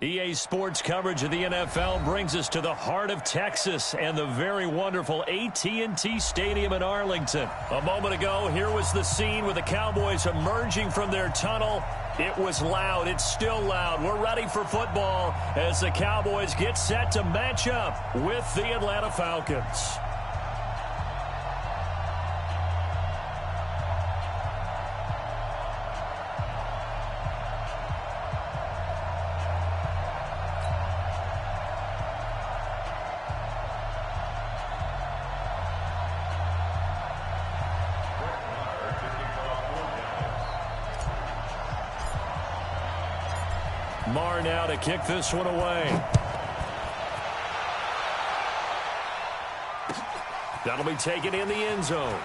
EA Sports coverage of the NFL brings us to the heart of Texas and the very wonderful AT&T Stadium in Arlington. A moment ago, here was the scene with the Cowboys emerging from their tunnel. It was loud. It's still loud. We're ready for football as the Cowboys get set to match up with the Atlanta Falcons. Marr now to kick this one away. That'll be taken in the end zone.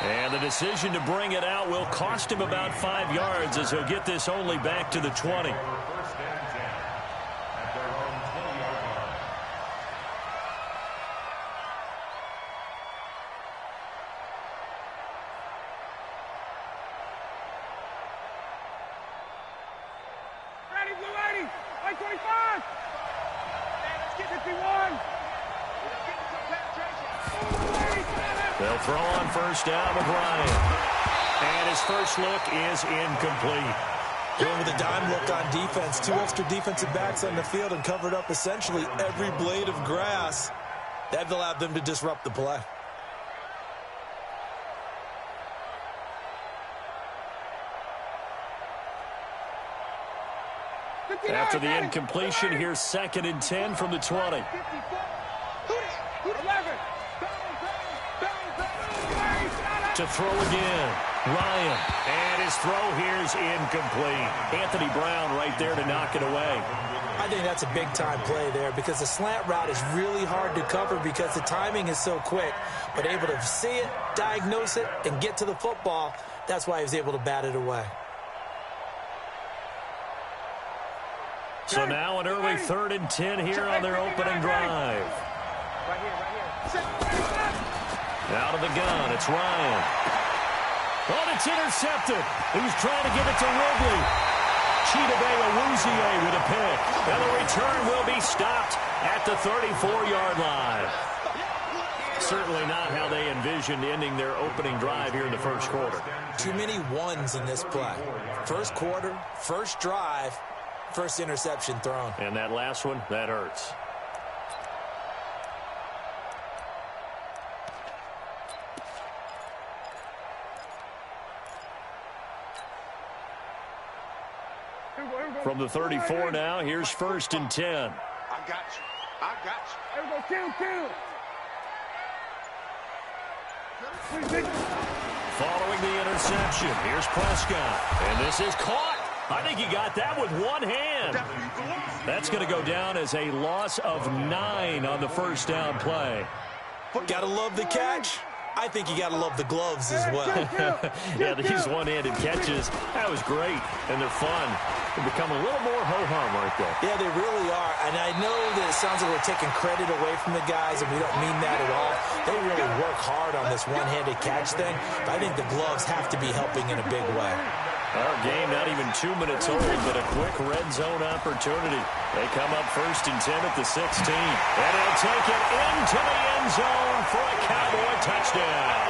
And the decision to bring it out will cost him about 5 yards as he'll get this only back to the 20. They'll throw on first down with Ryan. And his first look is incomplete. Going with a dime look on defense. 2 extra defensive backs on the field and covered up essentially every blade of grass. That allowed them to disrupt the play. After the incompletion, here's 2nd and 10 from the 20. To throw again. Ryan. And his throw here is incomplete. Anthony Brown right there to knock it away. I think that's a big-time play there because the slant route is really hard to cover because the timing is so quick. But able to see it, diagnose it, and get to the football, that's why he was able to bat it away. So now an early 3rd and 10 here on their opening drive. Out of the gun, it's Ryan. Oh, it's intercepted. He was trying to give it to Ridley. Chidobe Awuzie with a pick. And the return will be stopped at the 34-yard line. Certainly not how they envisioned ending their opening drive here in the first quarter. Too many ones in this play. First quarter, first drive, first interception thrown. And that last one, that hurts. From the 34 now, here's 1st and 10. I got you. I got you. Following the interception, here's Prescott. And this is caught. I think he got that with one hand. That's going to go down as a loss of 9 on the first down play. Gotta love the catch. I think you got to love the gloves as well. Yeah, these one-handed catches, that was great, and they're fun. They become a little more ho-hum, aren't they? Yeah, they really are, and I know that it sounds like we're taking credit away from the guys, and we don't mean that at all. They really work hard on this one-handed catch thing, but I think the gloves have to be helping in a big way. Our game not even 2 minutes old, but a quick red zone opportunity. They come up 1st and 10 at the 16. And he'll take it into the end zone for a Cowboy touchdown.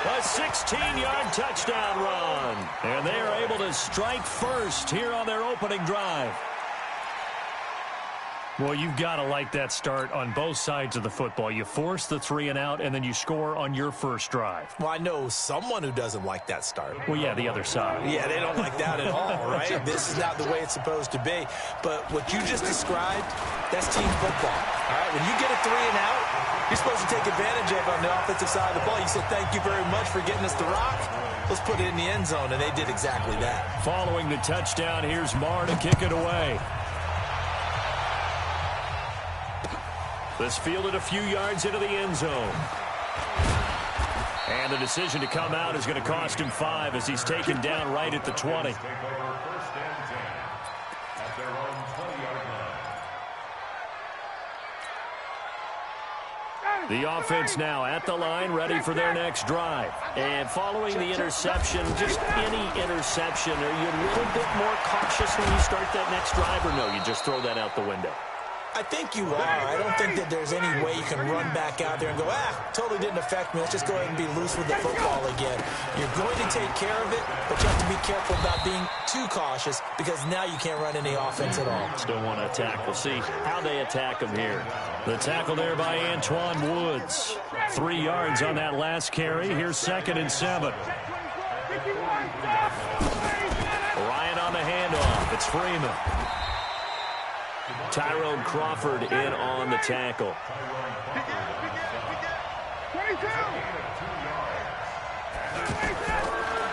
A 16-yard touchdown run. And they are able to strike first here on their opening drive. Well, you've got to like that start on both sides of the football. You force the 3 and out, and then you score on your first drive. Well, I know someone who doesn't like that start. Well, yeah, the other side. Yeah, they don't like that at all, right? This is not the way it's supposed to be. But what you just described, that's team football. All right, when you get a 3 and out, you're supposed to take advantage of it on the offensive side of the ball. You said, thank you very much for getting us the rock. Let's put it in the end zone, and they did exactly that. Following the touchdown, here's Marr to kick it away. This fielded a few yards into the end zone. And the decision to come out is going to cost him 5 as he's taken down right at the 20. The offense now at the line, ready for their next drive. And following the interception, just any interception, are you a little bit more cautious when you start that next drive, or no, you just throw that out the window? I think you are. I don't think that there's any way you can run back out there and go, totally didn't affect me. Let's just go ahead and be loose with the football again. You're going to take care of it, but you have to be careful about being too cautious because now you can't run any offense at all. Still want to attack. We'll see how they attack them here. The tackle there by Antoine Woods. 3 yards on that last carry. Here's 2nd and 7. Ryan on the handoff. It's Freeman. Tyrone Crawford in on the tackle.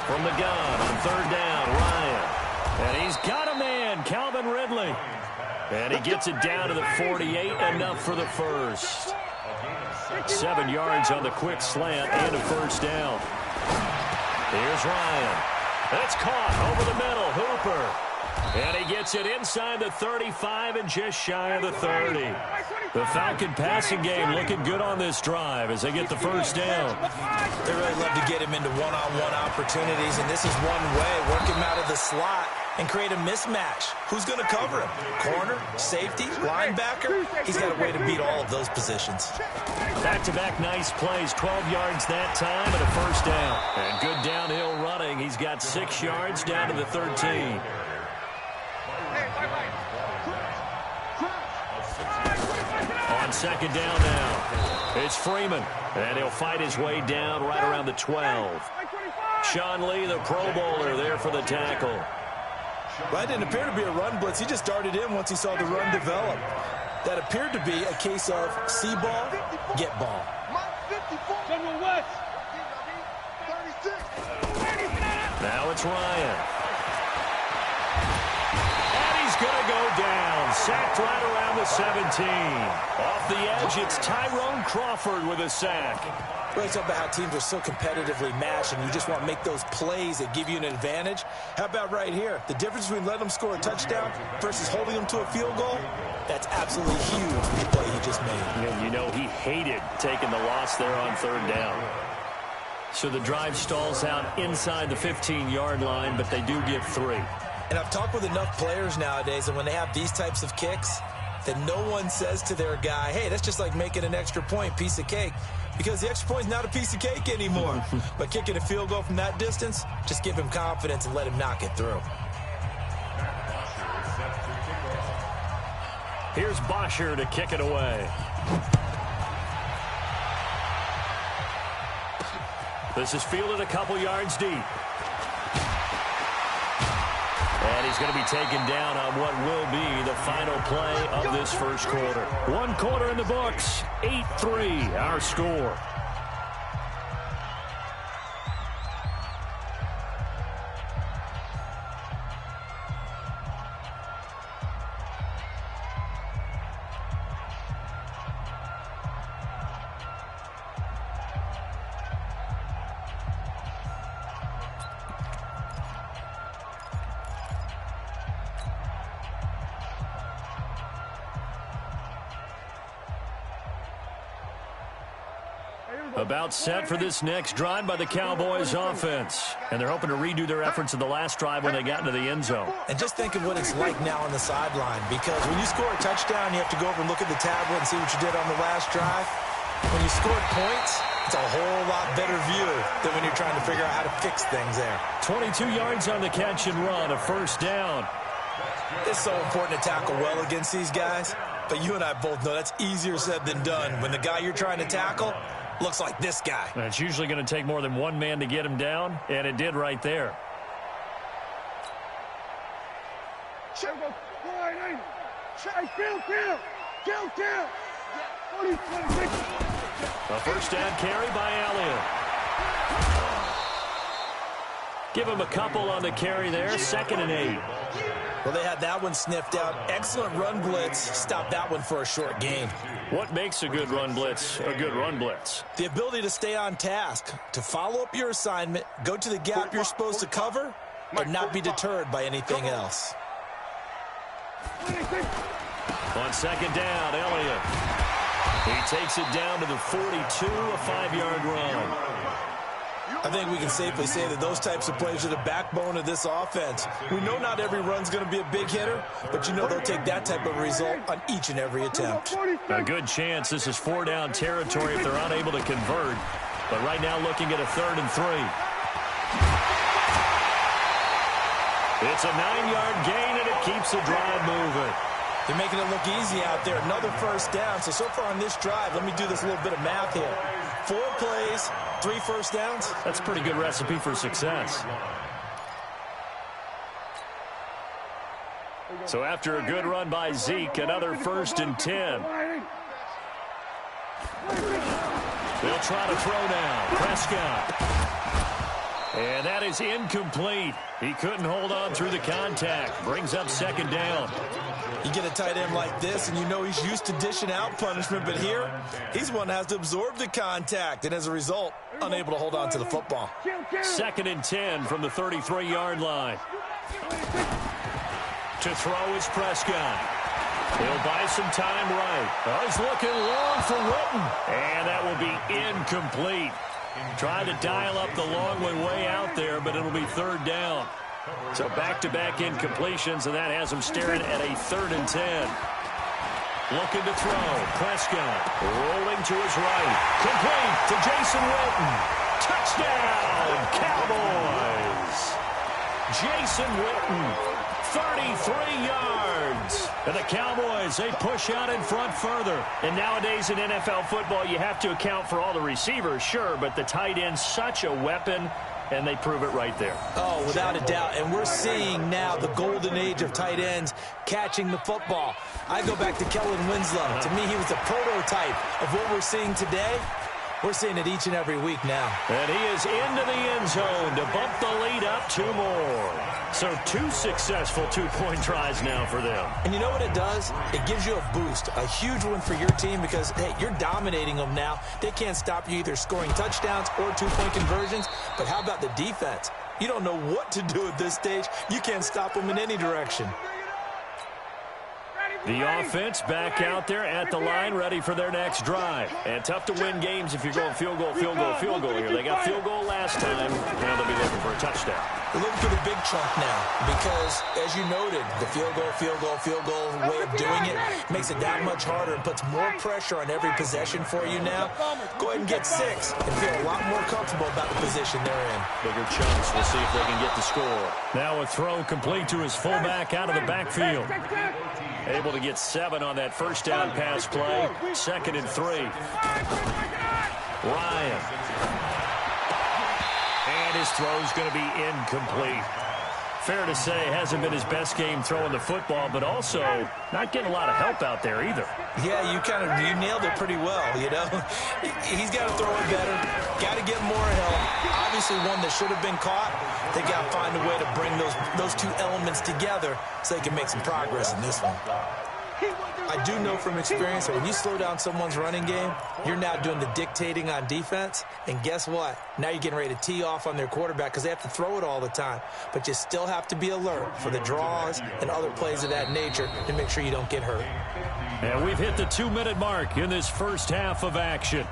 From the gun on 3rd down, Ryan. And he's got a man, Calvin Ridley. And he gets it down to the 48, enough for the first. 7 yards on the quick slant and a first down. Here's Ryan. That's caught over the middle, Hooper. And he gets it inside the 35 and just shy of the 30. The Falcon passing game looking good on this drive as they get the first down. They really love to get him into one-on-one opportunities, and this is one way. Work him out of the slot and create a mismatch. Who's going to cover him? Corner, safety, linebacker? He's got a way to beat all of those positions. Back-to-back nice plays, 12 yards that time and a first down. And good downhill running. He's got 6 yards down to the 13. On 2nd down now, it's Freeman, and he'll fight his way down right around the 12. Sean Lee, the Pro Bowler, there for the tackle. Well, that didn't appear to be a run blitz. He just darted in once he saw the run develop. That appeared to be a case of see ball, get ball. Now it's Ryan. Going to go down, sacked right around the 17. Off the edge, it's Tyrone Crawford with a sack. Well, it's about how teams are so competitively matched, and you just want to make those plays that give you an advantage. How about right here? The difference between letting them score a touchdown versus holding them to a field goal, that's absolutely huge with the play he just made. And you know he hated taking the loss there on 3rd down. So the drive stalls out inside the 15-yard line, but they do get 3. And I've talked with enough players nowadays that when they have these types of kicks, that no one says to their guy, hey, that's just like making an extra point, piece of cake. Because the extra point is not a piece of cake anymore. But kicking a field goal from that distance, just give him confidence and let him knock it through. Here's Bosher to kick it away. This is fielded a couple yards deep. And he's going to be taken down on what will be the final play of this first quarter. 1 quarter in the books, 8-3 our score. About set for this next drive by the Cowboys offense. And they're hoping to redo their efforts in the last drive when they got into the end zone. And just think of what it's like now on the sideline, because when you score a touchdown, you have to go over and look at the tablet and see what you did on the last drive. When you scored points, it's a whole lot better view than when you're trying to figure out how to fix things there. 22 yards on the catch and run, a first down. It's so important to tackle well against these guys, but you and I both know that's easier said than done. When the guy you're trying to tackle looks like this guy. And it's usually going to take more than one man to get him down, and it did right there. A first down carry by Elliott. Give him a couple on the carry there, 2nd and 8. Well, they had that one sniffed out. Excellent run blitz. Stopped that one for a short gain. What makes a good run blitz a good run blitz? The ability to stay on task, to follow up your assignment, go to the gap you're supposed to cover, and not be deterred by anything else. On 2nd down, Elliott. He takes it down to the 42, a 5-yard run. I think we can safely say that those types of plays are the backbone of this offense. We know not every run's going to be a big hitter, but you know they'll take that type of result on each and every attempt. A good chance this is 4-down territory if they're unable to convert. But right now looking at a 3rd and 3. It's a 9-yard gain, and it keeps the drive moving. They're making it look easy out there. Another first down. So far on this drive, let me do this little bit of math here. 4 plays, 3 first downs. That's a pretty good recipe for success. So after a good run by Zeke, another 1st and 10. They'll try to throw now. Prescott. And that is incomplete. He couldn't hold on through the contact. Brings up 2nd down. You get a tight end like this, and you know he's used to dishing out punishment, but here, he's one that has to absorb the contact, and as a result, unable to hold on to the football. 2nd and 10 from the 33-yard line. To throw is Prescott. He'll buy some time right. Oh, he's looking long for Witten. And that will be incomplete. Trying to dial up the long way out there, but it'll be 3rd down. So back-to-back incompletions, and that has him staring at a 3rd and 10. Looking to throw. Prescott rolling to his right. Complete to Jason Witten. Touchdown, Cowboys. Jason Witten. 33 yards. And the Cowboys, they push out in front further. And nowadays in NFL football, you have to account for all the receivers, sure, but the tight end's such a weapon, and they prove it right there. Oh, without a doubt. And we're seeing now the golden age of tight ends catching the football. I go back to Kellen Winslow. To me, he was a prototype of what we're seeing today. We're seeing it each and every week now. And he is into the end zone to bump the lead up 2 more. So 2 successful 2-point tries now for them. And you know what it does? It gives you a boost, a huge one for your team because, hey, you're dominating them now. They can't stop you either scoring touchdowns or 2-point conversions. But how about the defense? You don't know what to do at this stage. You can't stop them in any direction. The offense back out there at the line, ready for their next drive. And tough to win games if you're going field goal here. They got field goal last time. Now they'll be looking for a touchdown. They're looking for the big chunk now because, as you noted, the field goal way of doing it makes it that much harder and puts more pressure on every possession for you now. Go ahead and get 6 and feel a lot more comfortable about the position they're in. Bigger chunks. We'll see if they can get the score. Now a throw complete to his fullback out of the backfield. Able to get 7 on that first down pass play. 2nd and 3. Ryan. And his throw's going to be incomplete. Fair to say, hasn't been his best game throwing the football, but also not getting a lot of help out there either. Yeah, you nailed it pretty well, you know. He's got to throw it better. Got to get more help. Obviously one that should have been caught. They got to find a way to bring those 2 elements together so they can make some progress in this one. I do know from experience that when you slow down someone's running game, you're now doing the dictating on defense. And guess what? Now you're getting ready to tee off on their quarterback because they have to throw it all the time. But you still have to be alert for the draws and other plays of that nature to make sure you don't get hurt. And we've hit the 2-minute mark in this first half of action.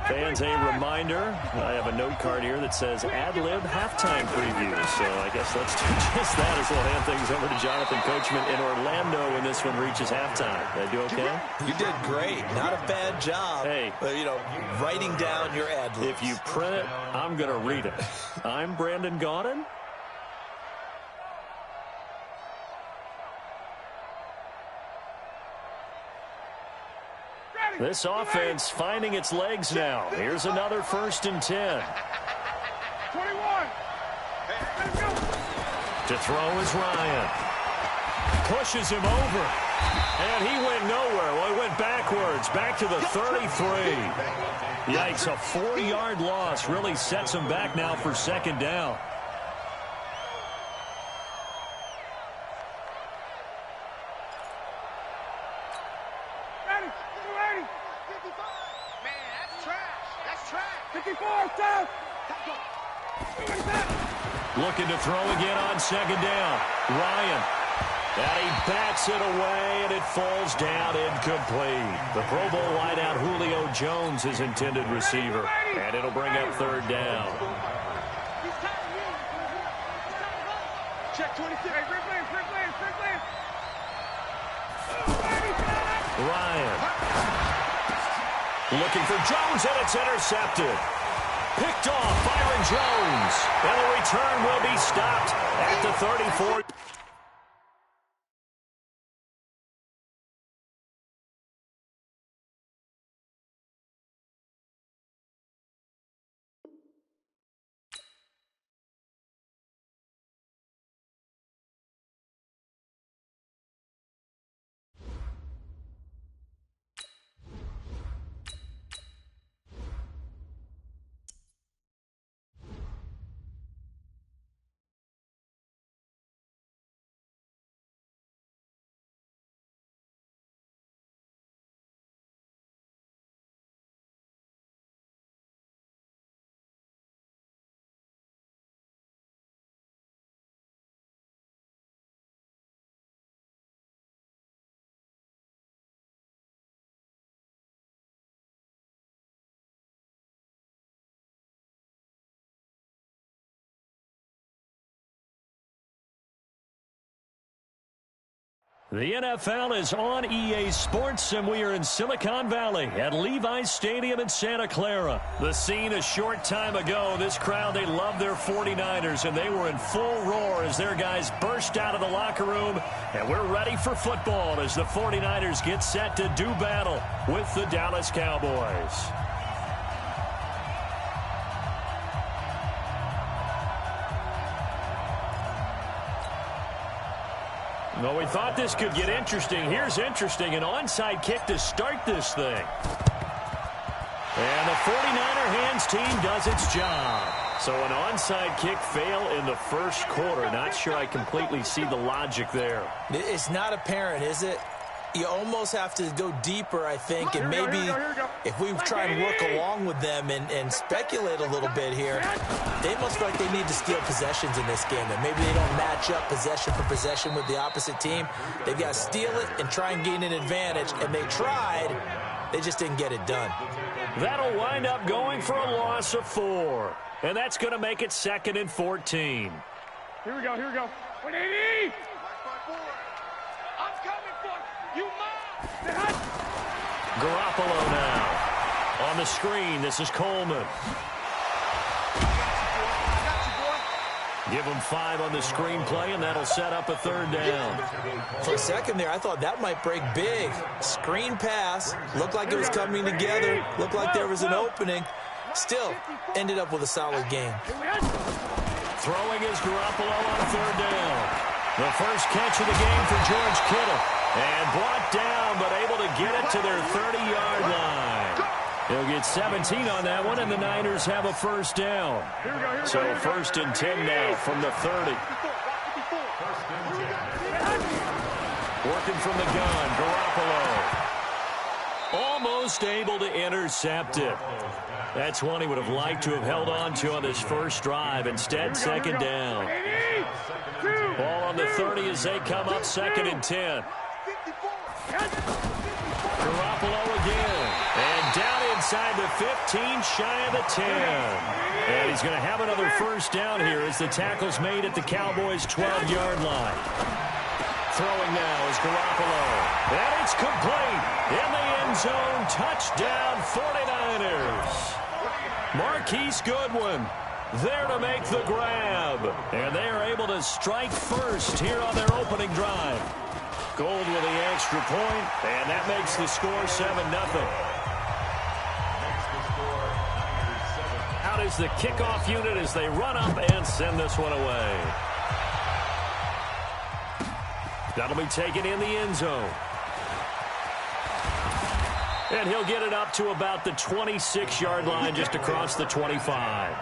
Fans, a reminder, I have a note card here that says ad-lib halftime preview. So I guess let's do just that as we'll hand things over to Jonathan Coachman in Orlando when this one reaches halftime. Did I do okay? You did great. Not a bad job. Hey. Writing down your ad-libs. If you print it, I'm going to read it. I'm Brandon Gaudin. This offense finding its legs now. Here's another 1st and 10. 21. To throw is Ryan. Pushes him over. And he went nowhere. Well, he went backwards. Back to the 33. Yikes, a 4-yard loss really sets him back now for 2nd down. Man, that's trash. That's trash. 54, down. Looking to throw again on second down. Ryan. And he bats it away, and it falls down incomplete. The Pro Bowl wideout Julio Jones is intended receiver, and it'll bring up third down. Check 26. Hey, free play. Ryan. Looking for Jones, and it's intercepted. Picked off Byron Jones. And the return will be stopped at the 34. The NFL is on EA Sports, and we are in Silicon Valley at Levi's Stadium in Santa Clara. The scene a short time ago, this crowd, they love their 49ers, and they were in full roar as their guys burst out of the locker room, and we're ready for football as the 49ers get set to do battle with the Dallas Cowboys. Well, we thought this could get interesting. Here's interesting, an onside kick to start this thing. And the 49er hands team does its job. So an onside kick fail in the first quarter. Not sure I completely see the logic there. It's not apparent, is it? You almost have to go deeper, I think, and maybe if we try and work along with them and speculate a little bit here, they must feel like they need to steal possessions in this game. That maybe they don't match up possession for possession with the opposite team. They've got to steal it and try and gain an advantage, and they tried. They just didn't get it done. That'll wind up going for a loss of 4, and that's going to make it 2nd and 14. Here we go. 180. I'm coming for you. Garoppolo now. On the screen, this is Coleman. Give him 5 on the screenplay, and that'll set up a third down. For a second there, I thought that might break big. Screen pass. Looked like it was coming together. Looked like there was an opening. Still, ended up with a solid game. Throwing is Garoppolo on third down. The first catch of the game for George Kittle. And brought down, but able to get it to their 30-yard line. He'll get 17 on that one, and the Niners have a first down. So 1st and 10 now from the 30. Working from the gun, Garoppolo. Almost able to intercept it. That's one he would have liked to have held on to on this first drive. Instead, 2nd down. Ball on the 30 as they come up 2nd and 10. Garoppolo again. And down inside the 15, shy of the 10. And he's going to have another first down here as the tackle's made at the Cowboys' 12-yard line. Throwing now is Garoppolo. And it's complete. In the end zone, touchdown 49ers. Marquise Goodwin there to make the grab. And they are able to strike first here on their opening drive. Gold with the extra point, and that makes the score 7-0. Out is the kickoff unit as they run up and send this one away. That'll be taken in the end zone. And he'll get it up to about the 26-yard line, just across the 25.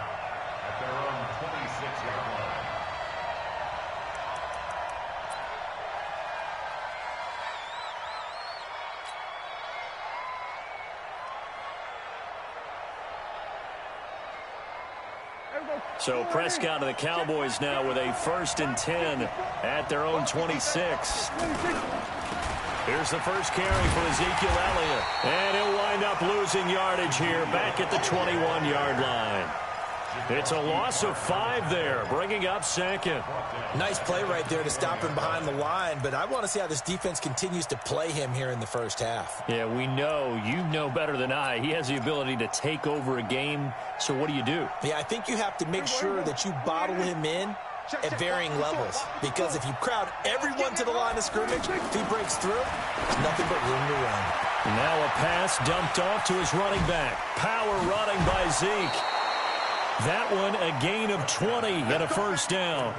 So Prescott and the Cowboys now with a 1st and 10 at their own 26. Here's the first carry for Ezekiel Elliott. And he'll wind up losing yardage here back at the 21-yard line. It's a loss of 5 there, bringing up 2nd. Nice play right there to stop him behind the line, but I want to see how this defense continues to play him here in the first half. Yeah, we know. You know better than I. He has the ability to take over a game, so what do you do? Yeah, I think you have to make sure that you bottle him in at varying levels, because if you crowd everyone to the line of scrimmage, if he breaks through, there's nothing but room to run. Now a pass dumped off to his running back. Power running by Zeke. That one a gain of 20 and a 1st down.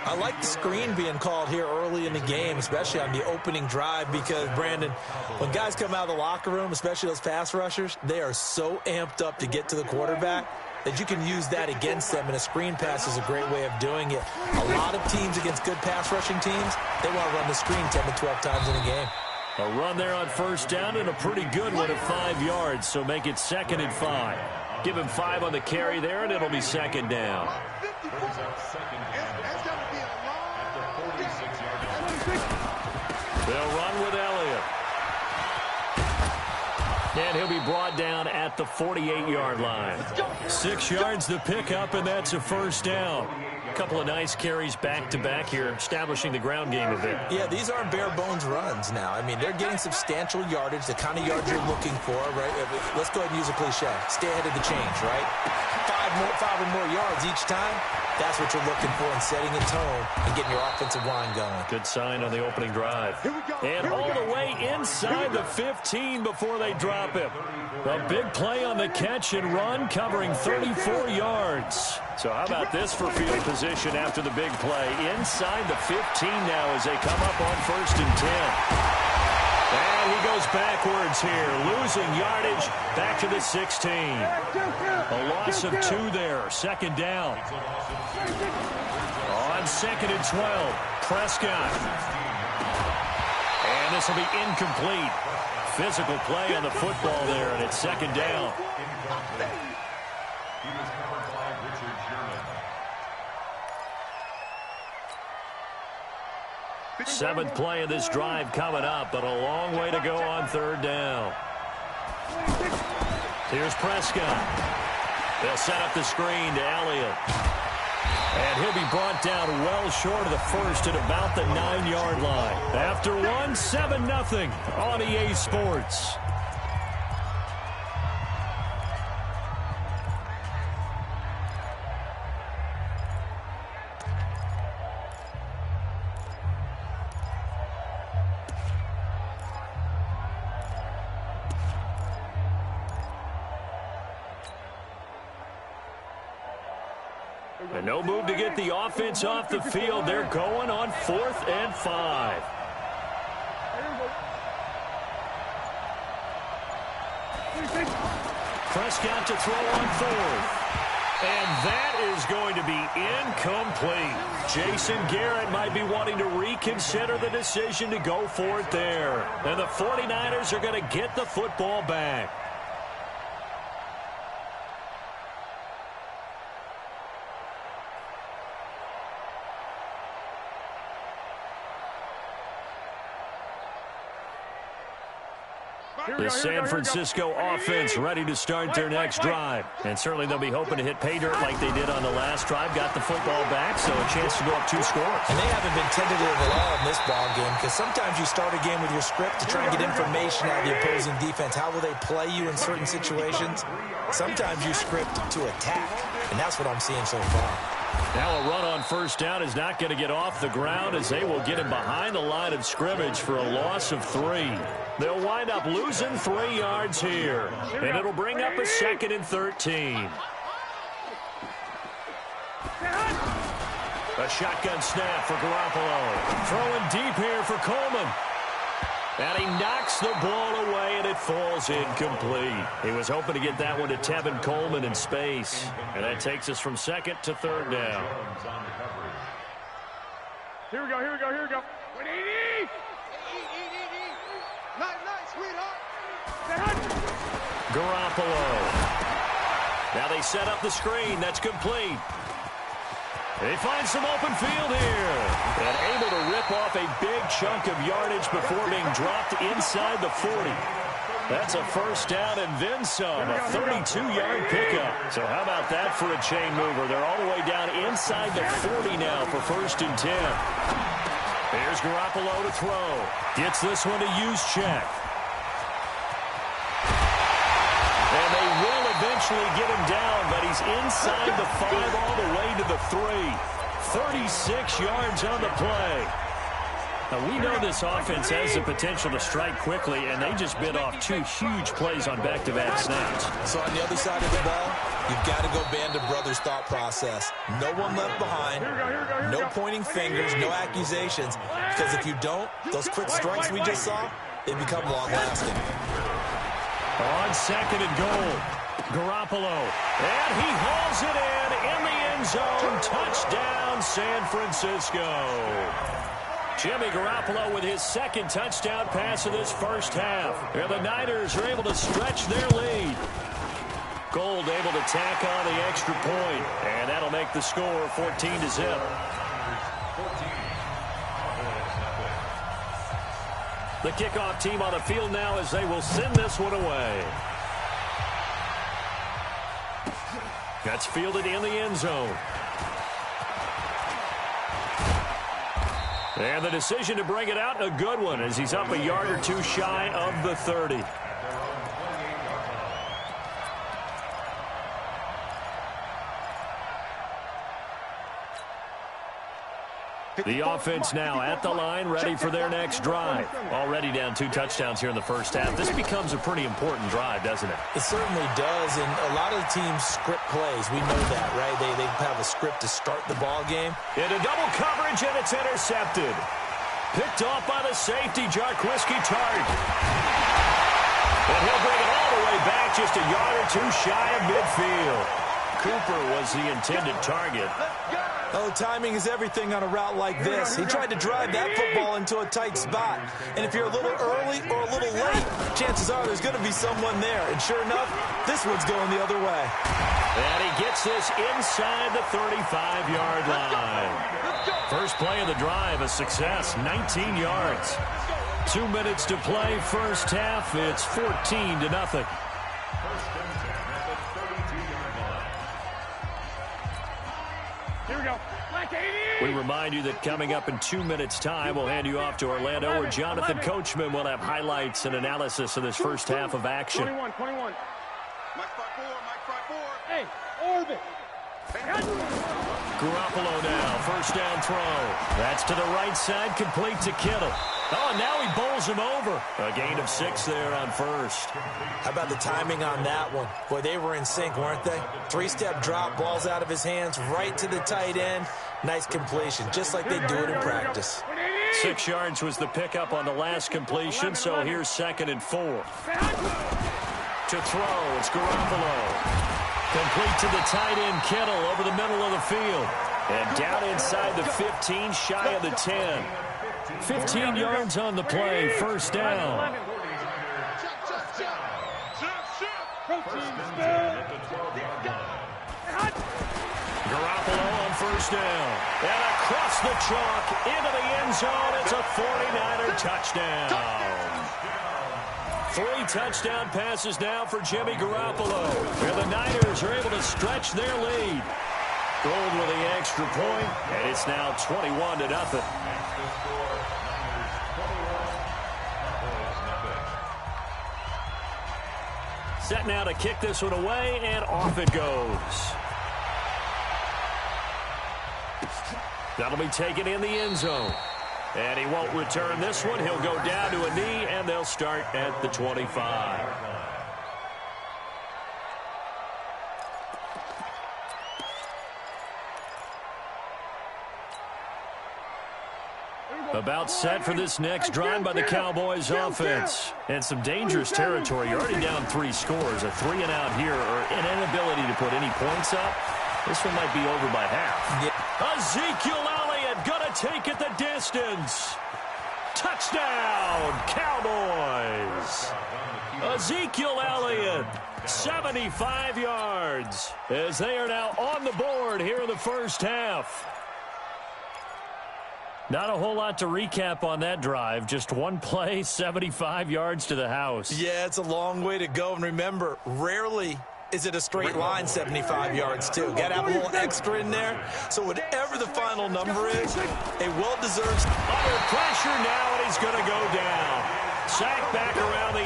I like the screen being called here early in the game, especially on the opening drive, because, Brandon, when guys come out of the locker room, especially those pass rushers, they are so amped up to get to the quarterback that you can use that against them, and a screen pass is a great way of doing it. A lot of teams against good pass rushing teams, they want to run the screen 10 to 12 times in a game. A run there on 1st down and a pretty good one at 5 yards, so make it 2nd and 5. Give him 5 on the carry there, and it'll be 2nd down. They'll run with Elliott. And he'll be brought down at the 48-yard line. 6 yards to pick up, and that's a 1st down. A couple of nice carries back-to-back here, establishing the ground game a bit. Yeah, these aren't bare-bones runs now. I mean, they're getting substantial yardage, the kind of yards you're looking for, right? Let's go ahead and use a cliche. Stay ahead of the change, right? 5 or more yards each time. That's what you're looking for in setting a tone and getting your offensive line going. Good sign on the opening drive. And all the way inside the 15 before they drop him. A big play on the catch and run, covering 34 yards. So how about this for field position after the big play? Inside the 15 now as they come up on 1st and 10. And he goes backwards here, losing yardage back to the 16. A loss of 2 there, 2nd down. On 2nd and 12, Prescott. And this will be incomplete. Physical play on the football there, and it's 2nd down. 7th play of this drive coming up, but a long way to go on 3rd down. Here's Prescott. They'll set up the screen to Elliott. And he'll be brought down well short of the 1st at about the 9-yard line. After one, 7-0 on EA Sports. And no move to get the offense off the field. They're going on 4th and 5. Prescott to throw on 4th. And that is going to be incomplete. Jason Garrett might be wanting to reconsider the decision to go for it there. And the 49ers are going to get the football back. The San Francisco offense ready to start their next drive. And certainly they'll be hoping to hit pay dirt like they did on the last drive. Got the football back, so a chance to go up 2 scores. And they haven't been tentative at all in this ball game, because sometimes you start a game with your script to try and get information out of the opposing defense. How will they play you in certain situations? Sometimes you script to attack, and that's what I'm seeing so far. Now a run on 1st down is not going to get off the ground, as they will get him behind the line of scrimmage for a loss of 3. They'll wind up losing 3 yards here, and it'll bring up a 2nd and 13. A shotgun snap for Garoppolo. Throwing deep here for Coleman. And he knocks the ball away, and it falls incomplete. He was hoping to get that one to Tevin Coleman in space. And that takes us from 2nd to 3rd down. Here we go, here we go, here we go. 180! Nice, sweetheart. Garoppolo. Now they set up the screen. That's complete. They find some open field here. And able to rip off a big chunk of yardage before being dropped inside the 40. That's a first down and then some. A 32-yard pickup. So how about that for a chain mover? They're all the way down inside the 40 now for 1st and 10. Here's Garoppolo to throw. Gets this one to Juszczyk. And they will eventually get him down, but he's inside the 5 all the way to the 3. 36 yards on the play. Now, we know this offense has the potential to strike quickly, and they just bit off 2 huge plays on back-to-back snaps. So on the other side of the ball, you've got to go band of brothers thought process. No one left behind, no pointing fingers, no accusations, because if you don't, those quick strikes we just saw, they become long-lasting. On 2nd and goal, Garoppolo, and he hauls it in the end zone. Touchdown, San Francisco. Jimmy Garoppolo with his 2nd touchdown pass of this first half. And the Niners are able to stretch their lead. Gold able to tack on the extra point, and that'll make the score 14-0. The kickoff team on the field now as they will send this one away. That's fielded in the end zone. And the decision to bring it out, a good one, as he's up a yard or 2 shy of the 30. The offense now at the line, ready for their next drive. Already down 2 touchdowns here in the first half. This becomes a pretty important drive, doesn't it? It certainly does, and a lot of the teams script plays. We know that, right? They have a script to start the ball game. Into double coverage, and it's intercepted. Picked off by the safety, Jarquiski Tart. And he'll bring it all the way back, just a yard or 2 shy of midfield. Cooper was the intended target. Oh, timing is everything on a route like this. He tried to drive that football into a tight spot. And if you're a little early or a little late, chances are there's going to be someone there. And sure enough, this one's going the other way. And he gets this inside the 35-yard line. First play of the drive, a success, 19 yards. 2 minutes to play, first half. It's 14-0. We remind you that coming up in 2 minutes' time, we'll hand you off to Orlando, where Jonathan Coachman will have highlights and analysis of this first half of action. 21. Mike 5-4. Hey, orbit. Garoppolo now, first down throw. That's to the right side, complete to Kittle. Oh, and now he bowls him over. A gain of 6 there on first. How about the timing on that one? Boy, they were in sync, weren't they? 3-step drop, balls out of his hands, right to the tight end. Nice completion, just like they do it in practice. 6 yards was the pickup on the last completion, so here's 2nd and 4. To throw, it's Garoppolo. Complete to the tight end, Kittle, over the middle of the field. And down inside the 15, shy of the 10. 15 yards on the play, first down. Garoppolo on first down. And across the chalk, into the end zone. It's a 49er touchdown. 3 touchdown passes now for Jimmy Garoppolo. And the Niners are able to stretch their lead. Gold with the extra point, and it's now 21-0. Set now to kick this one away, and off it goes. That'll be taken in the end zone. And he won't return this one. He'll go down to a knee, and they'll start at the 25. About set for this next drive by the Cowboys offense. And some dangerous territory. You're already down 3 scores. A 3-and-out here, or an inability to put any points up. This one might be over by half. Yeah. Ezekiel Elliott gonna take it the distance. Touchdown, Cowboys. Ezekiel Elliott, 75 yards, as they are now on the board here in the first half. Not a whole lot to recap on that drive. Just one play, 75 yards to the house. Yeah, it's a long way to go. And remember, rarely is it a straight line 75 yards, too. Got to have a little extra in there. So whatever the final number is, a well-deserved... Under pressure now, and he's going to go down. Sacked back around the 8.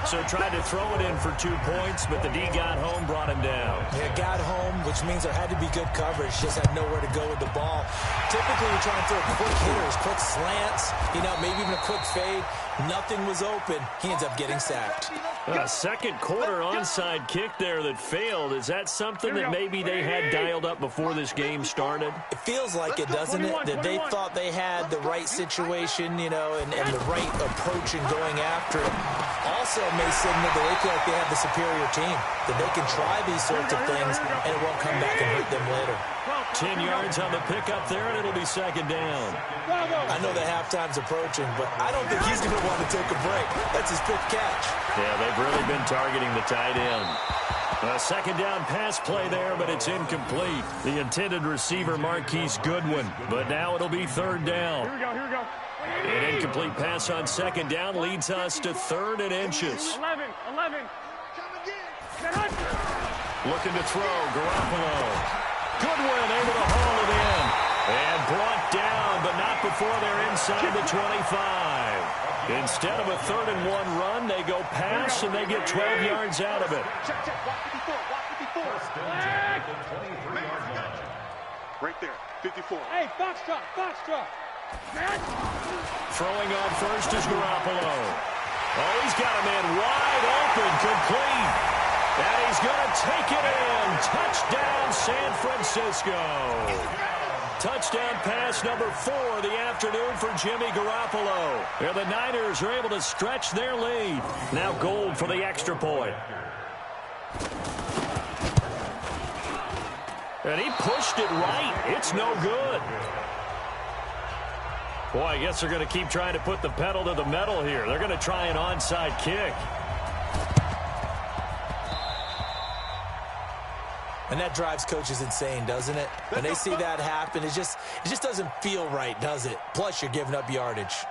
So tried to throw it in for 2 points, but the D got home, brought him down. Yeah, got home, which means there had to be good coverage. Just had nowhere to go with the ball. Typically, you're trying to throw quick hitters, quick slants, maybe even a quick fade. Nothing was open. He ends up getting sacked. A second quarter onside kick there that failed. Is that something that maybe they had dialed up before this game started? It feels like it, doesn't it? That they thought they had the right situation, and the right approach in going after it. Also may signal that they feel like they have the superior team, that they can try these sorts of things, and it won't come back and hurt them later. 10 yards on the pickup there, and it'll be second down. I know that halftime's approaching, but I don't think he's going to want to take a break. That's his pick catch. Yeah, they've really been targeting the tight end. A second down pass play there, but it's incomplete. The intended receiver, Marquise Goodwin, but now it'll be third down. Here we go. An incomplete pass on second down leads us to 3rd and inches. 11. Looking to throw, Garoppolo. Goodwin able to haul it in. And brought down, but not before they're inside the 25. Instead of a 3rd and 1 run, they go pass, and they get 12 yards out of it. Check. Watch 54. Right there, 54. Hey, Foxtrot. Throwing on first is Garoppolo. Oh, he's got a man wide open, complete. And he's going to take it in. Touchdown, San Francisco. Touchdown pass number 4 of the afternoon for Jimmy Garoppolo. And the Niners are able to stretch their lead. Now Gold for the extra point. And he pushed it right. It's no good. Boy, I guess they're going to keep trying to put the pedal to the metal here. They're going to try an onside kick. And that drives coaches insane, doesn't it? When they see that happen, it just doesn't feel right, does it? Plus, you're giving up yardage.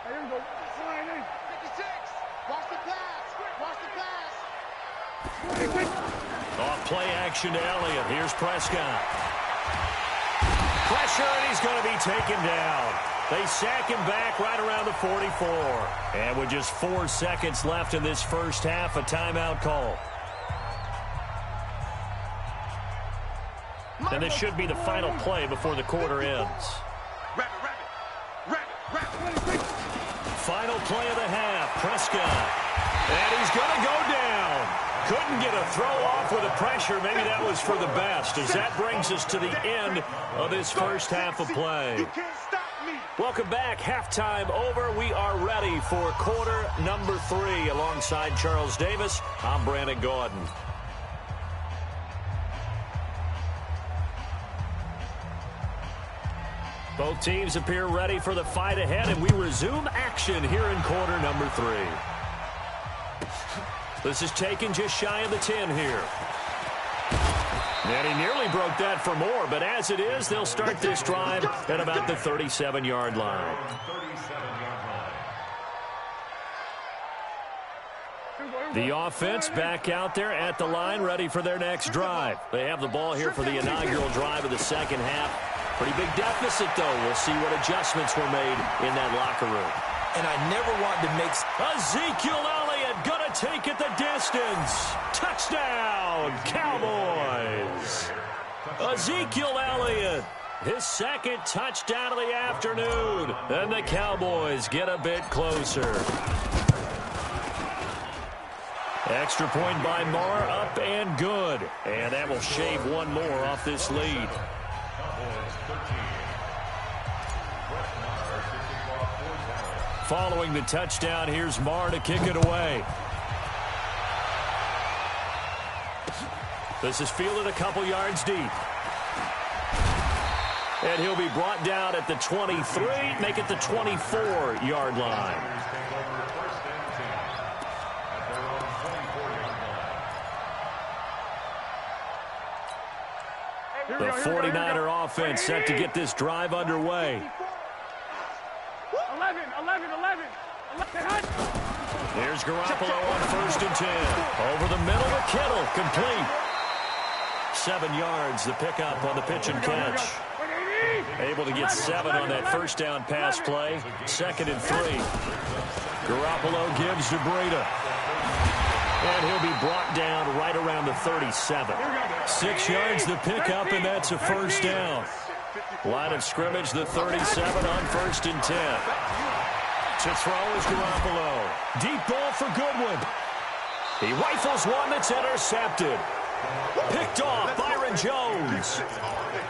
Here we go. 56. Watch the pass. Off play action to Elliott. Here's Prescott. Pressure, and he's going to be taken down. They sack him back right around the 44. And with just 4 seconds left in this first half, a timeout call. And this should be the final play before the quarter ends. Final play of the half, Prescott. And he's going to go down. Couldn't get a throw off with the pressure. Maybe that was for the best, as that brings us to the end of this first half of play. Welcome back. Halftime over. We are ready for quarter number 3. Alongside Charles Davis, I'm Brandon Gordon. Both teams appear ready for the fight ahead, and we resume action here in quarter number 3. This is taken just shy of the 10 here. And he nearly broke that for more, but as it is, they'll start this drive at about the 37-yard line. The offense back out there at the line, ready for their next drive. They have the ball here for the inaugural drive of the second half. Pretty big deficit, though. We'll see what adjustments were made in that locker room. And I never wanted to make... Ezekiel Elliott gonna take it the distance. Touchdown, Cowboys. Ezekiel Elliott, his second touchdown of the afternoon. And the Cowboys get a bit closer. Extra point by Marr, up and good. And that will shave one more off this lead. Following the touchdown, here's Marr to kick it away. This is fielded a couple yards deep. And he'll be brought down at the 23, make it the 24-yard line. The 49er offense set to get this drive underway. 11. Here's Garoppolo on 1st and 10. Over the middle to Kittle, complete. 7 yards, the pickup on the pitch and catch. Able to get 7 on that first down pass play. 2nd and 3. Garoppolo gives to Breida. And he'll be brought down right around the 37. 6 yards the pickup, and that's a first down. Line of scrimmage, the 37 on 1st and 10. To throw is Garoppolo. Deep ball for Goodwin. He rifles one that's intercepted. Picked off, Byron Jones.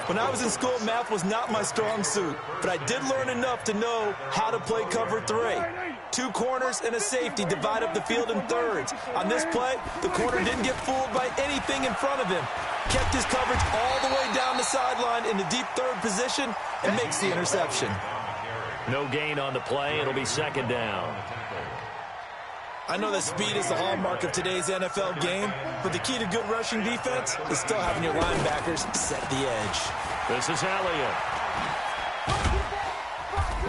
When I was in school, math was not my strong suit, but I did learn enough to know how to play cover 3. 2 corners and a safety divide up the field in thirds. On this play, the corner didn't get fooled by anything in front of him. Kept his coverage all the way down the sideline in the deep third position and makes the interception. No gain on the play. It'll be 2nd down. I know that speed is the hallmark of today's NFL game, but the key to good rushing defense is still having your linebackers set the edge. This is Elliott.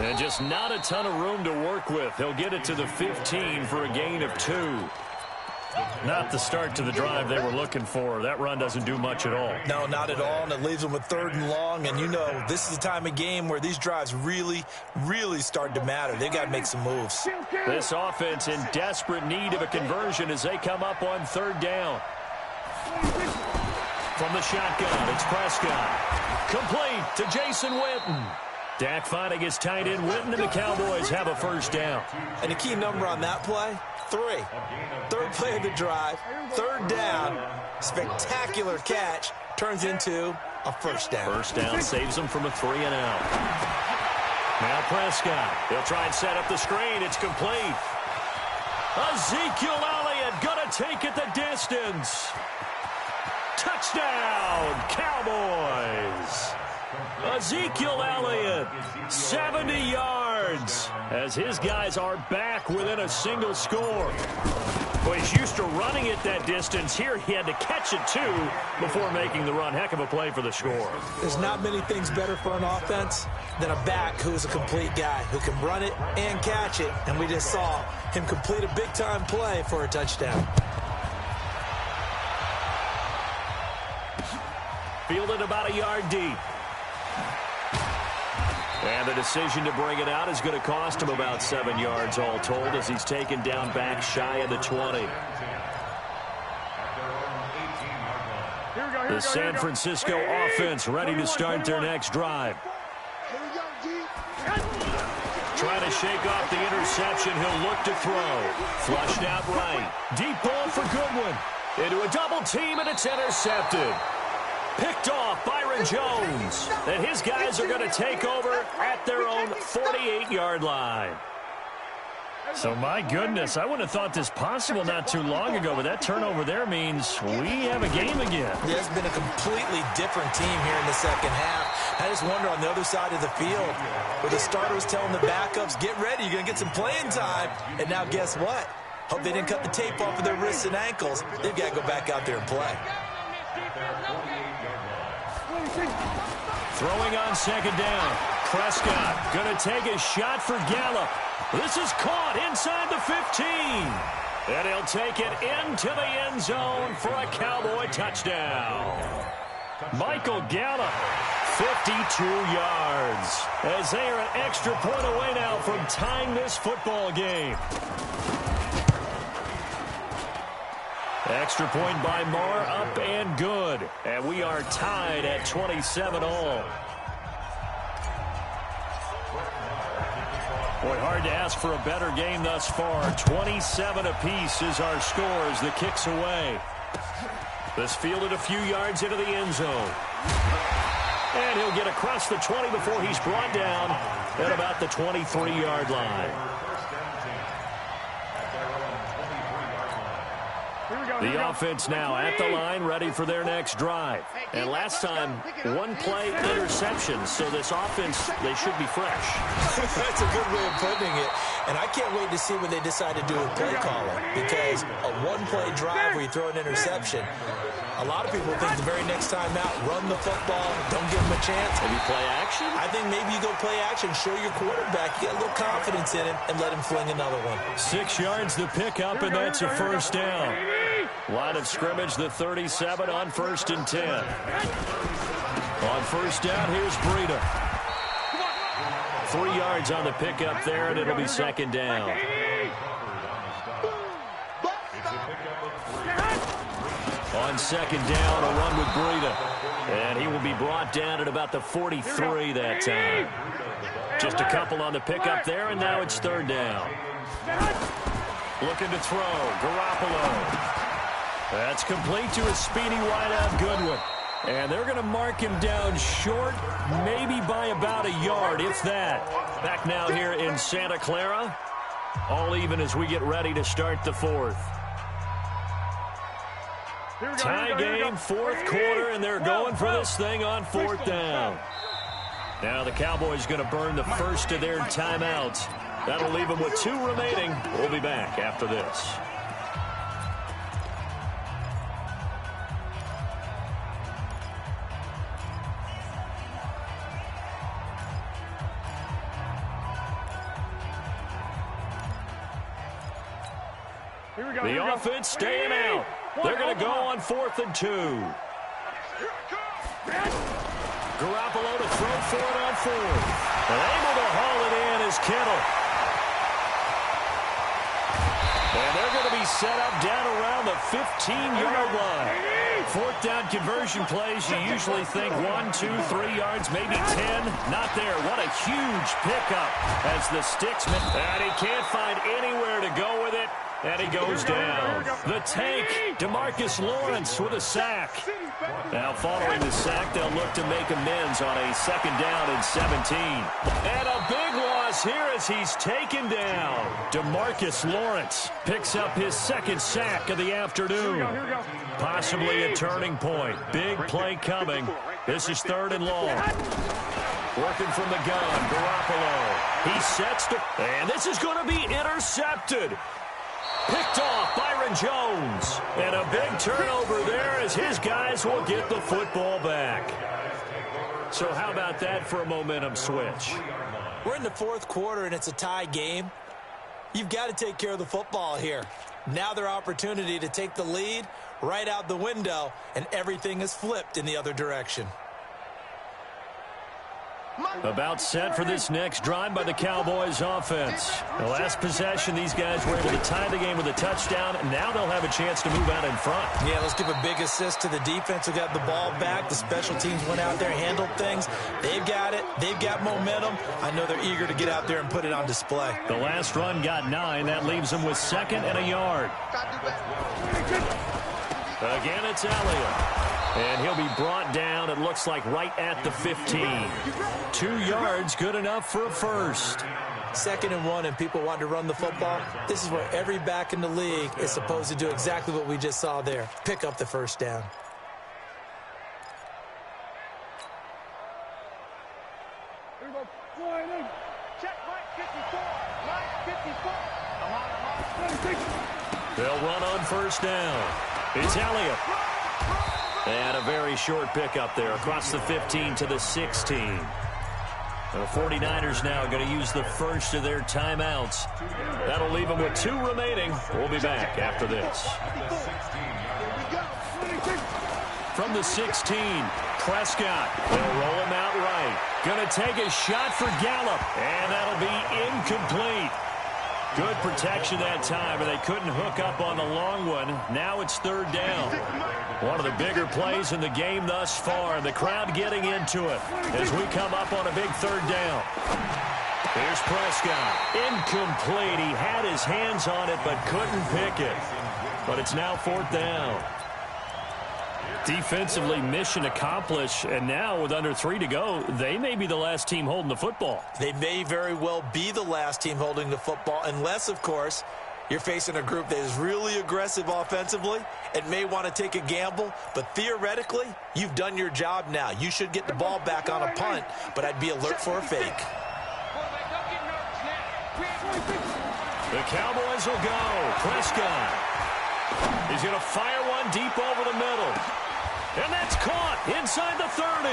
And just not a ton of room to work with. He'll get it to the 15 for a gain of 2. Not the start to the drive they were looking for. That run doesn't do much at all. No, not at all, and it leaves them with 3rd and long. And you know, this is the time of game where these drives really start to matter. They got to make some moves. This offense in desperate need of a conversion as they come up on 3rd down. From the shotgun, it's Prescott. Complete to Jason Witten. Dak finding his tight end Witten, and the Cowboys have a first down. And the key number on that play, 3. 3rd play of the drive, 3rd down, spectacular catch, turns into a first down. First down saves them from a 3 and out. Now Prescott, he'll try and set up the screen. It's complete. Ezekiel Elliott gonna take it the distance. Touchdown, Cowboys. Ezekiel Elliott, 70 yards, as his guys are back within a single score. Well, he's used to running it that distance. Here he had to catch it, too, before making the run. Heck of a play for the score. There's not many things better for an offense than a back who is a complete guy, who can run it and catch it, and we just saw him complete a big-time play for a touchdown. Fielded about a yard deep. And the decision to bring it out is going to cost him about 7 yards all told as he's taken down back shy of the 20. The San Francisco offense ready to start their next drive. Trying to shake off the interception. He'll look to throw. Flushed out right. Deep ball for Goodwin. Into a double team, and it's intercepted. Picked off Byron Jones. And his guys are going to take over at their own 48-yard line. So, my goodness, I wouldn't have thought this possible not too long ago, but that turnover there means we have a game again. Yeah, it's been a completely different team here in the second half. I just wonder on the other side of the field where the starters telling the backups, get ready, you're going to get some playing time. And now guess what? Hope they didn't cut the tape off of their wrists and ankles. They've got to go back out there and play. Throwing on 2nd down. Prescott going to take a shot for Gallup. This is caught inside the 15. And he'll take it into the end zone for a Cowboy touchdown. Michael Gallup, 52 yards. As they are an extra point away now from tying this football game. Extra point by Marr, up and good. And we are tied at 27 all. Boy, hard to ask for a better game thus far. 27 apiece is our score as the kick's away. This fielded a few yards into the end zone. And he'll get across the 20 before he's brought down at about the 23-yard line. The offense now at the line, ready for their next drive. And last time, one play interception, so this offense, they should be fresh. That's a good way of putting it. And I can't wait to see what they decide to do with play calling, because a one-play drive where you throw an interception, a lot of people think the very next time out, run the football, don't give them a chance. Maybe play action? I think maybe you go play action, show your quarterback, you get a little confidence in him, and let him fling another one. 6 yards the pickup, and that's a first down. Line of scrimmage, the 37 on 1st and 10. On first down, here's Breida. 3 yards on the pickup there, and it'll be 2nd down. On 2nd down, a run with Breida. And he will be brought down at about the 43 that time. Just a couple on the pickup there, and now it's 3rd down. Looking to throw, Garoppolo. That's complete to a speedy wideout Goodwin. And they're going to mark him down short, maybe by about a yard, if that. Back now here in Santa Clara. All even as we get ready to start the 4th. Tie game, 4th quarter, and they're going for this thing on 4th down. Now the Cowboys going to burn the first of their timeouts. That'll leave them with 2 remaining. We'll be back after this. The offense staying out. They're going to go on 4th and 2. Garoppolo to throw for it on 4th. And able to haul it in is Kittle. And they're going to be set up down around the 15-yard line. 4th down conversion plays, you usually think 1, 2, 3 yards, maybe 10. Not there. What a huge pickup as the sticks. And he can't find anywhere to go with it. And he goes down. The tank, DeMarcus Lawrence with a sack. Now following the sack, they'll look to make amends on a 2nd down and 17. And a big loss here as he's taken down. DeMarcus Lawrence picks up his 2nd sack of the afternoon. Possibly a turning point. Big play coming. This is 3rd and long. Working from the gun, Garoppolo. He sets to, and this is going to be intercepted. Picked off Byron Jones. And a big turnover there as his guys will get the football back. So how about that for a momentum switch? We're in the 4th quarter and it's a tie game. You've got to take care of the football here. Now their opportunity to take the lead right out the window, and everything is flipped in the other direction. About set for this next drive by the Cowboys offense. The last possession, these guys were able to tie the game with a touchdown, and now they'll have a chance to move out in front. Yeah, let's give a big assist to the defense who got the ball back. The special teams went out there, handled things. They've got it. They've got momentum. I know they're eager to get out there and put it on display. The last run got 9. That leaves them with 2nd and a yard. Again, it's Elliott. And he'll be brought down, it looks like, right at the 15. 2 yards, good enough for a first. 2nd and 1, and people want to run the football. This is where every back in the league is supposed to do exactly what we just saw there. Pick up the 1st down. Here we go. Flying in. Check right 54. Line 54. They'll run on 1st down. It's Elliott. And a very short pickup there across the 15 to the 16. The 49ers now going to use the first of their timeouts. That'll leave them with 2 remaining. We'll be back after this. From the 16, Prescott. They'll roll him out right. Going to take a shot for Gallup. And that'll be incomplete. Good protection that time, and they couldn't hook up on the long one. Now it's 3rd down. One of the bigger plays in the game thus far. The crowd getting into it as we come up on a big 3rd down. Here's Prescott. Incomplete. He had his hands on it but couldn't pick it. But it's now 4th down. Defensively, mission accomplished, and now with under 3 to go, they may be the last team holding the football. They may very well be the last team holding the football, unless, of course, You're facing a group that is really aggressive offensively and may want to take a gamble, but theoretically, you've done your job now. You should get the ball back on a punt, but I'd be alert for a fake. The Cowboys will go. Prescott. He's going to fire one deep over the middle. And that's caught inside the 30.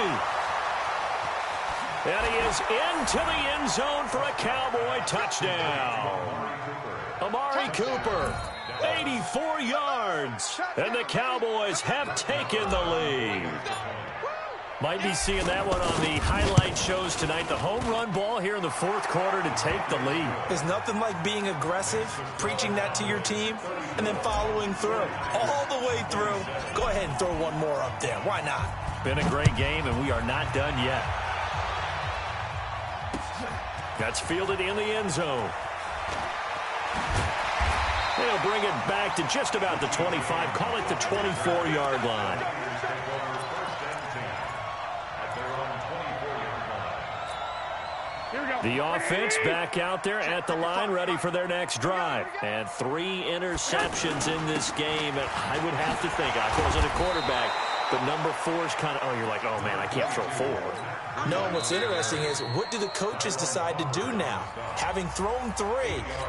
And he is into the end zone for a Cowboy touchdown. Amari Cooper, 84 yards. And the Cowboys have taken the lead. Might be seeing that one on the highlight shows tonight. The home run ball here in the fourth quarter to take the lead. There's nothing like being aggressive, preaching that to your team, and then following through. All the way through. Go ahead and throw one more up there. Why not? Been a great game, and we are not done yet. That's fielded in the end zone. They'll bring it back to just about the 25. Call it the 24-yard line. The offense back out there at the line, ready for their next drive. And 3 interceptions in this game. And I would have to think, I wasn't a quarterback, but number 4 is kind of, you're like, oh, man, I can't throw 4. No, what's interesting is, what do the coaches decide to do now? Having thrown 3,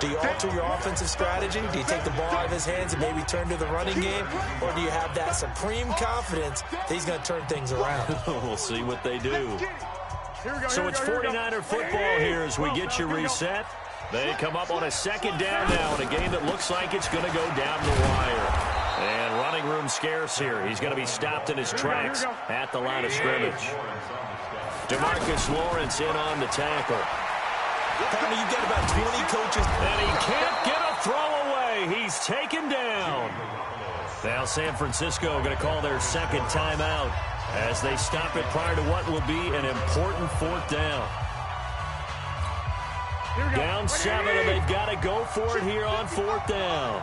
do you alter your offensive strategy? Do you take the ball out of his hands and maybe turn to the running game? Or do you have that supreme confidence that he's going to turn things around? We'll see what they do. So it's 49er football here as we get you reset. They come up on a second down now in a game that looks like it's going to go down the wire. And running room scarce here. He's going to be stopped in his tracks at the line of scrimmage. DeMarcus Lawrence in on the tackle. Partner, you've got about 20 coaches. And he can't get a throw away. He's taken down. Now San Francisco going to call their second timeout as they stop it prior to what will be an important fourth down. Down 7, and they've got to go for it here on fourth down.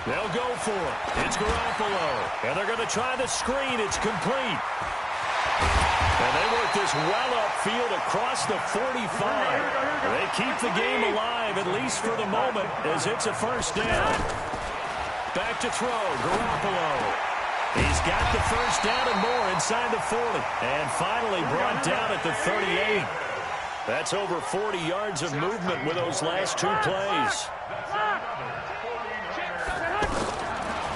They'll go for it. It's Garoppolo. And they're going to try the screen. It's complete. And they work this well upfield across the 45. They keep the game alive, at least for the moment, as it's a first down. Back to throw. Garoppolo. He's got the first down and more inside the 40. And finally brought down at the 38. That's over 40 yards of movement with those last 2 plays.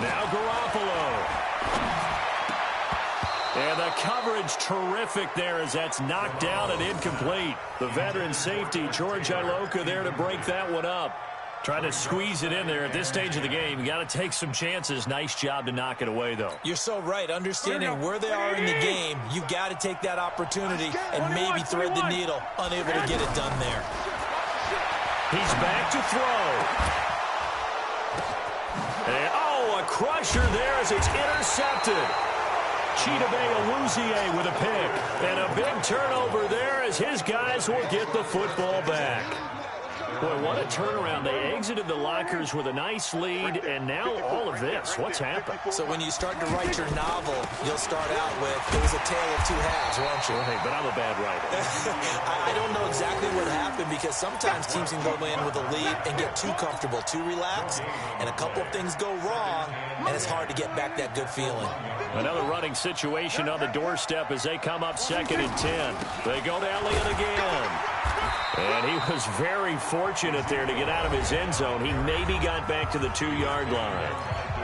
Now Garoppolo. And the coverage terrific there as that's knocked down and incomplete. The veteran safety, George Iloka, there to break that one up. Trying to squeeze it in there at this stage of the game. You got to take some chances. Nice job to knock it away, though. You're so right. Understanding where they are in the game, you've got to take that opportunity and maybe thread the needle. Unable to get it done there. He's back to throw. And, a crusher there as it's intercepted. Chidobe Awuzie with a pick. And a big turnover there as his guys will get the football back. Boy, what a turnaround. They exited the lockers with a nice lead, and now all of this. What's happened? So when you start to write your novel, you'll start out with, it was a tale of 2 halves, won't you? Hey, but I'm a bad writer. I don't know exactly what happened, because sometimes teams can go in with a lead and get too comfortable, too relaxed, and a couple of things go wrong, and it's hard to get back that good feeling. Another running situation on the doorstep as they come up 2nd and 10. They go to Elliott again. And he was very fortunate there to get out of his end zone. He maybe got back to the 2-yard line.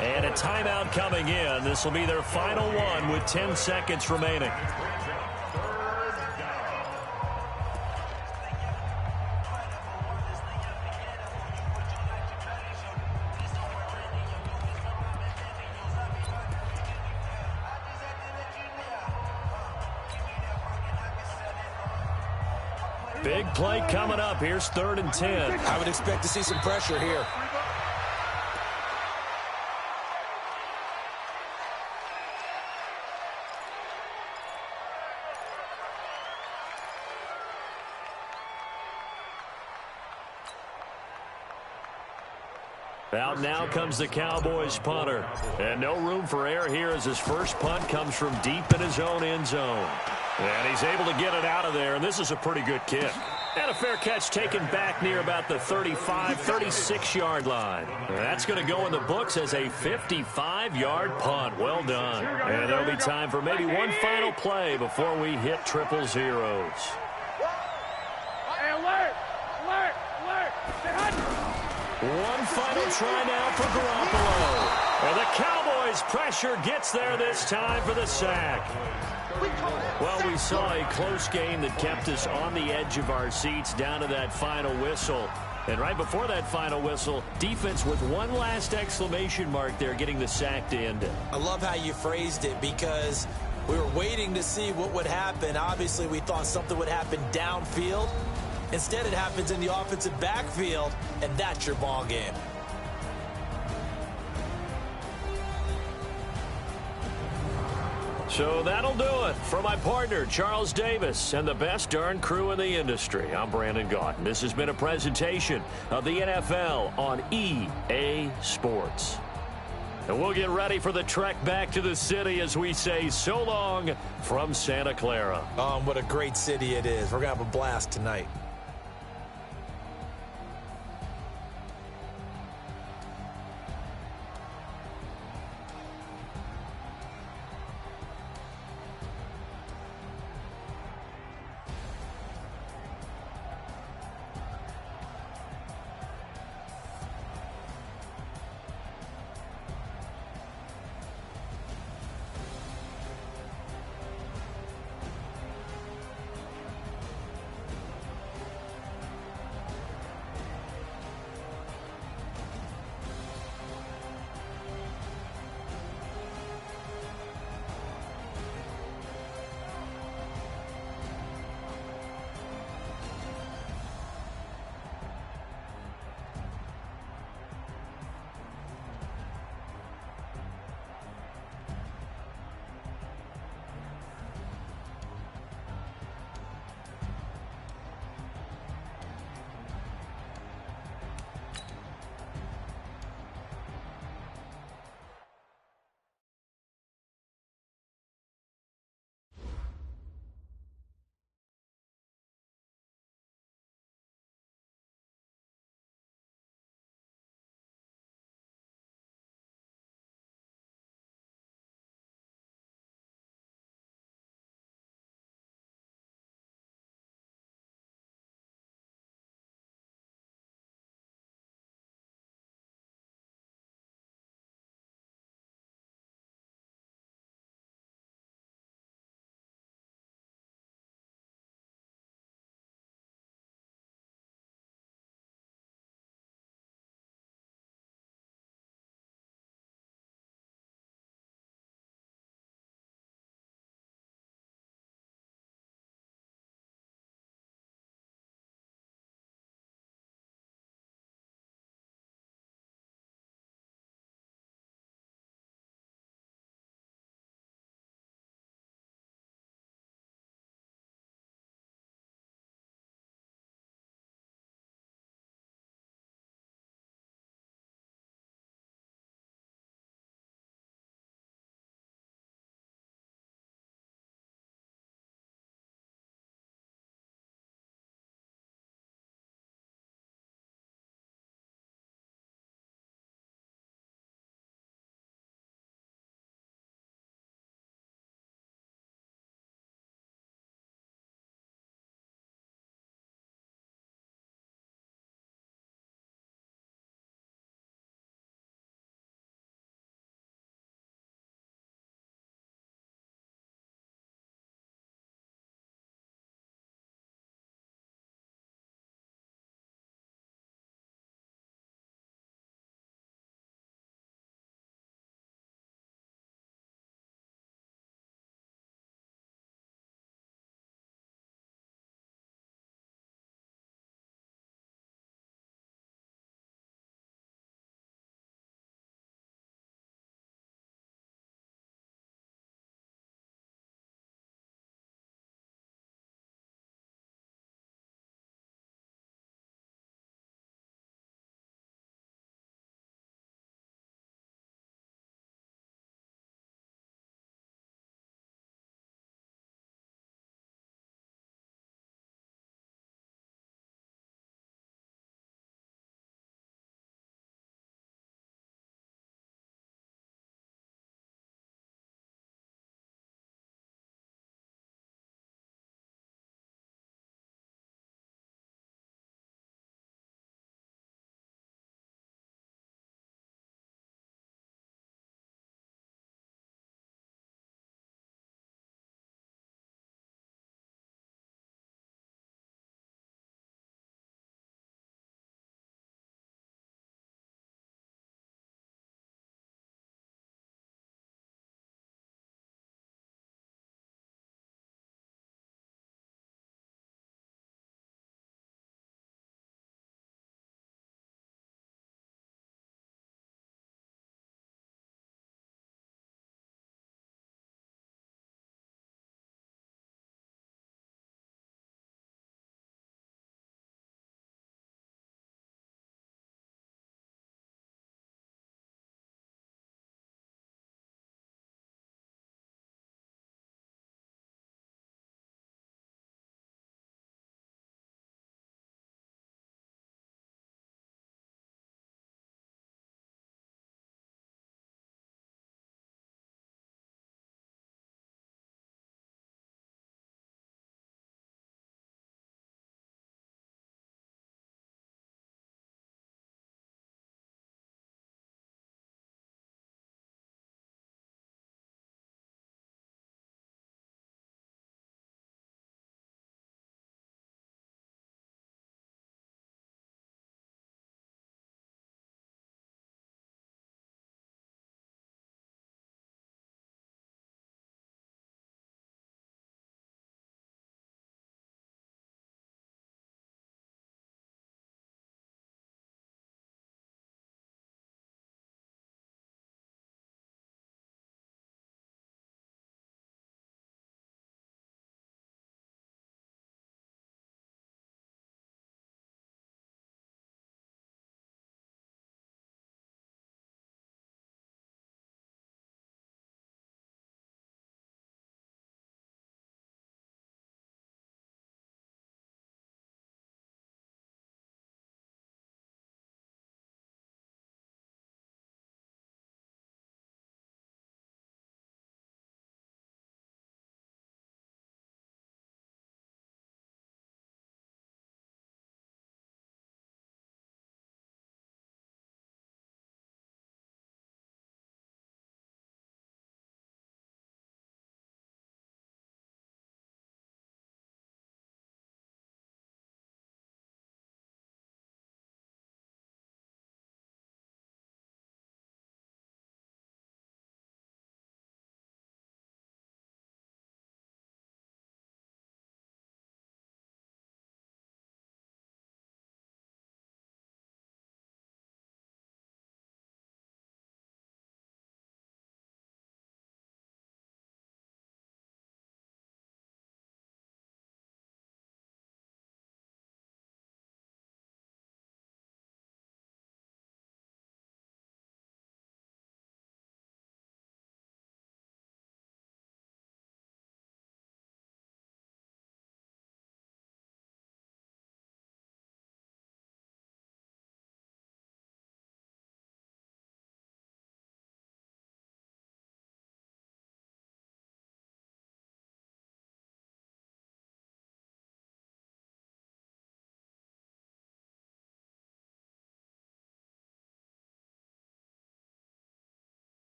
And a timeout coming in. This will be their final one with 10 seconds remaining. Big play coming up. Here's 3rd and 10. I would expect to see some pressure here. Out now comes the Cowboys punter. And no room for error here as his first punt comes from deep in his own end zone. And he's able to get it out of there, and this is a pretty good kick. And a fair catch taken back near about the 35, 36-yard line. That's going to go in the books as a 55-yard punt. Well done. And there'll be time for maybe one final play before we hit triple zeros. Hey, alert! Alert! Alert! One final try now for Garoppolo. And the Cowboys' pressure gets there this time for the sack. Well, we saw a close game that kept us on the edge of our seats down to that final whistle. And right before that final whistle, defense with one last exclamation mark there, getting the sack to end it. I love how you phrased it, because we were waiting to see what would happen. Obviously, we thought something would happen downfield. Instead, it happens in the offensive backfield, and that's your ball game. So that'll do it. For my partner, Charles Davis, and the best darn crew in the industry, I'm Brandon Gaudin. This has been a presentation of the NFL on EA Sports. And we'll get ready for the trek back to the city as we say so long from Santa Clara. What a great city it is. We're going to have a blast tonight.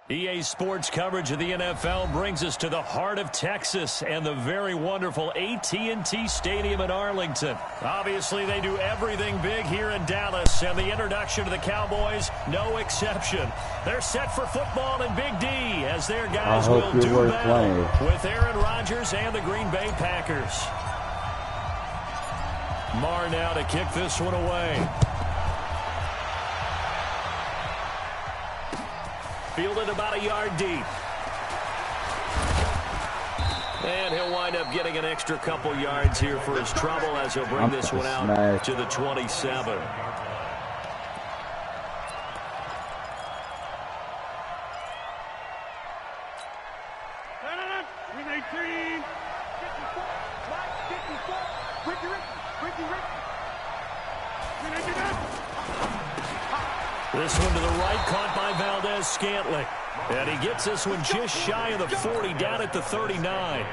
EA Sports coverage of the NFL brings us to the heart of Texas and the very wonderful AT&T Stadium in Arlington. Obviously, they do everything big here in Dallas, and the introduction to the Cowboys, no exception. They're set for football in Big D as their guys will do battle with Aaron Rodgers and the Green Bay Packers. Marr now to kick this one away. Fielded about a yard deep. And he'll wind up getting an extra couple yards here for his trouble as he'll bring this one out to the 27. This one to the right, caught by Valdez-Scantling. And he gets this one just shy of the 40, down at the 39.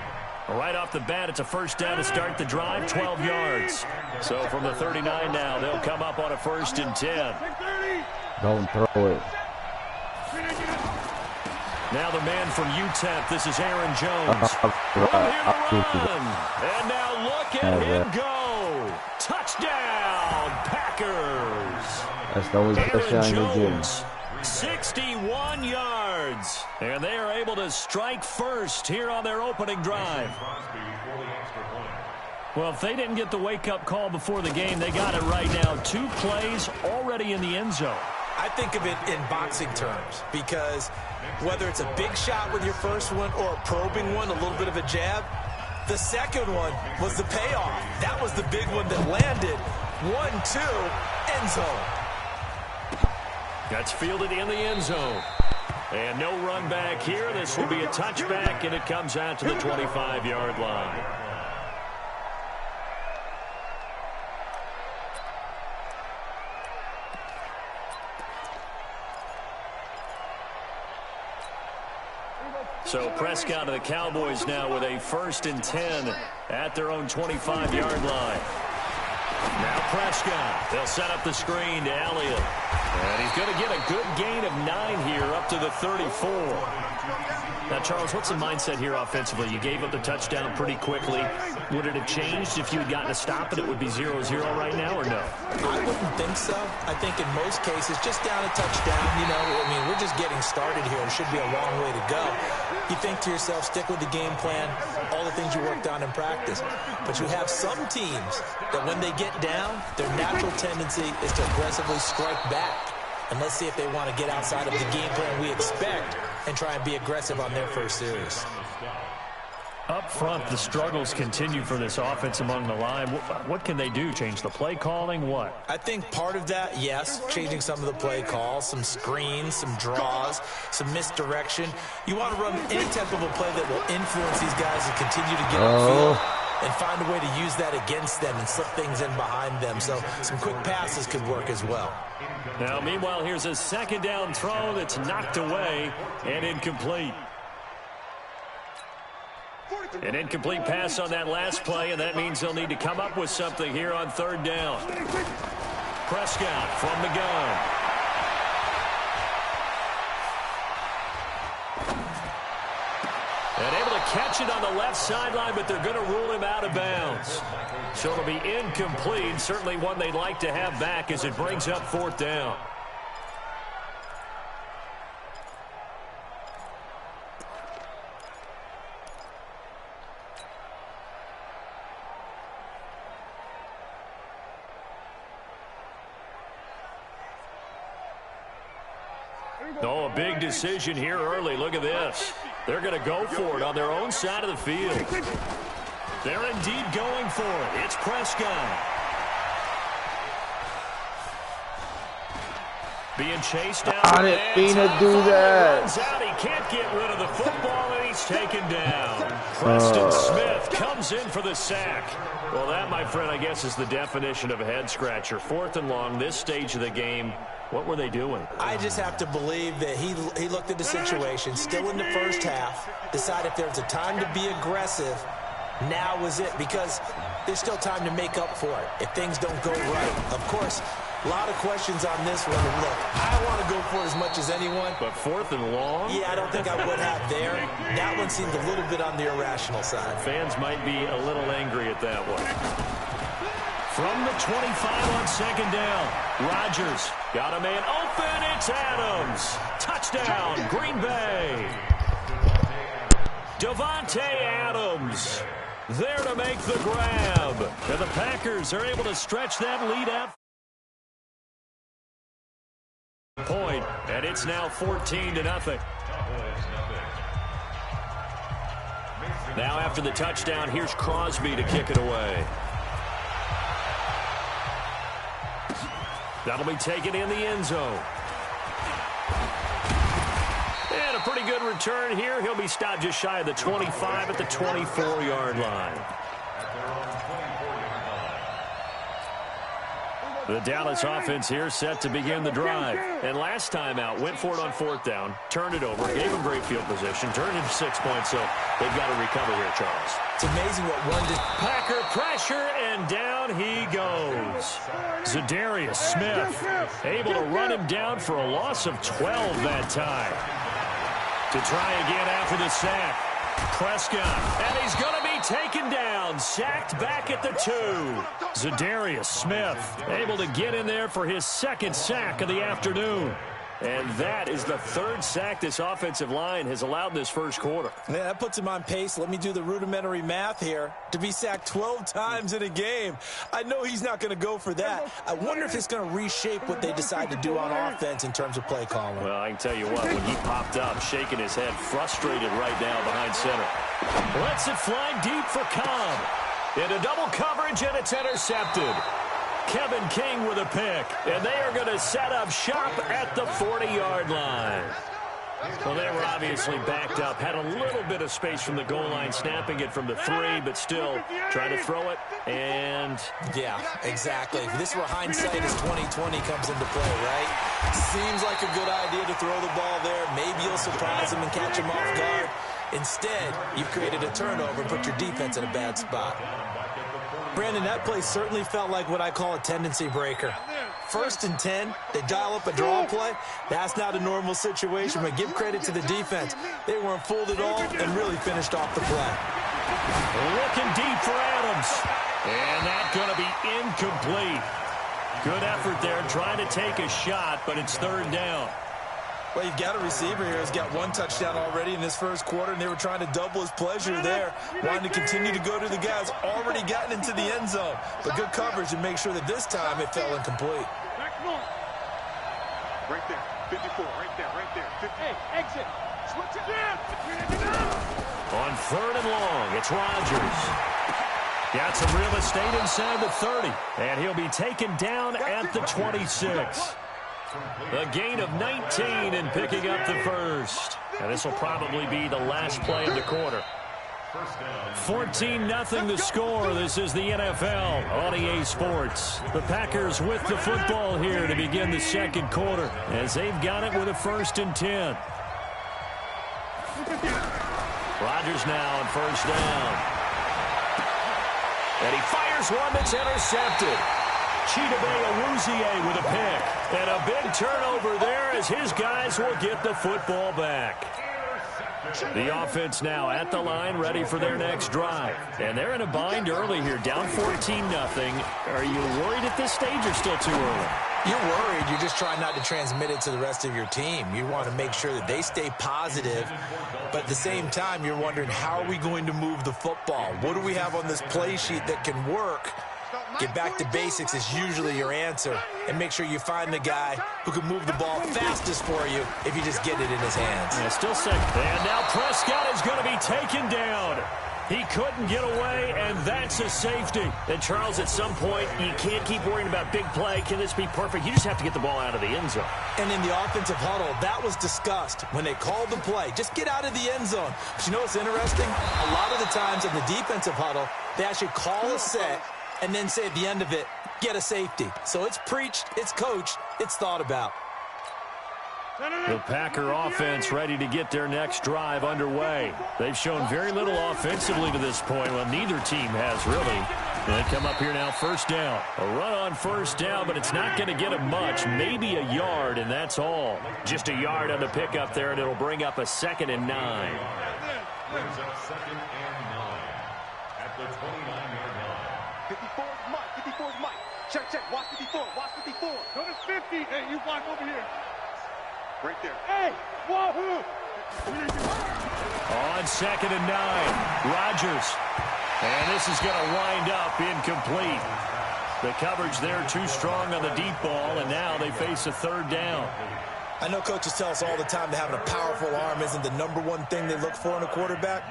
Right off the bat, it's a first down to start the drive, 12 yards. So from the 39 now, they'll come up on a 1st and 10. Don't throw it. Now the man from UTEP, this is Aaron Jones. Run. And now look at him go. Touchdown, Packers. That's the only touchdown they get. 61 yards. And they are able to strike first here on their opening drive. Well, if they didn't get the wake-up call before the game, they got it right now. 2 plays already in the end zone. I think of it in boxing terms because whether it's a big shot with your first one or a probing one, a little bit of a jab, the second one was the payoff. That was the big one that landed. 1-2, end zone. That's fielded in the end zone. And no run back here. This will be a touchback, and it comes out to the 25-yard line. So Prescott of the Cowboys now with a 1st and 10 at their own 25-yard line. Now Prescott. They'll set up the screen to Elliott. And he's going to get a good gain of 9 here up to the 34. Now, Charles, what's the mindset here offensively? You gave up the touchdown pretty quickly. Would it have changed if you had gotten a stop and it would be 0-0 right now or no? I wouldn't think so. I think in most cases, just down a touchdown, you know, I mean, we're just getting started here. It should be a long way to go. You think to yourself, stick with the game plan, all the things you worked on in practice. But you have some teams that when they get down, their natural tendency is to aggressively strike back. And let's see if they want to get outside of the game plan we expect and try and be aggressive on their first series. Up front, the struggles continue for this offense among the line. What can they do? Change the play calling? What? I think part of that, yes, changing some of the play calls, some screens, some draws, some misdirection. You want to run any type of a play that will influence these guys to continue to get upfield and find a way to use that against them and slip things in behind them. So some quick passes could work as well. Now, meanwhile, here's a 2nd down throw that's knocked away and incomplete. An incomplete pass on that last play, and that means they'll need to come up with something here on 3rd down. Prescott from the gun. And able to catch it on the left sideline, but they're going to rule him out of bounds. So it'll be incomplete, certainly one they'd like to have back as it brings up 4th down. Oh, a big decision here early. Look at this. They're going to go for it on their own side of the field. They're indeed going for it. It's Prescott. Being chased down. I didn't mean to do that. Runs out. He can't get rid of the football, and he's taken down. Preston Smith comes in for the sack. Well, that, my friend, I guess is the definition of a head-scratcher. 4th and long, this stage of the game. What were they doing? I just have to believe that he looked at the situation, still in the first half, decided if there was a time to be aggressive, now was it, because there's still time to make up for it if things don't go right. Of course, A lot of questions on this one. And look, I want to go for it as much as anyone. But 4th and long? Yeah, I don't think I would have there. That one seemed a little bit on the irrational side. Fans might be a little angry at that one. From the 25 on 2nd down, Rodgers got a man open. It's Adams. Touchdown, Green Bay. Davante Adams there to make the grab. And the Packers are able to stretch that lead out. Point, and it's now 14-0. Now after the touchdown, here's Crosby to kick it away. That'll be taken in the end zone. And a pretty good return here. He'll be stopped just shy of the 25 at the 24-yard line. The Dallas offense here set to begin the drive. And last time out, went for it on 4th down, turned it over, gave them great field position, turned into 6 points, so they've got to recover here, Charles. It's amazing what one did. Packer pressure, and down he goes. Zadarius Smith able to run him down for a loss of 12 that time. To try again after the sack. Prescott, and he's going to be taken down, sacked back at the 2. Zadarius Smith able to get in there for his 2nd sack of the afternoon. And that is the 3rd sack this offensive line has allowed this first quarter. Yeah, that puts him on pace. Let me do the rudimentary math here. To be sacked 12 times in a game, I know he's not going to go for that. I wonder if it's going to reshape what they decide to do on offense in terms of play calling. Well, I can tell you what, when he popped up, shaking his head, frustrated right now behind center. Lets it fly deep for Cobb. Into double coverage, and it's intercepted. Kevin King with a pick, and they are going to set up shop at the 40-yard line. Well, they were obviously backed up, had a little bit of space from the goal line, snapping it from the 3, but still trying to throw it, and... Yeah, exactly. This is where hindsight is 2020 comes into play, right? Seems like a good idea to throw the ball there. Maybe you'll surprise him and catch him off guard. Instead, you've created a turnover and put your defense in a bad spot. Brandon, that play certainly felt like what I call a tendency breaker. 1st and 10, they dial up a draw play. That's not a normal situation, but give credit to the defense. They weren't fooled at all and really finished off the play. Looking deep for Adams. And that's going to be incomplete. Good effort there, trying to take a shot, but it's 3rd down. Well, you've got a receiver here who's got 1 touchdown already in this first quarter, and they were trying to double his pleasure there, wanting to continue to go to the guys already gotten into the end zone. But good coverage and make sure that this time it fell incomplete. Right there, 54, right there, 50. Hey, exit. Switch it in. On 3rd and long, it's Rodgers. Got some real estate inside the 30, and he'll be taken down at the 26. A gain of 19 and picking up the first. And this will probably be the last play of the quarter. 14-0 the score. This is the NFL on EA Sports. The Packers with the football here to begin the second quarter as they've got it with a 1st and 10. Rodgers now on 1st down. And he fires one that's intercepted. Chidobe Awuzie with a pick. And a big turnover there as his guys will get the football back. The offense now at the line, ready for their next drive. And they're in a bind early here, down 14-0. Are you worried at this stage or still too early? You're worried. You're just trying not to transmit it to the rest of your team. You want to make sure that they stay positive. But at the same time, you're wondering, how are we going to move the football? What do we have on this play sheet that can work? Get back to basics is usually your answer. And make sure you find the guy who can move the ball fastest for you if you just get it in his hands. Yeah, still second. And now Prescott is going to be taken down. He couldn't get away, and that's a safety. And, Charles, at some point, you can't keep worrying about big play. Can this be perfect? You just have to get the ball out of the end zone. And in the offensive huddle, that was discussed when they called the play. Just get out of the end zone. But you know what's interesting? A lot of the times in the defensive huddle, they actually call a set and then say at the end of it, get a safety. So it's preached, it's coached, it's thought about. The Packer offense ready to get their next drive underway. They've shown very little offensively to this point. Well, neither team has really. They come up here now, first down. A run on first down, but it's not going to get him much. Maybe a yard, and that's all. Just a yard on the pickup there, and it'll bring up a 2nd and 9. Brings up 2nd and 9 at the 29-yard line. 54 is Mike. 54 is Mike. Check. Watch 54. Watch 54. Go to 50. Hey, you block over here. Right there. Hey, wahoo! On 2nd and 9, Rodgers. And this is going to wind up incomplete. The coverage there too strong on the deep ball, and now they face a 3rd down. I know coaches tell us all the time that having a powerful arm isn't the #1 thing they look for in a quarterback.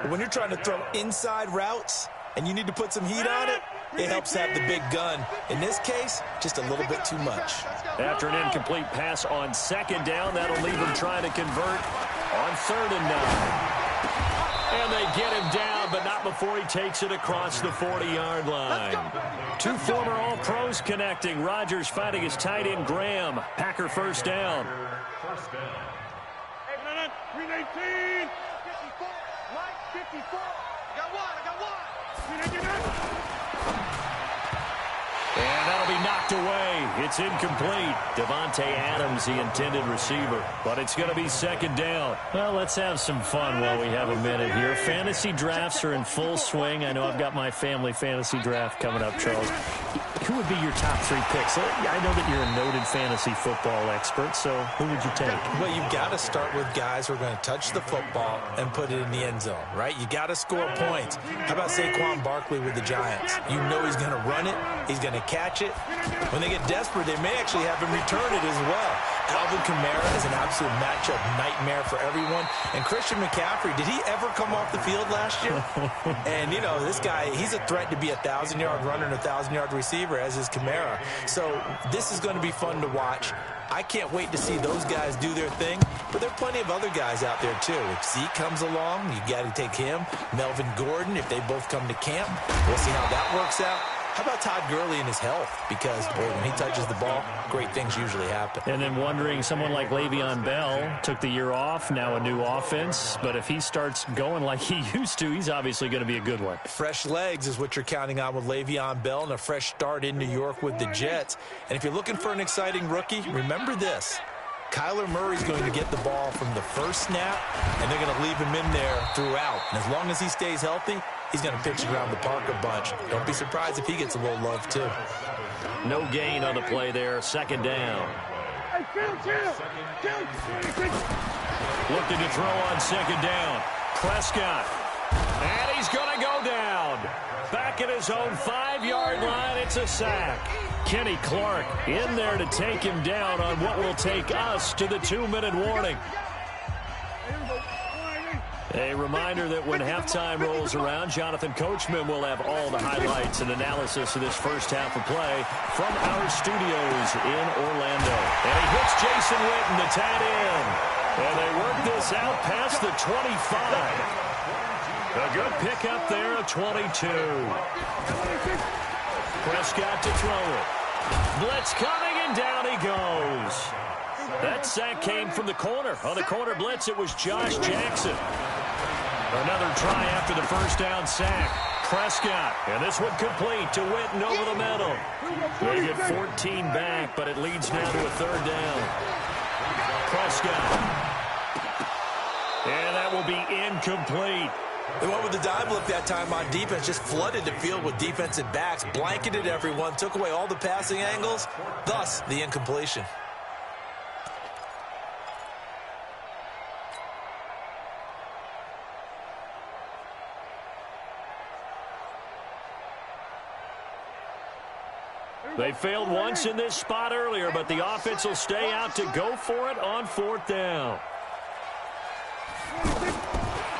But when you're trying to throw inside routes and you need to put some heat on it, it helps have the big gun. In this case, just a little bit too much. After an incomplete pass on 2nd down, that'll leave him trying to convert on 3rd and 9. And they get him down, but not before he takes it across the 40-yard line. Two former All-Pros connecting. Rodgers fighting his tight end, Graham. Packer first down. Hey, 319. 54. Mike, 54. I got one. 319. And that'll be knocked away. It's incomplete. Devontae Adams, the intended receiver. But it's going to be 2nd down. Well, let's have some fun while we have a minute here. Fantasy drafts are in full swing. I know I've got my family fantasy draft coming up, Charles. Who would be your top 3 picks? I know that you're a noted fantasy football expert, so who would you take? Well, you've got to start with guys who are going to touch the football and put it in the end zone, right? You got to score points. How about Saquon Barkley with the Giants? You know he's going to run it. He's going to catch it. When they get desperate, they may actually have him return it as well. Alvin Kamara is an absolute matchup nightmare for everyone. And Christian McCaffrey, did he ever come off the field last year? And, you know, this guy, he's a threat to be a 1,000-yard runner and a 1,000-yard receiver, as is Kamara. So this is going to be fun to watch. I can't wait to see those guys do their thing, but there are plenty of other guys out there, too. If Zeke comes along, you got to take him. Melvin Gordon, if they both come to camp, we'll see how that works out. How about Todd Gurley and his health? Because, boy, when he touches the ball, great things usually happen. And then wondering, someone like Le'Veon Bell took the year off, now a new offense. But if he starts going like he used to, he's obviously going to be a good one. Fresh legs is what you're counting on with Le'Veon Bell and a fresh start in New York with the Jets. And if you're looking for an exciting rookie, remember this. Kyler Murray's going to get the ball from the first snap, and they're going to leave him in there throughout. And as long as he stays healthy, he's going to pitch it around the park a bunch. Don't be surprised if he gets a little love, too. No gain on the play there. 2nd down. Hey, chill. Looking to throw on 2nd down. Prescott. And he's going to go down. Back at his own 5-yard line. It's a sack. Kenny Clark in there to take him down on what will take us to the 2-minute warning. A reminder that when halftime rolls around, Jonathan Coachman will have all the highlights and analysis of this first half of play from our studios in Orlando. And he hits Jason Witten, the tight end. And they work this out past the 25. A good pickup there at 22. Prescott to throw it. Blitz coming, and down he goes. That sack came from the corner. On the corner blitz, it was Josh Jackson. Another try after the first down sack. Prescott, and this one complete to Witten over the middle. They get 14 back, but it leads now to a 3rd down. Prescott. And that will be incomplete. They went with the dive look that time on defense, just flooded the field with defensive backs, blanketed everyone, took away all the passing angles, thus the incompletion. They failed once in this spot earlier, but the offense will stay out to go for it on 4th down.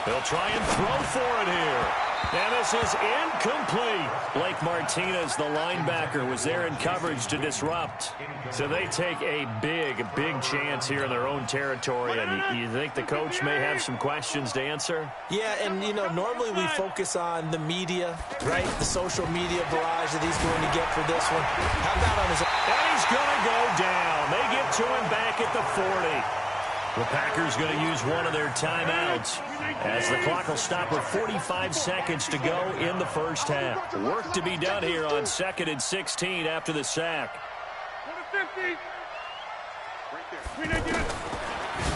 They'll try and throw for it here. And this is incomplete. Blake Martinez, the linebacker, was there in coverage to disrupt. So they take a big, big chance here in their own territory. And you think the coach may have some questions to answer? Yeah, and, you know, normally we focus on the media, right? The social media barrage that he's going to get for this one. How about on his... And he's going to go down. They get to him back at the 40. The Packers going to use one of their timeouts as the clock will stop with 45 seconds to go in the first half. Work to be done here on 2nd and 16 after the sack.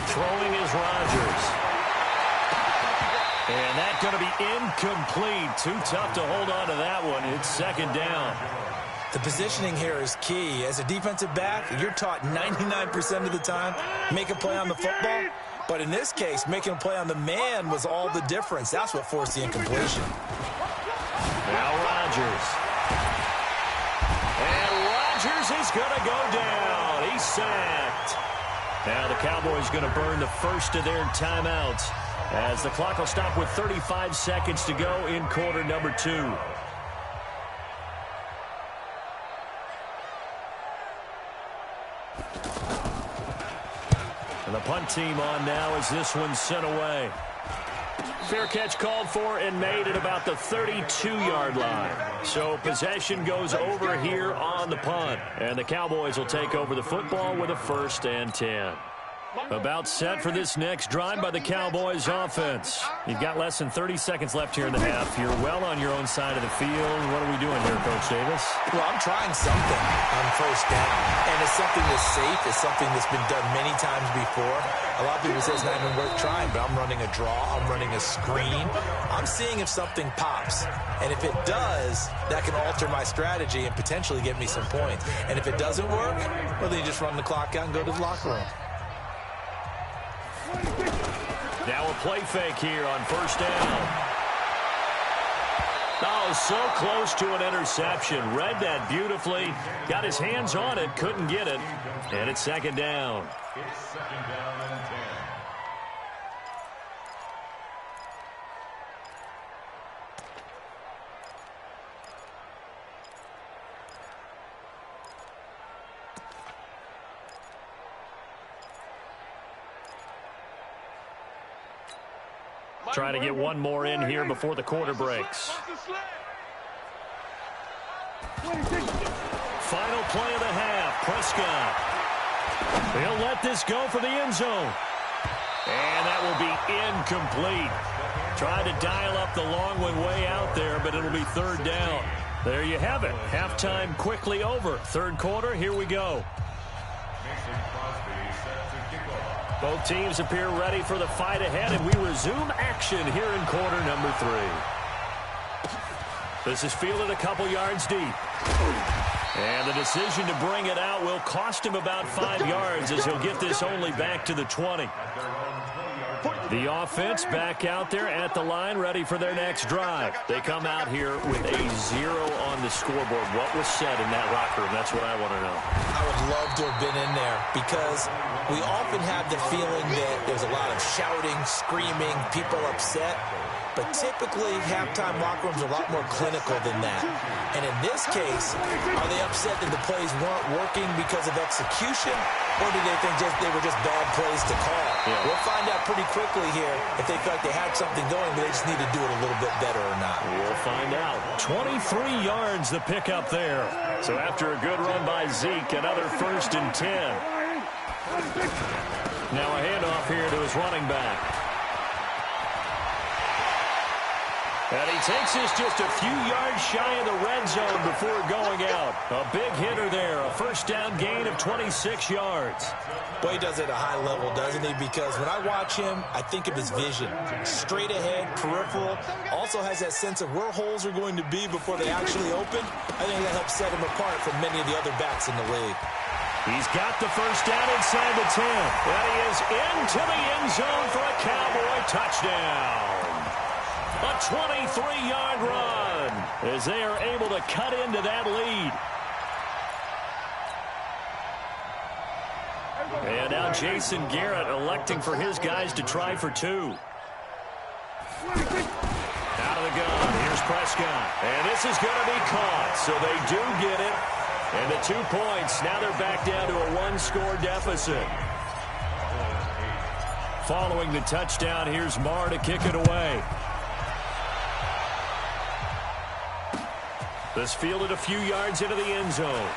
Throwing is Rodgers. And that's going to be incomplete. Too tough to hold on to that one. It's 2nd down. The positioning here is key. As a defensive back, you're taught 99% of the time, make a play on the football. But in this case, making a play on the man was all the difference. That's what forced the incompletion. Now Rodgers. And Rodgers is going to go down. He's sacked. Now the Cowboys going to burn the first of their timeouts as the clock will stop with 35 seconds to go in quarter number 2. And the punt team on now as this one's sent away. Fair catch called for and made at about the 32-yard line. So possession goes over here on the punt. And the Cowboys will take over the football with a 1st and 10. About set for this next drive by the Cowboys offense. You've got less than 30 seconds left here in the half. You're well on your own side of the field. What are we doing here, Coach Davis? Well, I'm trying something on 1st down. And it's something that's safe. It's something that's been done many times before. A lot of people say it's not even worth trying, but I'm running a draw. I'm running a screen. I'm seeing if something pops. And if it does, that can alter my strategy and potentially get me some points. And if it doesn't work, well, then you just run the clock out and go to the locker room. Now a play fake here on 1st down. Oh, so close to an interception. Read that beautifully. Got his hands on it, couldn't get it. And it's 2nd down. It's 2nd down and 10. Trying to get one more in here before the quarter breaks. Final play of the half. Prescott. He'll let this go for the end zone. And that will be incomplete. Trying to dial up the long one way out there, but it'll be 3rd down. There you have it. Halftime quickly over. 3rd quarter, here we go. Both teams appear ready for the fight ahead, and we resume action here in quarter number 3. This is fielded a couple yards deep. And the decision to bring it out will cost him about 5 yards as he'll get this only back to the 20. The offense back out there at the line, ready for their next drive. They come out here with a 0 on the scoreboard. What was said in that locker room? That's what I want to know. I would love to have been in there because we often have the feeling that there's a lot of shouting, screaming, people upset. But typically, halftime locker rooms are a lot more clinical than that. And in this case, are they upset that the plays weren't working because of execution? Or do they think they were just bad plays to call? Yeah. We'll find out pretty quickly here if they feel like they had something going, but they just need to do it a little bit better or not. We'll find out. 23 yards the pickup there. So after a good run by Zeke, another 1st and 10. Now a handoff here to his running back. And he takes this just a few yards shy of the red zone before going out. A big hitter there, a 1st down gain of 26 yards. Boy, he does it at a high level, doesn't he? Because when I watch him, I think of his vision. Straight ahead, peripheral. Also has that sense of where holes are going to be before they actually open. I think that helps set him apart from many of the other backs in the league. He's got the 1st down inside the 10. And he is into the end zone for a Cowboy touchdown. A 23-yard run as they are able to cut into that lead. And now Jason Garrett electing for his guys to try for 2. Out of the gun, here's Prescott. And this is going to be caught, so they do get it. And the 2 points, now they're back down to a 1-score deficit. Following the touchdown, here's Marr to kick it away. This fielded a few yards into the end zone.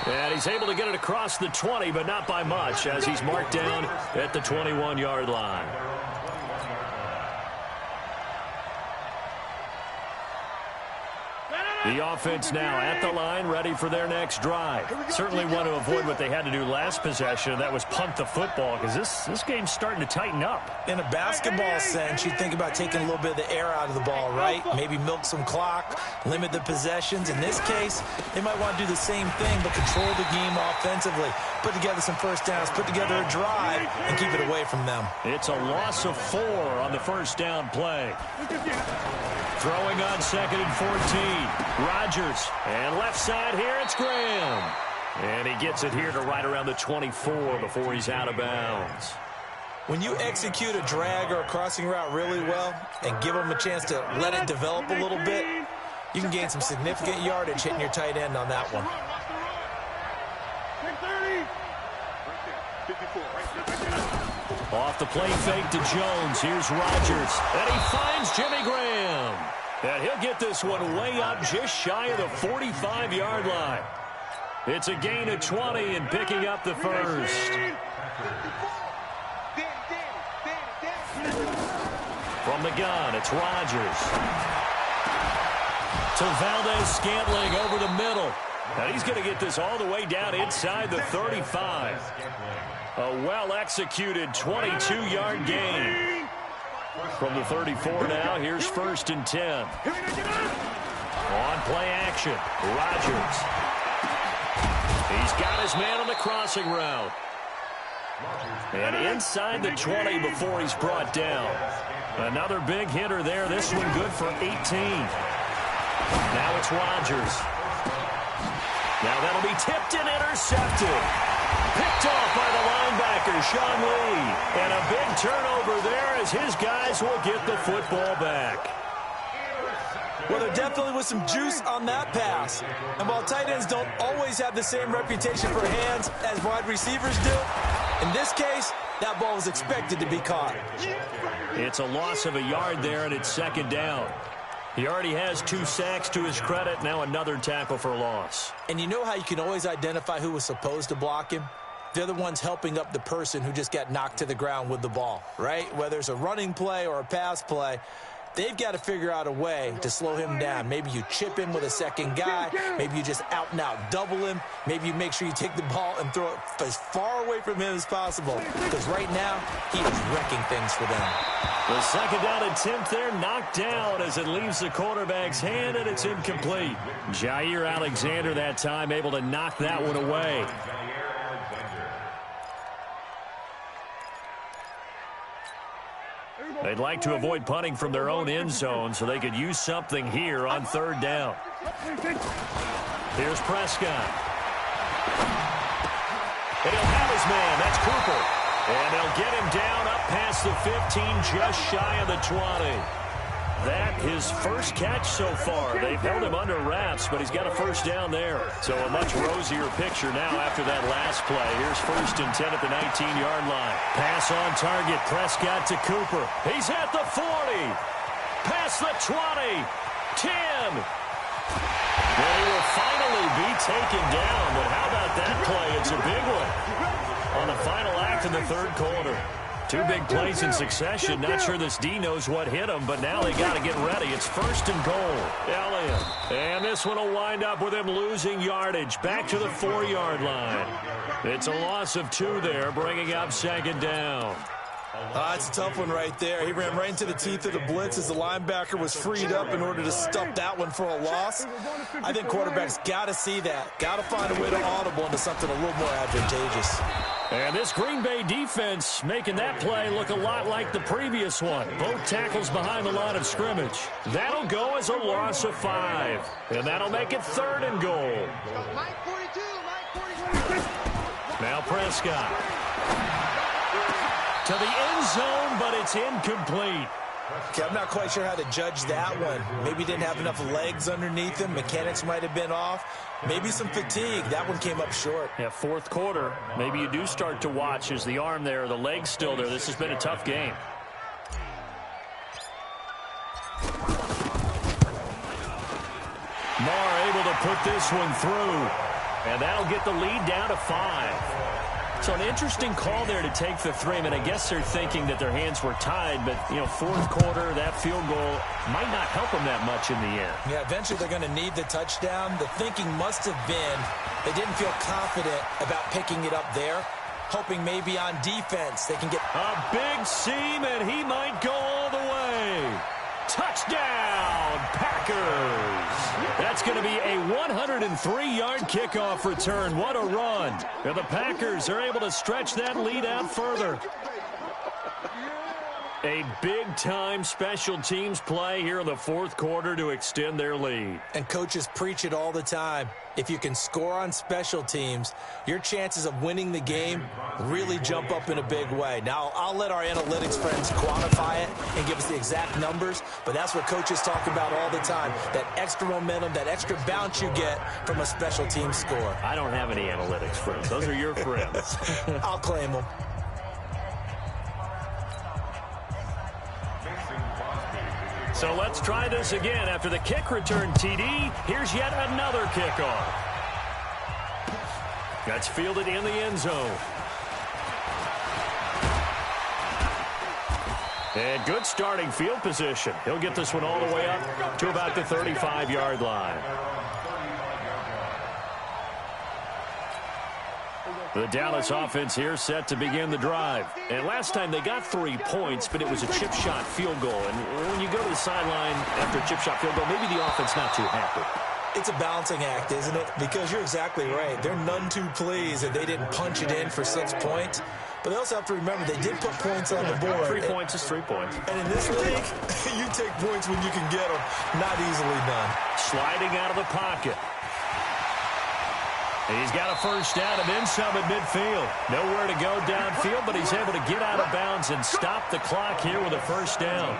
And he's able to get it across the 20, but not by much, as he's marked down at the 21-yard line. The offense now at the line, ready for their next drive. Certainly want to avoid what they had to do last possession. That was punt the football, because this game's starting to tighten up. In a basketball sense, you think about taking a little bit of the air out of the ball, right? Maybe milk some clock, limit the possessions. In this case, they might want to do the same thing, but control the game offensively. Put together some first downs, put together a drive, and keep it away from them. It's a loss of 4 on the first down play. Throwing on 2nd and 14. Rodgers. And left side here, it's Graham. And he gets it here to right around the 24 before he's out of bounds. When you execute a drag or a crossing route really well and give them a chance to let it develop a little bit, you can gain some significant yardage hitting your tight end on that one. Off the play fake to Jones. Here's Rodgers. And he finds Jimmy Graham. And he'll get this one way up just shy of the 45-yard line. It's a gain of 20 and picking up the first. From the gun, it's Rodgers. To Valdez-Scantling over the middle. And he's going to get this all the way down inside the 35. A well-executed 22-yard gain. From the 34 now, here's 1st and 10. On play action, Rodgers. He's got his man on the crossing route. And inside the 20 before he's brought down. Another big hitter there. This one good for 18. Now it's Rodgers. Now that'll be tipped and intercepted. Picked off by the linebacker, Sean Lee. And a big turnover there as his guys will get the football back. Well, there definitely was some juice on that pass. And while tight ends don't always have the same reputation for hands as wide receivers do, in this case, that ball was expected to be caught. It's a loss of a yard there, and it's 2nd down. He already has 2 sacks to his credit. Now another tackle for loss. And you know how you can always identify who was supposed to block him? They're the ones helping up the person who just got knocked to the ground with the ball, right? Whether it's a running play or a pass play, they've got to figure out a way to slow him down. Maybe you chip him with a second guy. Maybe you just out and out double him. Maybe you make sure you take the ball and throw it as far away from him as possible. Because right now, he is wrecking things for them. The 2nd down attempt there knocked down as it leaves the quarterback's hand, and it's incomplete. Jair Alexander that time able to knock that one away. They'd like to avoid punting from their own end zone so they could use something here on 3rd down. Here's Prescott. And he'll have his man. That's Cooper. And they'll get him down up past the 15, just shy of the 20. That his first catch so far. They've held him under wraps, but he's got a first down there. So a much rosier picture now after that last play. Here's 1st and 10 at the 19-yard line. Pass on target. Prescott to Cooper. He's at the 40. Past the 20. 10. Well, he will finally be taken down, but how about that play? It's a big one on the final act in the 3rd quarter. 2 big plays in succession. Not sure this D knows what hit him, but now they got to get ready. It's 1st and goal. Elliott. And this one will wind up with him losing yardage. Back to the 4-yard line. It's a loss of 2 there, bringing up 2nd down. It's a tough one right there. He ran right into the teeth of the blitz as the linebacker was freed up in order to stuff that one for a loss. I think quarterbacks got to see that. Got to find a way to audible into something a little more advantageous. And this Green Bay defense making that play look a lot like the previous one. Both tackles behind the line of scrimmage. That'll go as a loss of 5. And that'll make it 3rd and goal. Now Prescott. To the end zone, but it's incomplete. Okay, I'm not quite sure how to judge that one. Maybe he didn't have enough legs underneath him. Mechanics might have been off. Maybe some fatigue. That one came up short. Yeah, 4th quarter. Maybe you do start to watch. Is the arm there, the leg's still there. This has been a tough game. Marr able to put this one through. And that'll get the lead down to 5. So an interesting call there to take the 3. I mean, I guess they're thinking that their hands were tied, but, you know, fourth quarter, that field goal might not help them that much in the end. Yeah, eventually they're going to need the touchdown. The thinking must have been they didn't feel confident about picking it up there, hoping maybe on defense they can get a big seam, and he might go all the way. Touchdown, Packers! That's going to be a 103-yard kickoff return. What a run. And the Packers are able to stretch that lead out further. A big-time special teams play here in the fourth quarter to extend their lead. And coaches preach it all the time. If you can score on special teams, your chances of winning the game really jump up in a big way. Now, I'll let our analytics friends quantify it and give us the exact numbers, but that's what coaches talk about all the time, that extra momentum, that extra bounce you get from a special team score. I don't have any analytics friends. Those are your friends. I'll claim them. So let's try this again. After the kick return TD, here's yet another kickoff. That's fielded in the end zone. And good starting field position. He'll get this one all the way up to about the 35-yard line. The Dallas offense here set to begin the drive. And last time they got 3 points, but it was a chip shot field goal. And when you go to the sideline after a chip shot field goal, maybe the offense not too happy. It's a balancing act, isn't it? Because you're exactly right. They're none too pleased that they didn't punch it in for 6 points. But they also have to remember they did put points on the board. 3 points is 3 points. And in this league, you take points when you can get them. Not easily done. Sliding out of the pocket. He's got a first down and then some at midfield. Nowhere to go downfield, but he's able to get out of bounds and stop the clock here with a first down.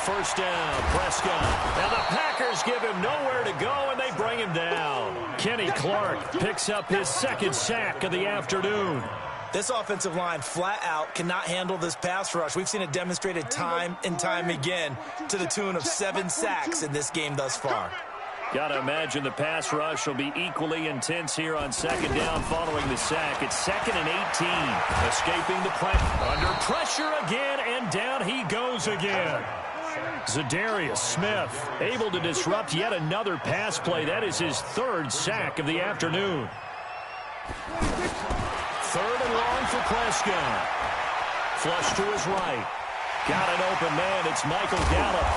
First down, Prescott. Now the Packers give him nowhere to go, and they bring him down. Kenny Clark picks up his second sack of the afternoon. This offensive line flat out cannot handle this pass rush. We've seen it demonstrated time and time again to the tune of 7 sacks in this game thus far. Got to imagine the pass rush will be equally intense here on second down following the sack. It's 2nd and 18. Escaping the pressure. Under pressure again, and down he goes again. Zadarius Smith able to disrupt yet another pass play. That is his 3rd sack of the afternoon. 3rd and long for Prescott. Flush to his right. Got an open man. It's Michael Gallup.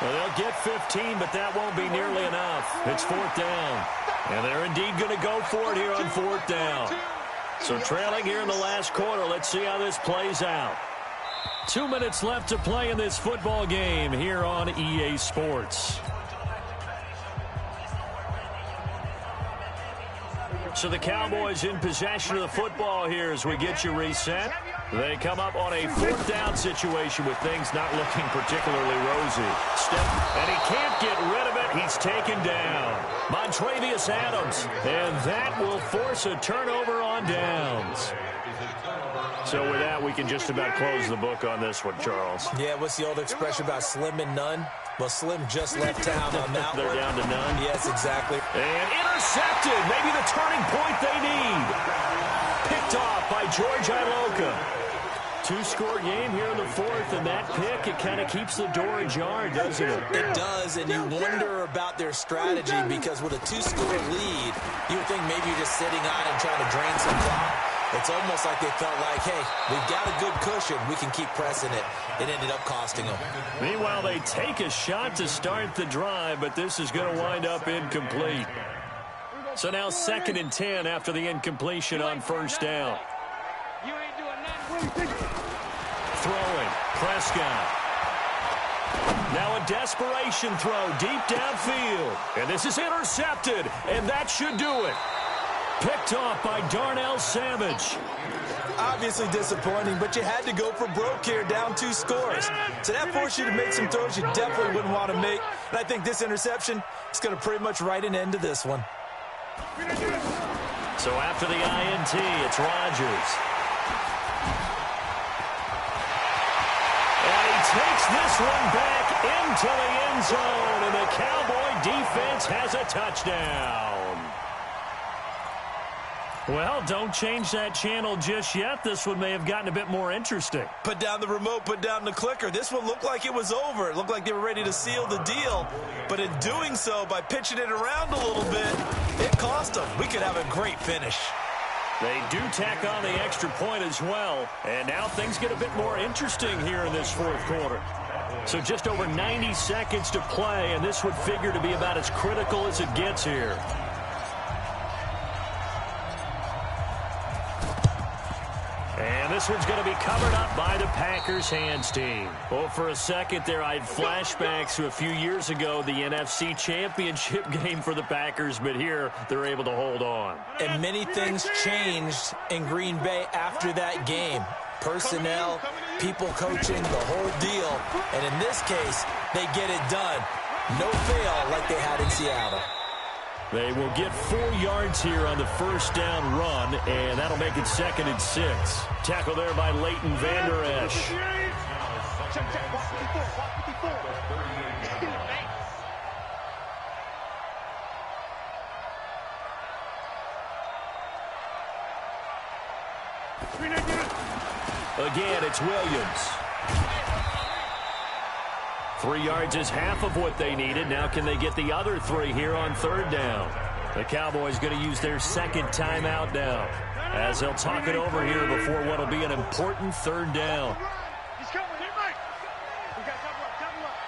Well, they'll get 15, but that won't be nearly enough. It's 4th down. And they're indeed going to go for it here on 4th down. So trailing here in the last quarter. Let's see how this plays out. 2 minutes left to play in this football game here on EA Sports. So the Cowboys in possession of the football here as we get you reset. They come up on a 4th down situation with things not looking particularly rosy. And he can't get rid of it. He's taken down. Montravius Adams. And that will force a turnover on downs. So with that, we can just about close the book on this one, Charles. Yeah, what's the old expression about slim and none? Well, Slim just left town on that They're one. down to none. Yes, exactly. And intercepted. Maybe the turning point they need. Picked off by George Iloka. 2-score game here in the 4th, and that pick, it kind of keeps the door ajar, doesn't it? It does, and you wonder about their strategy because with a 2-score lead, you would think maybe you're just sitting on and trying to drain some clock. It's almost like they felt like, hey, we've got a good cushion. We can keep pressing it. It ended up costing them. Meanwhile, they take a shot to start the drive, but this is going to wind up incomplete. So now 2nd and 10 after the incompletion on first down. Throwing, Prescott. Now a desperation throw deep downfield. And this is intercepted, and that should do it. Picked off by Darnell Savage. Obviously disappointing, but you had to go for broke here, down 2 scores. So that forced you to make some throws you definitely wouldn't want to make. And I think this interception is going to pretty much write an end to this one. So after the INT, it's Rodgers. And he takes this one back into the end zone, and the Cowboy defense has a touchdown. Well, don't change that channel just yet. This one may have gotten a bit more interesting. Put down the remote, put down the clicker. This one looked like it was over. It looked like they were ready to seal the deal. But in doing so, by pitching it around a little bit, it cost them. We could have a great finish. They do tack on the extra point as well. And now things get a bit more interesting here in this fourth quarter. So just over 90 seconds to play, and this would figure to be about as critical as it gets here. And this one's going to be covered up by the Packers hands team. Well, for a second there, I had flashbacks to a few years ago, the NFC Championship game for the Packers, but here they're able to hold on. And many things changed in Green Bay after that game. Personnel, people coaching, the whole deal. And in this case, they get it done. No fail like they had in Seattle. They will get 4 yards here on the first down run, and that'll make it 2nd and 6. Tackle there by Leighton Vander Esch. Again, it's Williams. 3 yards is half of what they needed. Now can they get the other 3 here on 3rd down? The Cowboys going to use their second timeout now, as they'll talk it over here before what will be an important 3rd down. He's coming. Hit right. We got double up. Double up.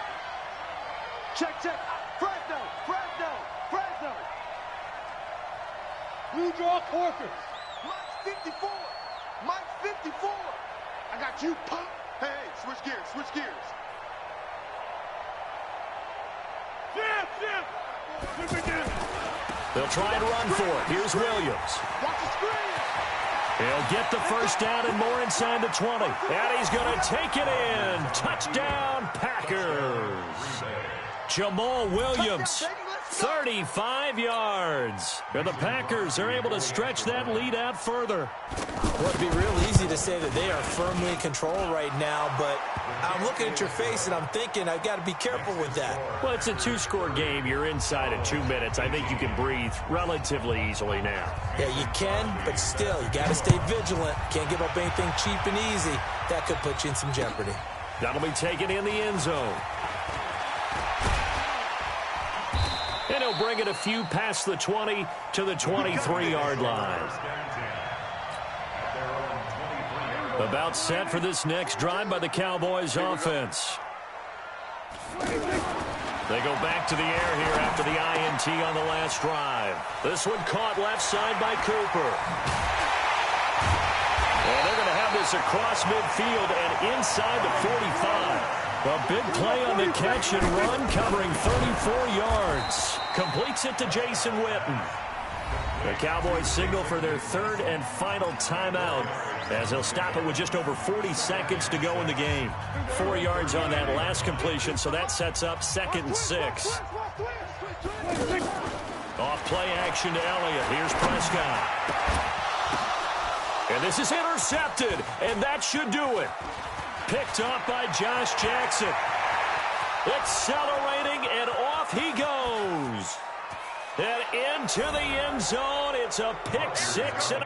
Check, check. Fresno. Fresno. Fresno. Blue draw Corker. Mike's 54. Mike's 54. I got you, pop. Hey, switch gears. Switch gears. They'll try and run for it. Here's Williams. He'll get the first down and more inside the 20. And he's going to take it in. Touchdown, Packers. Jamal Williams, 35 yards. And the Packers are able to stretch that lead out further. Well, it'd be real easy to say that they are firmly in control right now, but I'm looking at your face and I'm thinking I've got to be careful with that. Well, it's a 2-score game. You're inside of 2 minutes. I think you can breathe relatively easily now. Yeah, you can, but still, you got to stay vigilant. Can't give up anything cheap and easy. That could put you in some jeopardy. That'll be taken in the end zone. And he'll bring it a few past the 20 to the 23-yard line. About set for this next drive by the Cowboys offense. They go back to the air here after the INT on the last drive. This one caught left side by Cooper. And they're going to have this across midfield and inside the 45. A big play on the catch and run, covering 34 yards. Completes it to Jason Witten. The Cowboys signal for their 3rd and final timeout, as they'll stop it with just over 40 seconds to go in the game. 4 yards on that last completion, so that sets up 2nd and 6. Off play action to Elliott. Here's Prescott. And this is intercepted, and that should do it. Picked up by Josh Jackson. Accelerating, and off he goes. And into the end zone. It's a pick 6 and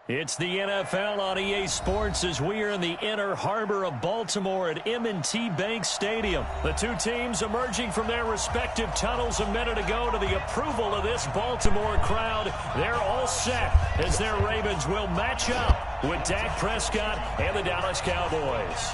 It's the NFL on EA Sports as we are in the inner harbor of Baltimore at M&T Bank Stadium. The two teams emerging from their respective tunnels a minute ago to the approval of this Baltimore crowd. They're all set as their Ravens will match up with Dak Prescott and the Dallas Cowboys.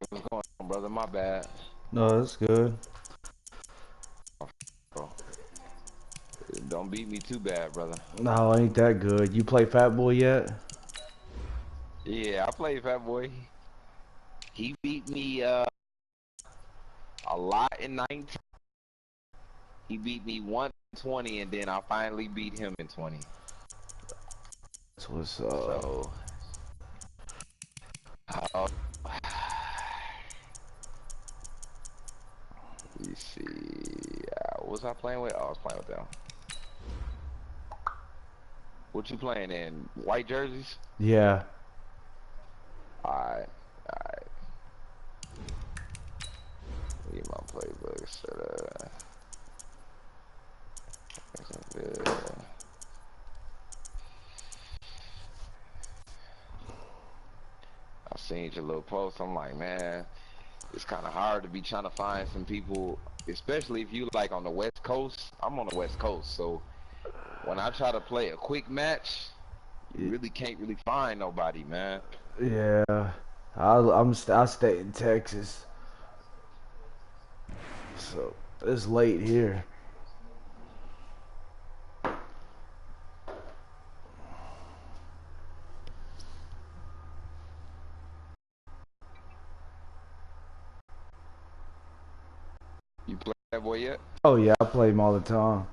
What's going on, brother? My bad. No, that's good. Bro. Don't beat me too bad, brother. No, ain't that good. You play Fat Boy yet? Yeah, I played Fat Boy. He beat me a lot in 19. He beat me 120, and then I finally beat him in 20. That's what's up. So, let me see. What was I playing with? Oh, I was playing with them. What you playing in? White jerseys? Yeah. Alright. Get my playbook set up. I seen your little post. I'm like, man, it's kind of hard to be trying to find some people, especially if you like on the West Coast. I'm on the West Coast, so when I try to play a quick match, you really can't really find nobody, man. Yeah. I stay in Texas. So it's late here. You play that boy yet? Oh yeah, I play him all the time.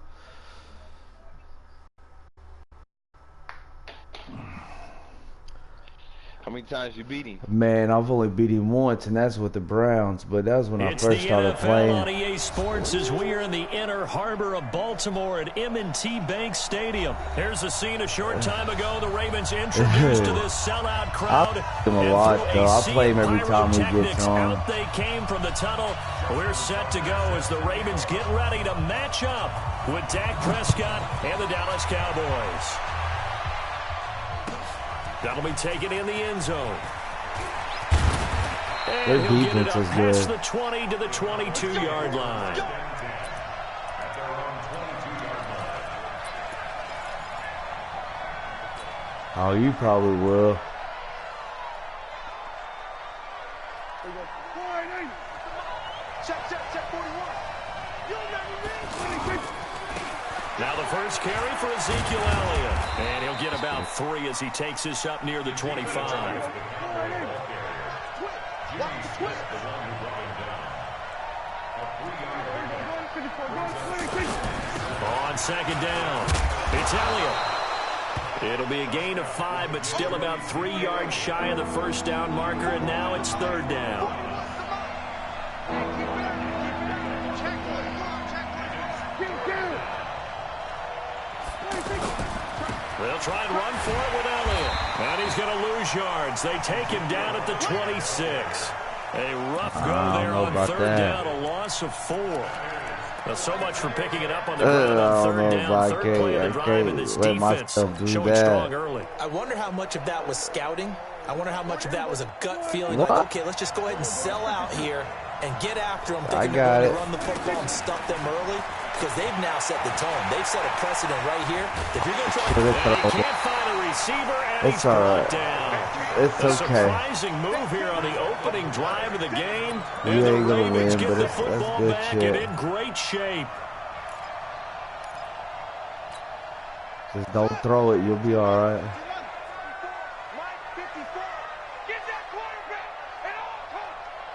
How many times you beat him? Man, I've only beat him once, and that's with the Browns. But that was when I first started NFL playing. On EA Sports as we are in the inner harbor of Baltimore at M&T Bank Stadium. Here's a scene a short time ago. The Ravens introduced to this sellout crowd. I play him a lot, though. I play him every time he gets on. Out they came from the tunnel. We're set to go as the Ravens get ready to match up with Dak Prescott and the Dallas Cowboys. That'll be taken in the end zone. Their And he'll get it defense up is past good. the 20 to the 22-yard line. Oh, you probably will. Now the first carry for Ezekiel Elliott. And he'll get about 3 as he takes this up near the 25. On second down, it's Elliott. It'll be a gain of 5, but still about 3 yards shy of the first down marker, and now it's third down. They'll try and run for it with Elliott. And he's going to lose yards. They take him down at the 26. A rough go there on third down, a loss of 4. Well, so much for picking it up on the ground on third down, third play of the drive, and this defense showing strong early. I wonder how much of that was scouting. I wonder how much of that was a gut feeling. What? Like, okay, let's just go ahead and sell out here and get after them, I thinking got they're it. going to run the football and stuff them early, because they've now set the tone. They've set a precedent right here. If you're going to try And he can't find a receiver, and It's he's all brought right. down. It's A okay. surprising move here on the opening drive of the game. You And the ain't gonna Ravens win, get but the that's football good back shit. and in great shape. Just don't throw it. You'll be all right.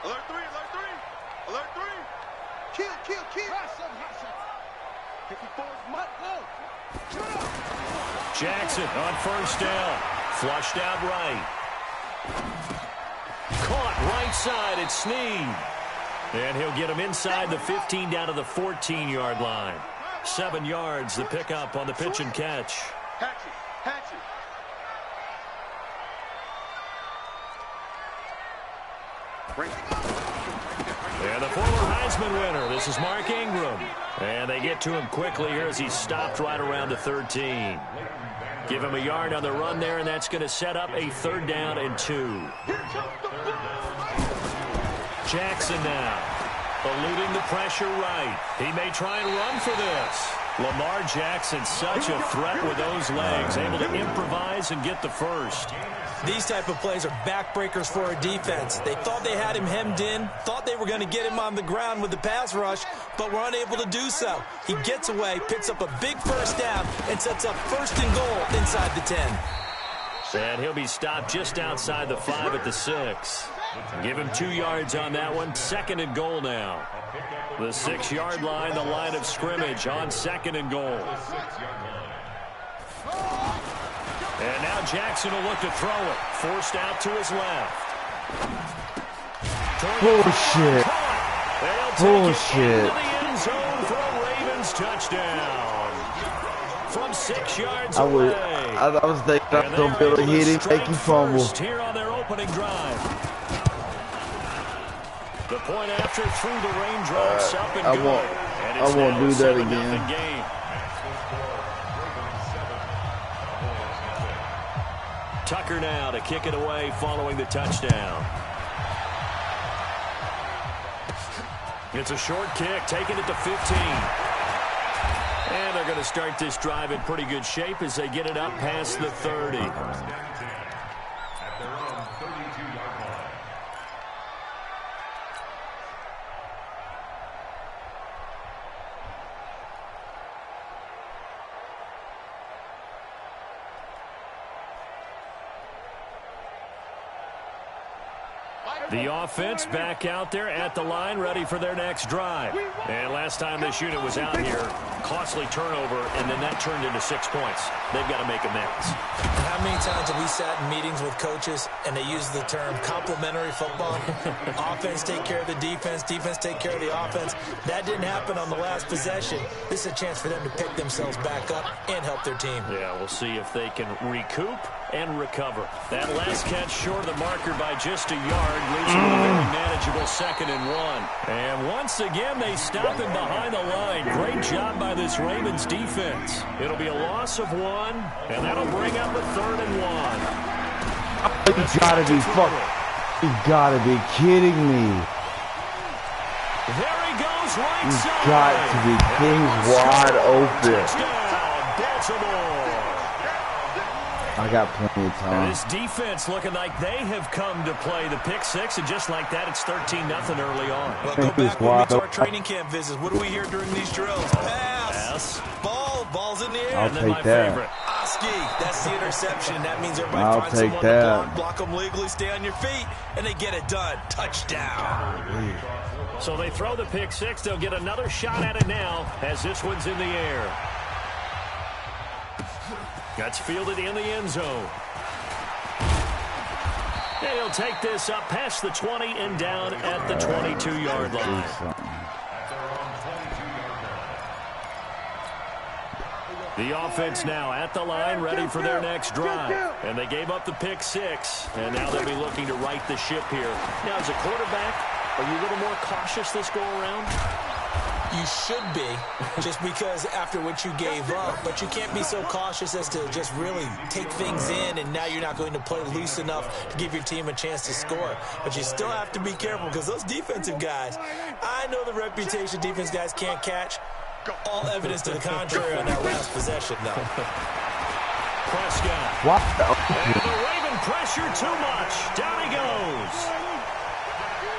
Alert 3, alert 3, alert 3. Kill. 54 is Mike, go. Jackson on first down. Flushed out right. Caught right side at Snead. And he'll get him inside the 15 down to the 14-yard line. 7 yards, the pickup on the pitch and catch. Hatchet. And the former Heisman winner, this is Mark Ingram. And they get to him quickly here as he's stopped right around the 13. Give him a yard on the run there, and that's going to set up a third down and 2. Jackson now, eluding the pressure right. He may try and run for this. Lamar Jackson, such a threat with those legs, able to improvise and get the first. These type of plays are backbreakers for a defense. They thought they had him hemmed in, thought they were going to get him on the ground with the pass rush, but were unable to do so. He gets away, picks up a big first down, and sets up first and goal inside the 10. And he'll be stopped just outside the 5 at the 6. Give him 2 yards on that one. Second and goal now. The 6-yard line, the line of scrimmage on second and goal. And now Jackson will look to throw it. Forced out to his left. Bullshit. Bullshit. Into the end zone for a Ravens touchdown. From 6 yards I away. was thinking I was going to be able to hit him, make him fumble. First here on their opening drive. The point after through the raindrops up and good. And it's I won't now do a that 7-0 again. game. Tucker now to kick it away following the touchdown. It's a short kick, taking it to 15. And they're going to start this drive in pretty good shape as they get it up past the 30. The offense back out there at the line, ready for their next drive. And last time this unit was out here, costly turnover, and then that turned into 6 points. They've got to make amends. How many times have we sat in meetings with coaches and they use the term complementary football? Offense take care of the defense, defense take care of the offense. That didn't happen on the last possession. This is a chance for them to pick themselves back up and help their team. Yeah, we'll see if they can recoup and recover. That last catch short of the marker by just a yard leads to a very manageable 2nd and 1. And once again, they stop him behind the line. Great job by this Ravens defense. It'll be a loss of 1, and that'll bring up a 3rd and 1. You gotta be you gotta be kidding me. There he goes, right You side. got to be kidding, wide open. Touchdown, Baltimore. I got plenty of time. This defense looking like they have come to play the pick 6, and just like that, it's 13-0 early on. Well, go back when we do our training camp visits. What do we hear during these drills? Pass. Ball's in the air. I'll And then take my that. favorite. Oski, that's the interception. That means everybody I'll finds take someone that. to block them legally, stay on your feet, and they get it done. Touchdown. So they throw the pick 6. They'll get another shot at it now as this one's in the air. Gets fielded in the end zone. And he'll take this up past the 20 and down at the 22-yard line. The offense now at the line, ready for their next drive. And they gave up the pick 6, and now they'll be looking to right the ship here. Now, as a quarterback, are you a little more cautious this go-around? You should be, just because after what you gave up. But you can't be so cautious as to just really take things in, and now you're not going to play loose enough to give your team a chance to score. But you still have to be careful, because those defensive guys, I know the reputation defense guys can't catch. All evidence to the contrary on that last possession, though. Prescott. What? And the Raven pressure too much. Down he goes.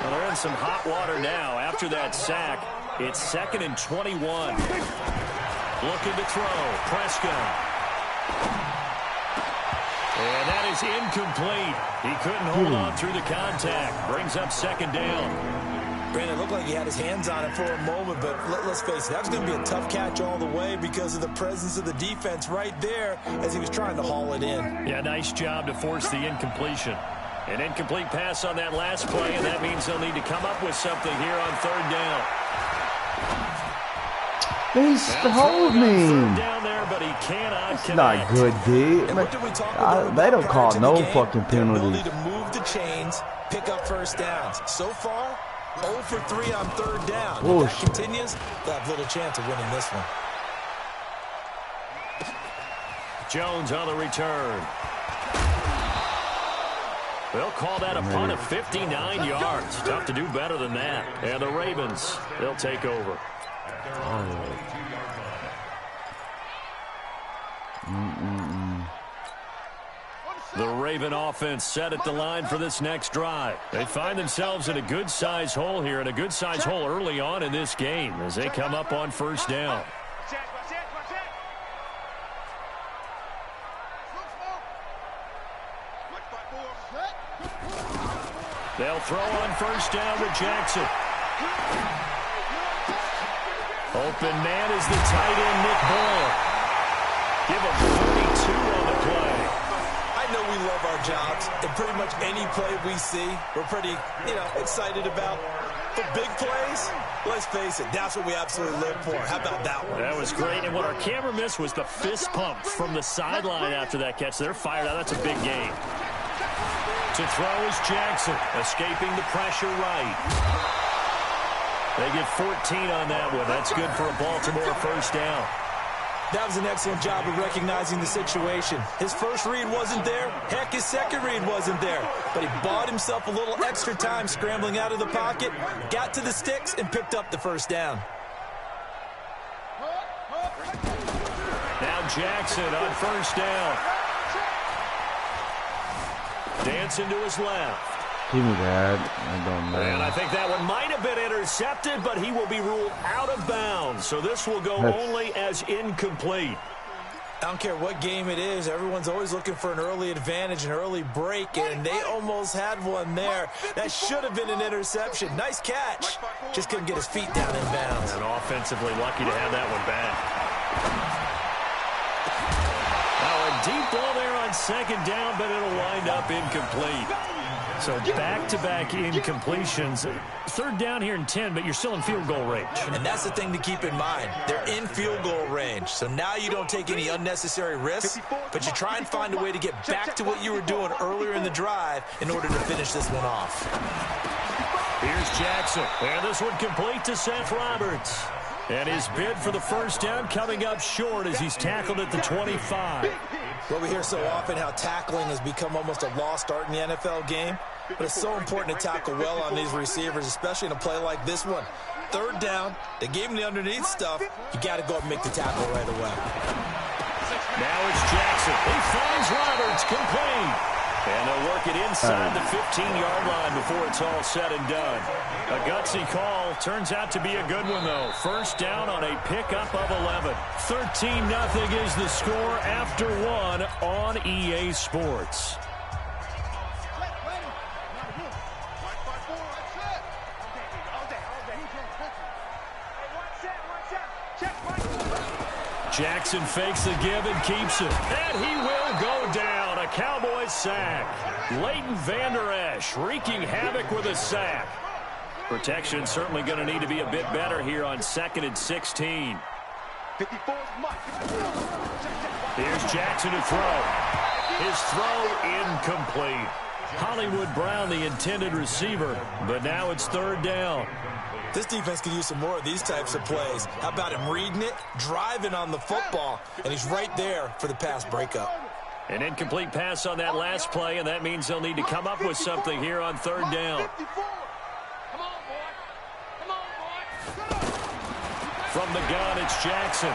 Well, they're in some hot water now after that sack. It's 2nd and 21. Looking to throw. Prescott. And that is incomplete. He couldn't hold on through the contact. Brings up 2nd down. Brandon, it looked like he had his hands on it for a moment, but let's face it, that was going to be a tough catch all the way because of the presence of the defense right there as he was trying to haul it in. Yeah, nice job to force the incompletion. An incomplete pass on that last play, and that means they'll need to come up with something here on 3rd down. They hold me. Down there, but he cannot It's connect. not good, dude. And what did we talk about They don't prior call to no the game? fucking Their penalties. ability to move the chains, pick up first downs. So far, 0 for 3 on 3rd down. If that continues, they'll have little chance of winning this one. Jones on the return. They'll call that a punt of 59 yards. Tough to do better than that. And the Ravens, they'll take over. The Raven offense set at the line for this next drive. They find themselves in a good-size hole here, and a good-size hole early on in this game as they come up on 1st down. They'll throw on 1st down to Jackson. Open man is the tight end, Nick Ball. Give him 32 on the play. I know we love our jobs, and pretty much any play we see, we're pretty, excited about. But big plays, let's face it, that's what we absolutely live for. How about that one? That was great, and what our camera missed was the fist pump from the sideline after that catch. They're fired out. That's a big game. To throw is Jackson, escaping the pressure right. They get 14 on that one. That's good for a Baltimore 1st down. That was an excellent job of recognizing the situation. His first read wasn't there. Heck, his second read wasn't there. But he bought himself a little extra time scrambling out of the pocket, got to the sticks, and picked up the 1st down. Now Jackson on 1st down. Dancing to his left. Give me that. I don't know. And I think that one might have been intercepted, but he will be ruled out of bounds. So this will go only as incomplete. I don't care what game it is. Everyone's always looking for an early advantage, an early break, and they almost had one there. That should have been an interception. Nice catch. Just couldn't get his feet down in bounds. And offensively lucky to have that one back. Now a deep ball there on second down, but it'll wind up incomplete. So back-to-back incompletions. Third down here in 10, but you're still in field goal range. And that's the thing to keep in mind. They're in field goal range. So now you don't take any unnecessary risks, but you try and find a way to get back to what you were doing earlier in the drive in order to finish this one off. Here's Jackson. And this one complete to Seth Roberts. And his bid for the first down coming up short as he's tackled at the 25. Well, we hear so often how tackling has become almost a lost art in the NFL game, but it's so important to tackle well on these receivers, especially in a play like this one. Third down, they gave him the underneath stuff. You got to go and make the tackle right away. Now it's Jackson. He finds Roberts, complete. And they'll work it inside the 15-yard line before it's all said and done. A gutsy call. Turns out to be a good one, though. First down on a pickup of 11. 13-0 is the score after one on EA Sports. Jackson fakes the give and keeps it. And he will go down. A Cowboys sack. Leighton Vander Esch wreaking havoc with a sack. Protection certainly going to need to be a bit better here on 2nd and 16. Here's Jackson to throw. His throw incomplete. Hollywood Brown, the intended receiver, but now it's third down. This defense could use some more of these types of plays. How about him reading it, driving on the football, and he's right there for the pass breakup. An incomplete pass on that last play, and that means they'll need to come up with something here on third down. From the gun, it's Jackson.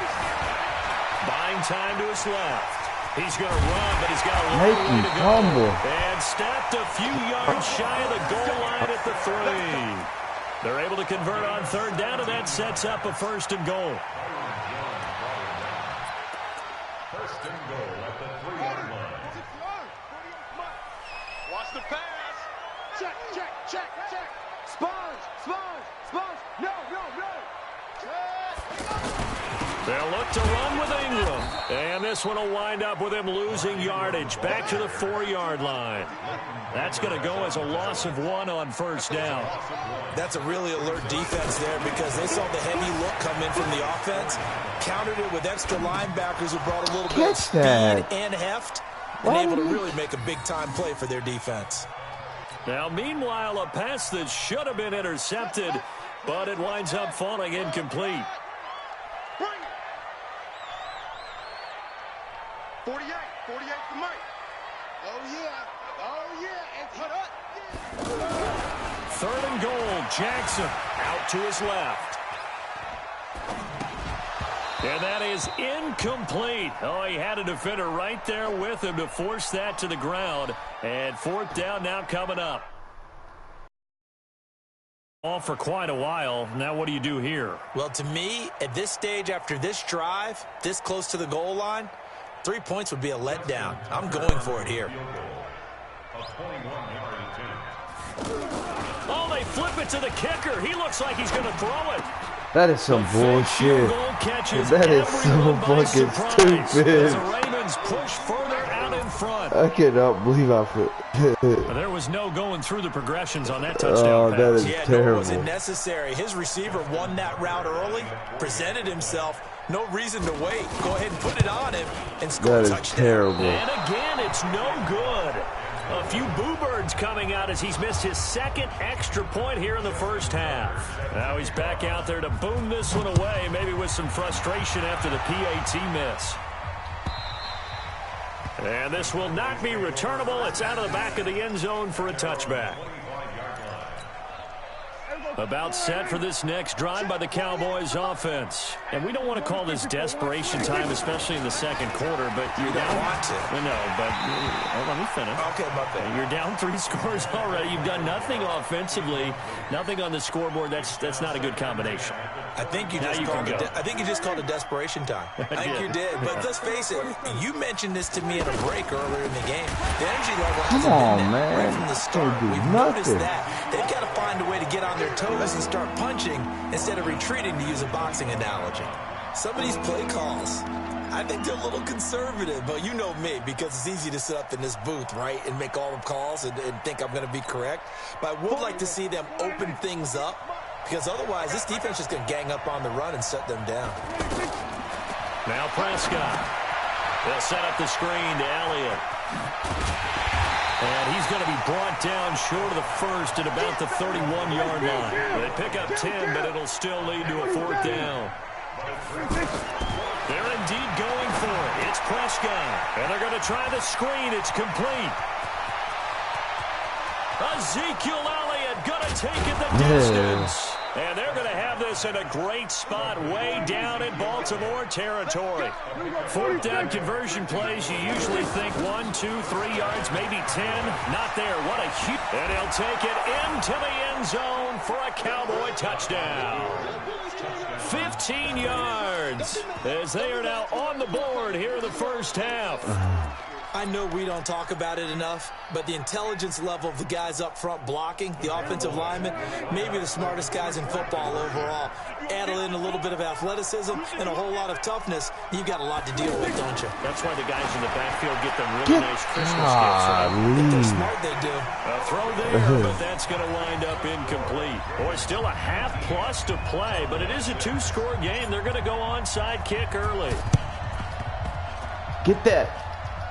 Buying time to his left. He's going to run, but he's got a long way to go. And stepped a few yards shy of the goal line at the 3. They're able to convert on third down, and that sets up a 1st and goal. 1st and goal at the 3-yard line. Watch the pass. Check, check, check, check. Sponge, sponge, sponge. No, no, no. They'll look to run with Ingram. And this one will wind up with him losing yardage. Back to the 4-yard line. That's going to go as a loss of 1 on first down. That's a really alert defense there because they saw the heavy look come in from the offense, countered it with extra linebackers who brought a little bit of speed and heft, and able to really make a big-time play for their defense. Now, meanwhile, a pass that should have been intercepted, but it winds up falling incomplete. 48 for Mike. Oh, yeah, and cut up. Third and goal, Jackson out to his left. And that is incomplete. Oh, he had a defender right there with him to force that to the ground. And 4th down now coming up. All for quite a while. Now what do you do here? Well, to me, at this stage after this drive, this close to the goal line, 3 points would be a letdown. I'm going for it here. Oh, they flip it to the kicker. He looks like he's going to throw it. That is some bullshit. That is so fucking stupid. The Ravens push further out in front. I cannot believe I put. There was no going through the progressions on that touchdown pass. That is terrible. Nor was it necessary. His receiver won that route early, presented himself. No reason to wait. Go ahead and put it on him and score a touchdown. That is terrible. And again, it's no good. A few boo birds coming out as he's missed his 2nd extra point here in the first half. Now he's back out there to boom this one away, maybe with some frustration after the PAT miss. And this will not be returnable. It's out of the back of the end zone for a touchback. About set for this next drive by the Cowboys offense. And we don't want to call this desperation time, especially in the second quarter, but you're down. Want to. No, but let me finish. Okay, my bad. You're down 3 scores already. You've done nothing offensively, nothing on the scoreboard. That's not a good combination. I think you just called it desperation time. I think you did. But let's face it, you mentioned this to me in a break earlier in the game. The energy level hasn't been there right from the start. We've noticed that. They've got to find a way to get on their toes and start punching instead of retreating, to use a boxing analogy. Some of these play calls, I think they're a little conservative, but you know me, because it's easy to sit up in this booth, right, and make all the calls and think I'm going to be correct. But I would like to see them open things up, because otherwise this defense is going to gang up on the run and shut them down. Now Prescott. They'll set up the screen to Elliott. And he's going to be brought down short of the first at about the 31-yard line. They pick up 10, but it'll still lead to a 4th down. They're indeed going for it. It's Prescott. And they're going to try the screen. It's complete. Ezekiel Elliott going to take it the distance. And they're going to have this in a great spot way down in Baltimore territory. 4th down conversion plays, you usually think 1, 2, 3 yards, maybe 10. Not there. What a huge... And he'll take it into the end zone for a Cowboy touchdown. 15 yards as they are now on the board here in the first half. I know we don't talk about it enough, but the intelligence level of the guys up front blocking, the offensive linemen, maybe the smartest guys in football overall. Add in a little bit of athleticism and a whole lot of toughness, you've got a lot to deal with, don't you? That's why the guys in the backfield get them really nice Christmas gifts. Right? If they're smart, they do. A throw there, but that's going to wind up incomplete. Boy, still a half-plus to play, but it is a 2-score game. They're going to go onside kick early. Get that.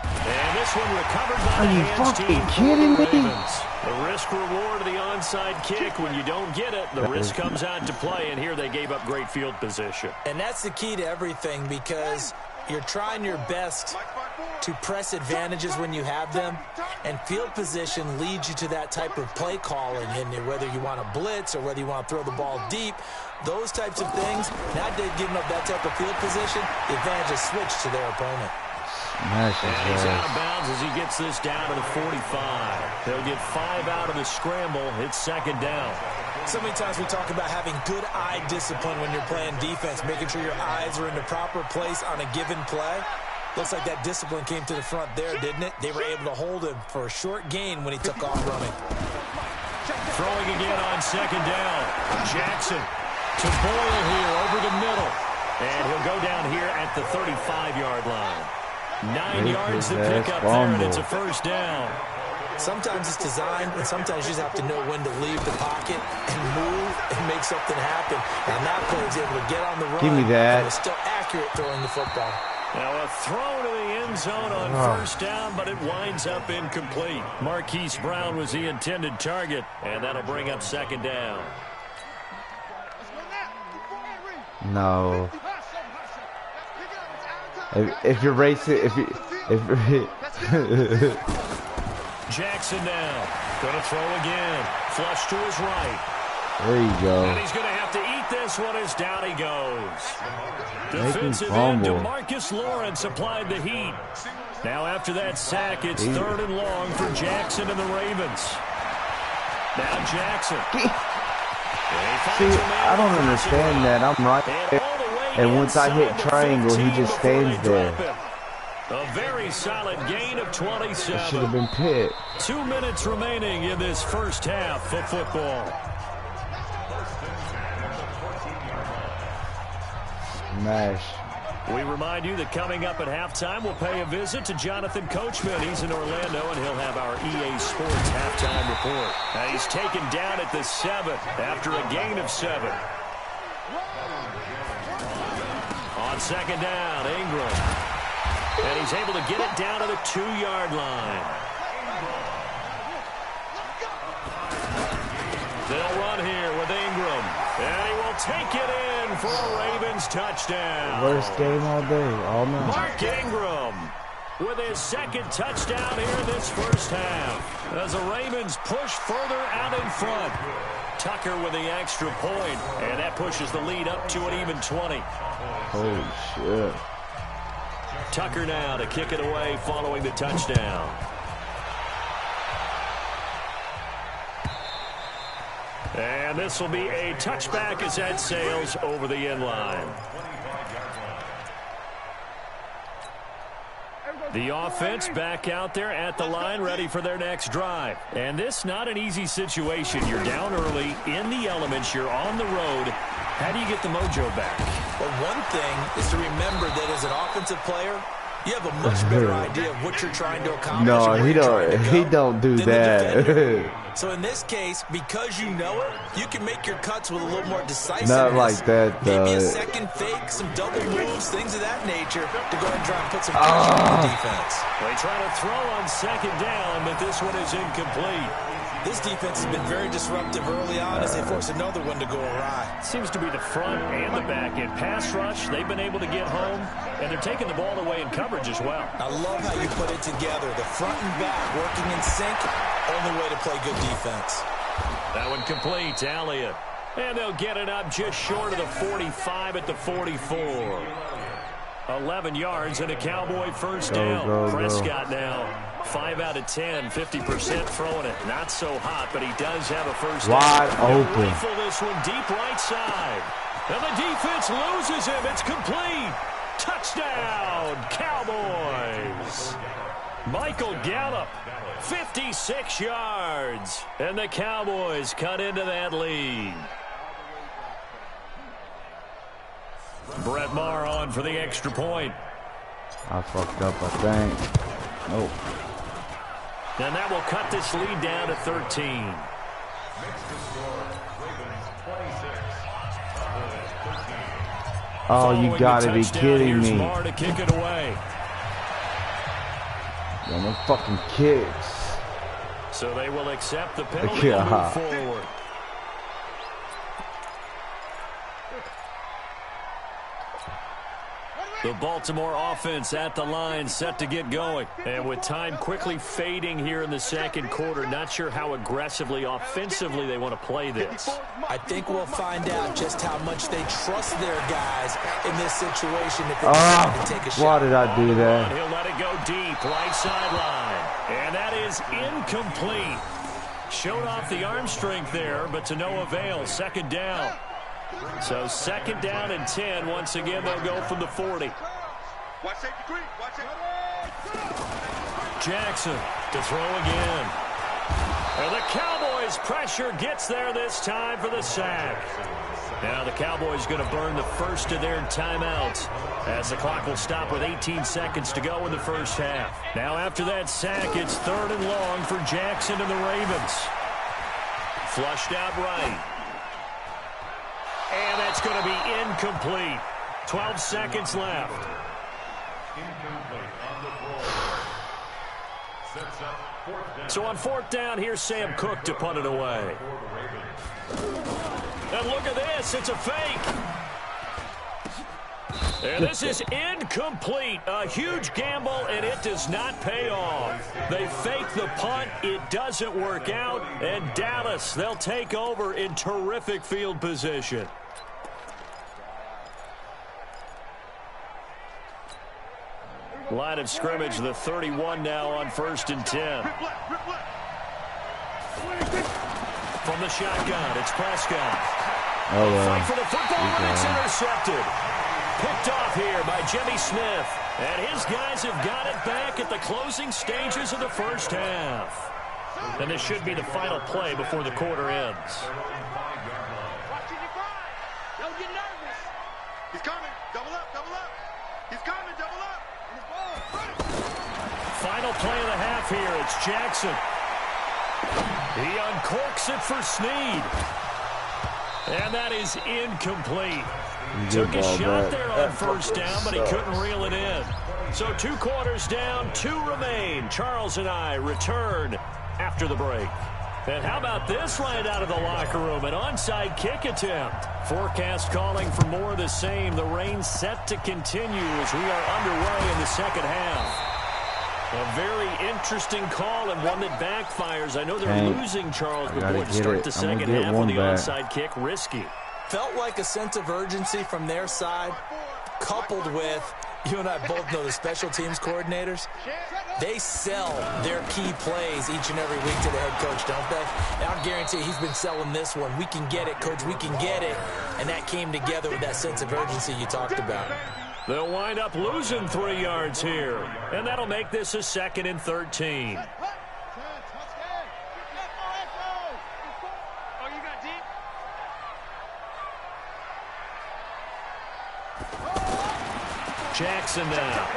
And this one recovered by the hands team. Are you fucking kidding me? The risk-reward of the onside kick. When you don't get it, the risk comes out to play, and here they gave up great field position. And that's the key to everything, because you're trying your best to press advantages when you have them, and field position leads you to that type of play calling. And whether you want to blitz or whether you want to throw the ball deep, those types of things, now they're giving up that type of field position, the advantage is switched to their opponent. And he's out of bounds as he gets this down to the 45. They'll get 5 out of the scramble. It's 2nd down. So many times we talk about having good eye discipline when you're playing defense, making sure your eyes are in the proper place on a given play. Looks like that discipline came to the front there, didn't it? They were able to hold him for a short gain when he took off running. Throwing again on 2nd down. Jackson to Boyle here over the middle. And he'll go down here at the 35-yard line. 9 yards to pick up there, and it's a 1st down. Sometimes it's designed, and sometimes you just have to know when to leave the pocket and move and make something happen. And that player is able to get on the run. Give me that. And was still accurate throwing the football. Now a throw to the end zone on 1st down, but it winds up incomplete. Marquise Brown was the intended target, and that'll bring up 2nd down. No. If you're racing, Jackson now gonna throw again, flush to his right. There you go. And he's gonna have to eat this one as down he goes. Defensive end DeMarcus Lawrence applied the heat. Now after that sack, it's 3rd and long for Jackson and the Ravens. Now Jackson. See, I don't understand that. I'm right there. And once I hit triangle, he just stands there. A very solid gain of 27. It should have been pit. 2 minutes remaining in this first half of football. Smash. We remind you that coming up at halftime, we'll pay a visit to Jonathan Coachman. He's in Orlando, and he'll have our EA Sports halftime report. Now he's taken down at the 7 after a gain of 7. On 2nd down, Ingram. And he's able to get it down to the 2-yard line. They'll run here with Ingram. And he will take it in for a Ravens touchdown. Worst game all day, all night. Mark Ingram with his 2nd touchdown here in this first half. As the Ravens push further out in front. Tucker with the extra point, and that pushes the lead up to an even 20. Holy shit. Tucker now to kick it away following the touchdown. And this will be a touchback as that sails over the end line. The offense back out there at the line, ready for their next drive. And this not an easy situation. You're down early, in the elements, you're on the road. How do you get the mojo back? Well, one thing is to remember that as an offensive player, you have a much better idea of what you're trying to accomplish. No, he don't do that. So in this case, because you know it, you can make your cuts with a little more decisiveness. Not like that, Maybe a second fake, some double moves, things of that nature to go ahead and try and put some pressure on the defense. They try to throw on second down, but this one is incomplete. This defense has been very disruptive early on as they force another one to go awry. Seems to be the front and the back. In pass rush, they've been able to get home, and they're taking the ball away in coverage as well. I love how you put it together. The front and back working in sync, only way to play good defense. That one complete to Elliott. And they'll get it up just short of the 45 at the 44. 11 yards and a Cowboy first down. Prescott now 5 out of 10, 50% throwing it. Not so hot, but he does have a first down. Wide open. Rifle this one deep right side. And the defense loses him. It's complete. Touchdown, Cowboys. Michael Gallup, 56 yards. And the Cowboys cut into that lead. Brett Maher on for the extra point. I fucked up, I think. Nope. And that will cut this lead down to 13. Oh, you gotta be kidding me. Maher to kick it away. Yeah, no fucking kicks. So they will accept the penalty and move forward. The Baltimore offense at the line, set to get going. And with time quickly fading here in the second quarter, not sure how aggressively, offensively they want to play this. I think we'll find out just how much they trust their guys in this situation if they decide to take a shot. Why did I do that? He'll let it go deep, right sideline. And that is incomplete. Showed off the arm strength there, but to no avail. Second down. So second down and 10. Once again, they'll go from the 40. Jackson to throw again. And the Cowboys pressure gets there this time for the sack. Now the Cowboys going to burn the first of their timeouts as the clock will stop with 18 seconds to go in the first half. Now after that sack, it's third and long for Jackson and the Ravens. Flushed out right. And that's going to be incomplete. 12 seconds left. So on fourth down, here's Sam Cook to punt it away. And look at this. It's a fake. And this is incomplete. A huge gamble, and it does not pay off. They fake the punt. It doesn't work out. And Dallas, they'll take over in terrific field position. Line of scrimmage, the 31 now on 1st and 10. From the shotgun, it's Prescott. Fight for the football, and it's intercepted. Picked off here by Jimmy Smith. And his guys have got it back at the closing stages of the first half. And this should be the final play before the quarter ends. Don't get nervous. He's coming. Double up, double up. He's coming, double up. Final play of the half here. It's Jackson. He uncorks it for Snead. And that is incomplete. Took a shot there on first down, but he couldn't reel it in. So 2 quarters down, 2 remain. Charles and I return after the break. And how about this right out of the locker room? An onside kick attempt. Forecast calling for more of the same. The rain set to continue as we are underway in the second half. A very interesting call and one that backfires. I know they're losing Charles before to start the second half with the onside kick. Risky. Felt like a sense of urgency from their side, coupled with, you and I both know the special teams coordinators, they sell their key plays each and every week to the head coach, don't they? And I'll guarantee he's been selling this one. We can get it, coach, we can get it. And that came together with that sense of urgency you talked about. They'll wind up losing 3 yards here, and that'll make this a 2nd and 13. Jackson now.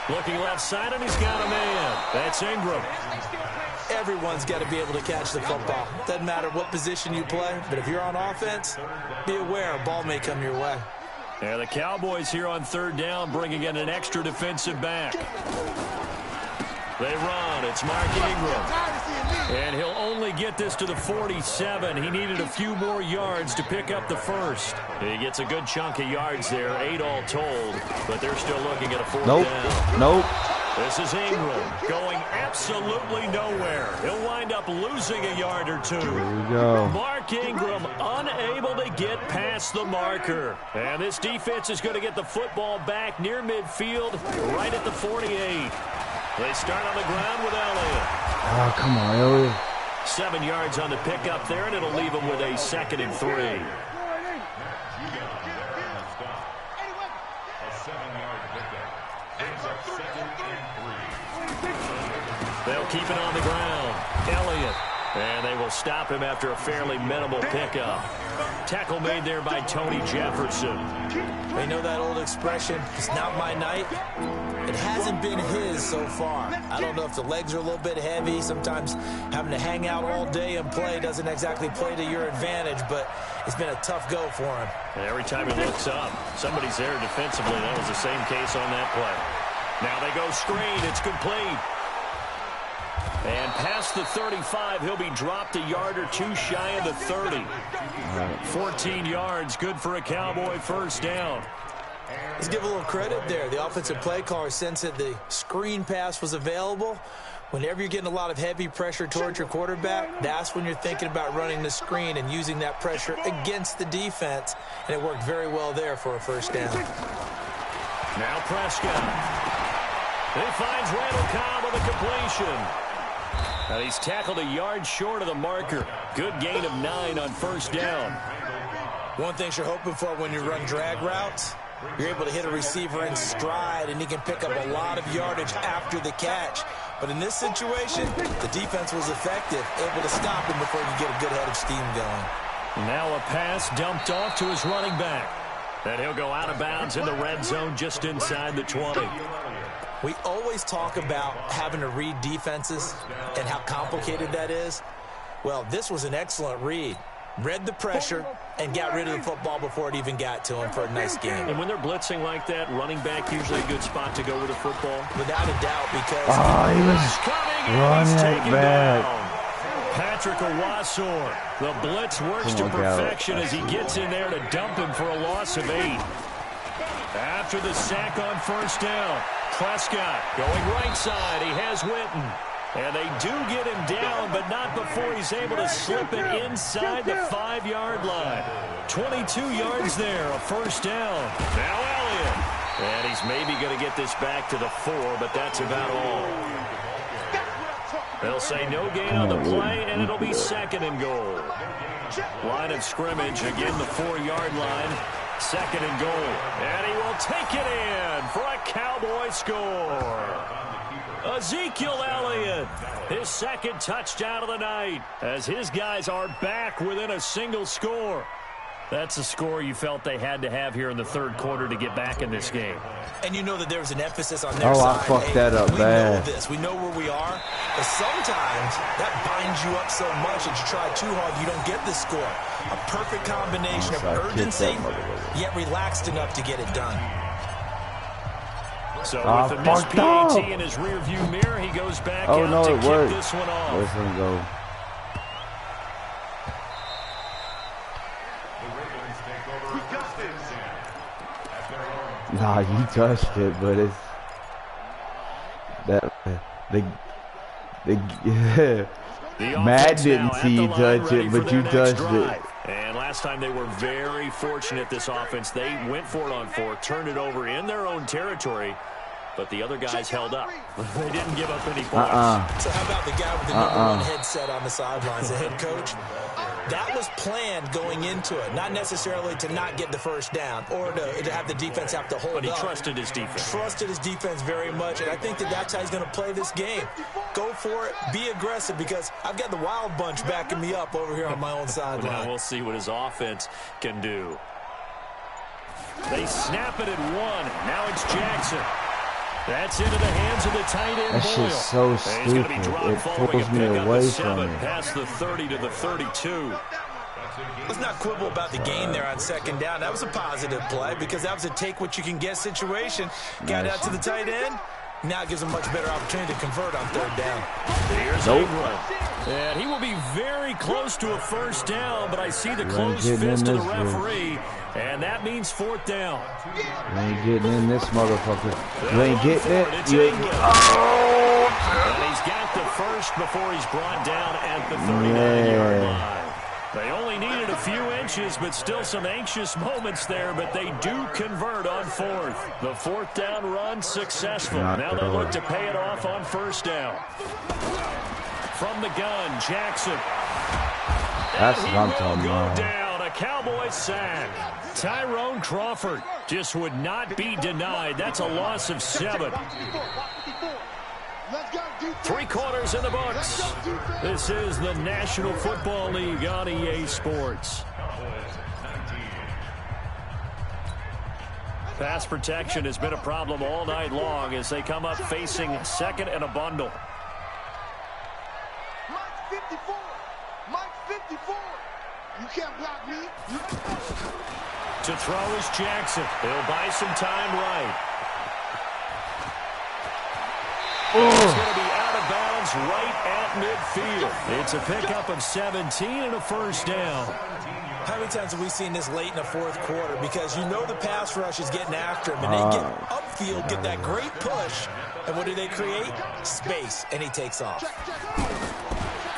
Looking left side, and he's got a man. That's Ingram. Everyone's got to be able to catch the football. Doesn't matter what position you play, but if you're on offense, be aware a ball may come your way. Yeah, the Cowboys here on 3rd down, bringing in an extra defensive back. They run. It's Mark Ingram. And he'll only get this to the 47. He needed a few more yards to pick up the first. He gets a good chunk of yards there, 8 all told, but they're still looking at a 4th down. Nope. This is Ingram going absolutely nowhere. He'll wind up losing a yard or 2. Here we go. Mark Ingram unable to get past the marker. And this defense is going to get the football back near midfield, right at the 48. They start on the ground with Elliott. Oh, come on, Elliott. 7 yards on the pickup there, and it'll leave them with a 2nd and 3. They'll keep it on the ground. Elliott. And they will stop him after a fairly minimal pickup. Tackle made there by Tony Jefferson. They know that old expression, it's not my night. It hasn't been his so far. I don't know if the legs are a little bit heavy. Sometimes having to hang out all day and play doesn't exactly play to your advantage, but it's been a tough go for him. And every time he looks up, somebody's there defensively. That was the same case on that play. Now they go screen. It's complete. And past the 35, he'll be dropped a yard or 2 shy of the 30. 14 yards, good for a Cowboy 1st down. Let's give a little credit there. The offensive play caller sensed that the screen pass was available. Whenever you're getting a lot of heavy pressure towards your quarterback, that's when you're thinking about running the screen and using that pressure against the defense. And it worked very well there for a 1st down. Now Prescott. He finds Randall Cobb with a completion. Now he's tackled a yard short of the marker. Good gain of 9 on 1st down. One thing you're hoping for when you run drag routes, you're able to hit a receiver in stride, and he can pick up a lot of yardage after the catch. But in this situation, the defense was effective, able to stop him before you get a good head of steam going. Now a pass dumped off to his running back. And he'll go out of bounds in the red zone just inside the 20. We always talk about having to read defenses and how complicated that is. Well, this was an excellent read. Read the pressure and got rid of the football before it even got to him for a nice game. And when they're blitzing like that, running back usually a good spot to go with the football. Without a doubt, because he was running back. Patrick Owasor. The blitz works to perfection as he gets in there to dump him for a loss of 8. After the sack on 1st down, Prescott going right side. He has Witten. And they do get him down, but not before he's able to slip it inside the 5-yard line. 22 yards there, a 1st down. Now Elliott. And he's maybe going to get this back to the 4, but that's about all. They'll say no gain on the play, and it'll be 2nd and goal. Line of scrimmage, again the 4-yard line. 2nd and goal. And he will take it in for a Cowboy score. Ezekiel Elliott, his 2nd touchdown of the night, as his guys are back within a single score. That's a score you felt they had to have here in the 3rd quarter to get back in this game. And you know that there was an emphasis on their side. I fucked that up bad. We know this. We know where we are. But sometimes that binds you up so much that you try too hard, you don't get the score. A perfect combination of urgency, yet relaxed enough to get it done. So with the missed PAT in his rearview mirror, he goes back out to kick this one off. Let's let him go. Nah, you touched it, but it's... Matt didn't see you touch it, but you touched it. And last time they were very fortunate, this offense. They went for it on 4, turned it over in their own territory, but the other guys held up. They didn't give up any points. So how about the guy with the #1 headset on the sidelines, the head coach? That was planned going into it, not necessarily to not get the first down or to have the defense have to hold up. But he trusted his defense. Trusted his defense very much, and I think that's how he's going to play this game. Go for it, be aggressive, because I've got the wild bunch backing me up over here on my own sideline. Now we'll see what his offense can do. They snap it at 1. Now it's Jackson. That's into the hands of the tight end. That's just so stupid. It pulls me away from it. Past the 30 to the 32. Let's not quibble about the gain there on 2nd down. That was a positive play because that was a take-what-you-can-get situation. Got out to the tight end. Now it gives him a much better opportunity to convert on 3rd down. Here's Ingram. And he will be very close to a first down, but I see the closed fist of the referee, and that means 4th down. You ain't getting in this motherfucker. You ain't getting it. You ain't getting And he's got the first before he's brought down at the 39-yard line. They only needed a few inches, but still some anxious moments there, but they do convert on 4th. The 4th down run successful. Now they look to pay it off on 1st down. From the gun, Jackson. That's what I'm talking about. Down, a Cowboy sack. Tyrone Crawford just would not be denied. That's a loss of 7. 3 quarters in the books. This is the National Football League on EA Sports. Pass protection has been a problem all night long as they come up facing 2nd and a bundle. Mike 54. Mike 54. You can't block me. To throw is Jackson. He'll buy some time right. It's going to be out of bounds right at midfield. It's a pickup of 17 and a first down. How many times have we seen this late in the 4th quarter? Because you know the pass rush is getting after him, and they get upfield, get that great push, and what do they create? Space, and he takes off.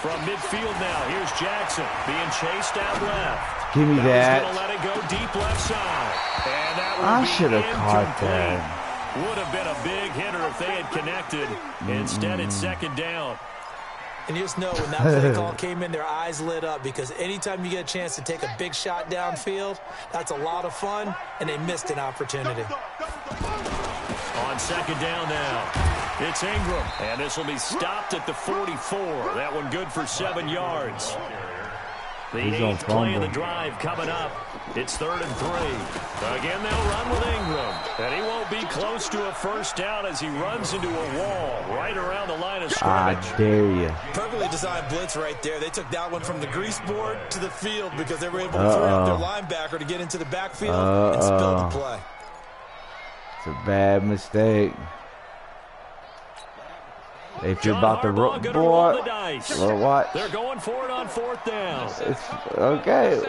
From midfield now, here's Jackson being chased out left. Give me that. He's going to let it go deep left side. And that I should have caught that. Would have been a big hitter if they had connected. Instead, it's 2nd down. And you just know when that play call came in, their eyes lit up, because anytime you get a chance to take a big shot downfield, that's a lot of fun, and they missed an opportunity. On 2nd down now, it's Ingram, and this will be stopped at the 44. That one good for 7 yards. The 8th play of the drive coming up. It's 3rd and 3. Again, they'll run with Ingram. And he won't be close to a first down as he runs into a wall right around the line of scrimmage. I dare you. Perfectly designed blitz right there. They took that one from the grease board to the field because they were able to free up their linebacker to get into the backfield and spill the play. It's a bad mistake. If you're about to roll the dice. Well, what? They're going for it on 4th down. It's okay.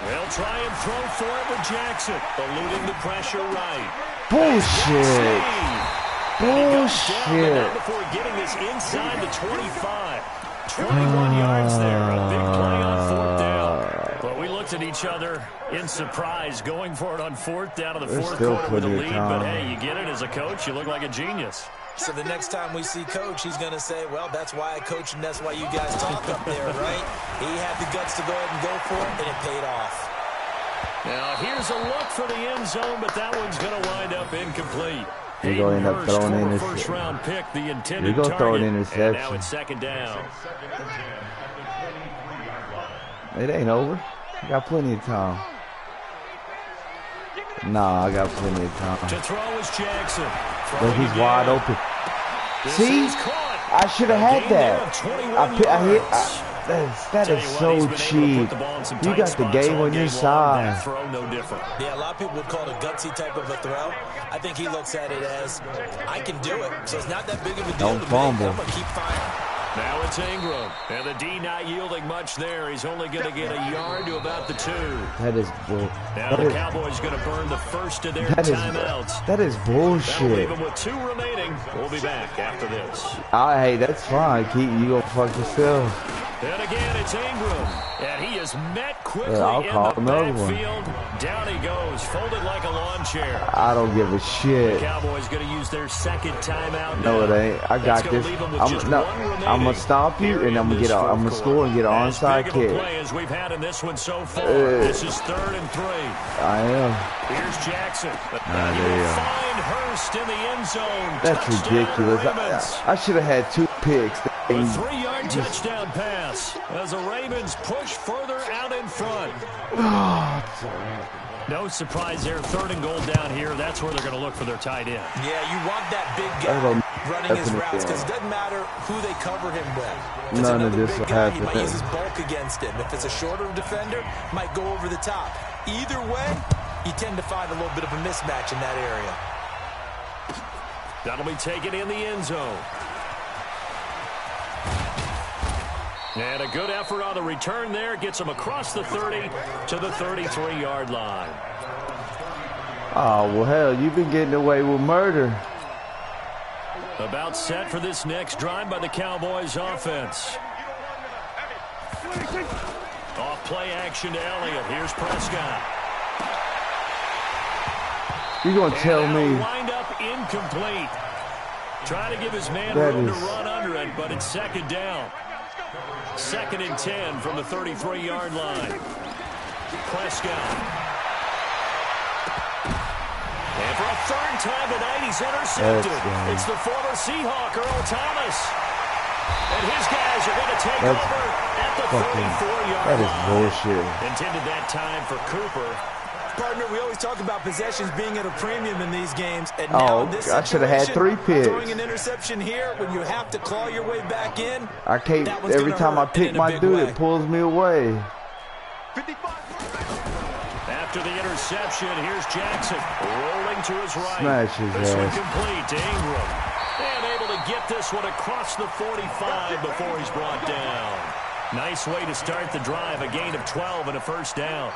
They'll try and throw for it with Jackson, eluding the pressure right. Bullshit. Bullshit. Before getting this inside the 25. 21 yards there. A big play on 4th down. But we looked at each other in surprise, going for it on 4th down in the 4th quarter with a lead. But hey, you get it as a coach, you look like a genius. So the next time we see Coach, he's going to say, well, that's why I coach and that's why you guys talk up there, right? He had the guts to go ahead and go for it, and it paid off. Now, here's a look for the end zone, but that one's going to wind up incomplete. You're going to end up throwing in this first-round pick, the intended You're going to throw an target, interception. and now it's 2nd down. It ain't over. I got plenty of time. Nah, I got plenty of time. To throw is Jackson. But he's wide open. See? I should have had that. That is so cheap. You got the game on your side. Yeah, a lot of people would call it a gutsy type of a throw. I think he looks at it as, I can do it, so it's not that big of a deal. Don't fumble. I'm going to keep firing. Now it's Ingram. And the D not yielding much there. He's only going to get a yard to about the 2. That is bull. Now the Cowboys going to burn the first of their timeouts. That is bullshit. That'll leave them with 2 remaining. We'll be back after this. Hey, that's fine. Keaton, you gonna fuck yourself. And again, it's Ingram. And he is met quickly I'll in call the another one. backfield. Down he goes, folded like a lawn chair. I don't give a shit. The Cowboys going to use their second timeout now. No, it ain't. I got this. I'm gonna stop you, and I'm gonna score and get an onside kick. Play as we've had in this one so far. This is 3rd and 3. I am. Here's Jackson. There you go. Find Hurst in the end zone. That's ridiculous. I should have had 2 picks. A 3-yard touchdown pass as the Ravens push further out in front. No surprise there. 3rd and goal down here. That's where they're going to look for their tight end. Yeah, you want that big guy running his routes because it doesn't matter who they cover him with. None of this will happen. He might use his bulk against him. If it's a shorter defender, might go over the top. Either way, you tend to find a little bit of a mismatch in that area. That'll be taken in the end zone. And a good effort on the return there. Gets him across the 30 to the 33-yard line. Oh, well, hell, you've been getting away with murder. About set for this next drive by the Cowboys offense. Off play action to Elliott. Here's Prescott. You're going to tell me. Wind up incomplete. Trying to give his man room to run under it, but it's 2nd down. 2nd and 10 from the 33-yard line. Prescott. And for a 3rd time tonight, he's intercepted. It's the former Seahawk, Earl Thomas. And his guys are going to take over at the 34-yard line. That is bullshit. Intended that time for Cooper. Partner, we always talk about possessions being at a premium in these games. And now in this I should have had 3 picks. Throwing an interception here when you have to claw your way back in. I can't. Every time I pick my dude, it pulls me away. After the interception, here's Jackson rolling to his right. Smashes this one ass. complete to Ingram. And able to get this one across the 45 before he's brought down. Nice way to start the drive. A gain of 12 and a 1st down.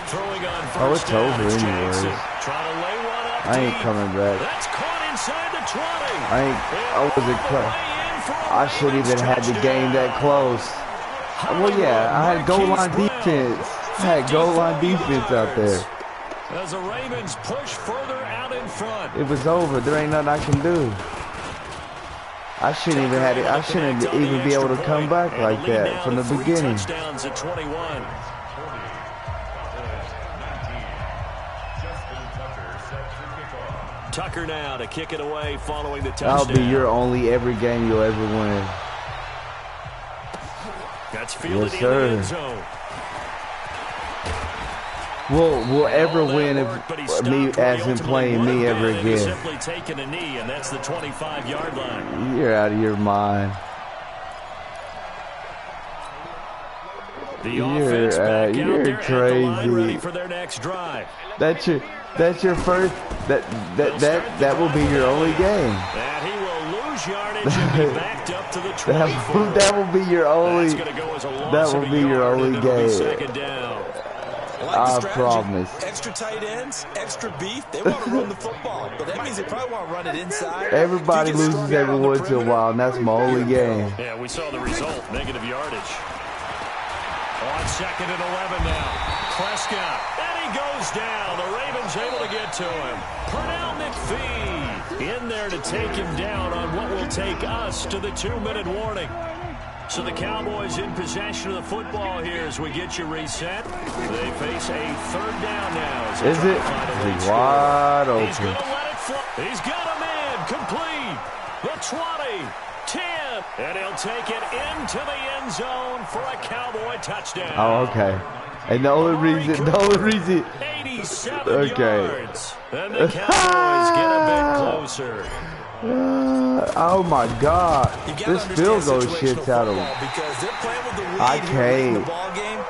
Throwing on first it's down, over it's anyways. Trying to lay one up I ain't deep. coming back. That's caught inside the 20. I wasn't close. I shouldn't even had the game that close. Well, yeah, I had goal line defense. I had goal line defense out there. As the Ravens push further out in front. It was over. There ain't nothing I can do. I shouldn't even had it. I shouldn't even be able to come back like that from the beginning. Touchdowns at 21. Tucker now to kick it away following the touchdown. That'll be your only every game you'll ever win. That's fielded Yes, in the sir. end zone. We'll ever win if me as in playing me ever again. Simply taking a knee, and that's the 25-yard line. You're out of your mind. The offense back out you're there crazy. at the line, ready for their next drive. That's your first. That will be your only game. And he will lose yardage and be backed up to the 24. That will be your only. That's gonna go as a loss That will of a be your yard, only and it'll be game. 2nd down. I promise. Extra tight ends, extra beef. They want to run the football, but that means they probably want to run it inside. Everybody loses every once in a while, and that's my only game. Yeah, we saw the result. Negative yardage. On 2nd and 11 now. Prescott. And he goes down. The Ravens able to get to him. Pernell McPhee in there to take him down on what will take us to the 2-minute warning. So the Cowboys in possession of the football here as we get you reset. They face a 3rd down now. Is it? He's wide open. He's going to let it fly. He's got a man complete. The 20, 10, and he'll take it into the end zone for a Cowboy touchdown. Oh, okay. And the only reason. 87 yards. And the Cowboys get a bit closer. Oh my God! This field goal shit's out of because they're playing with the lead I here in the can't. ball game.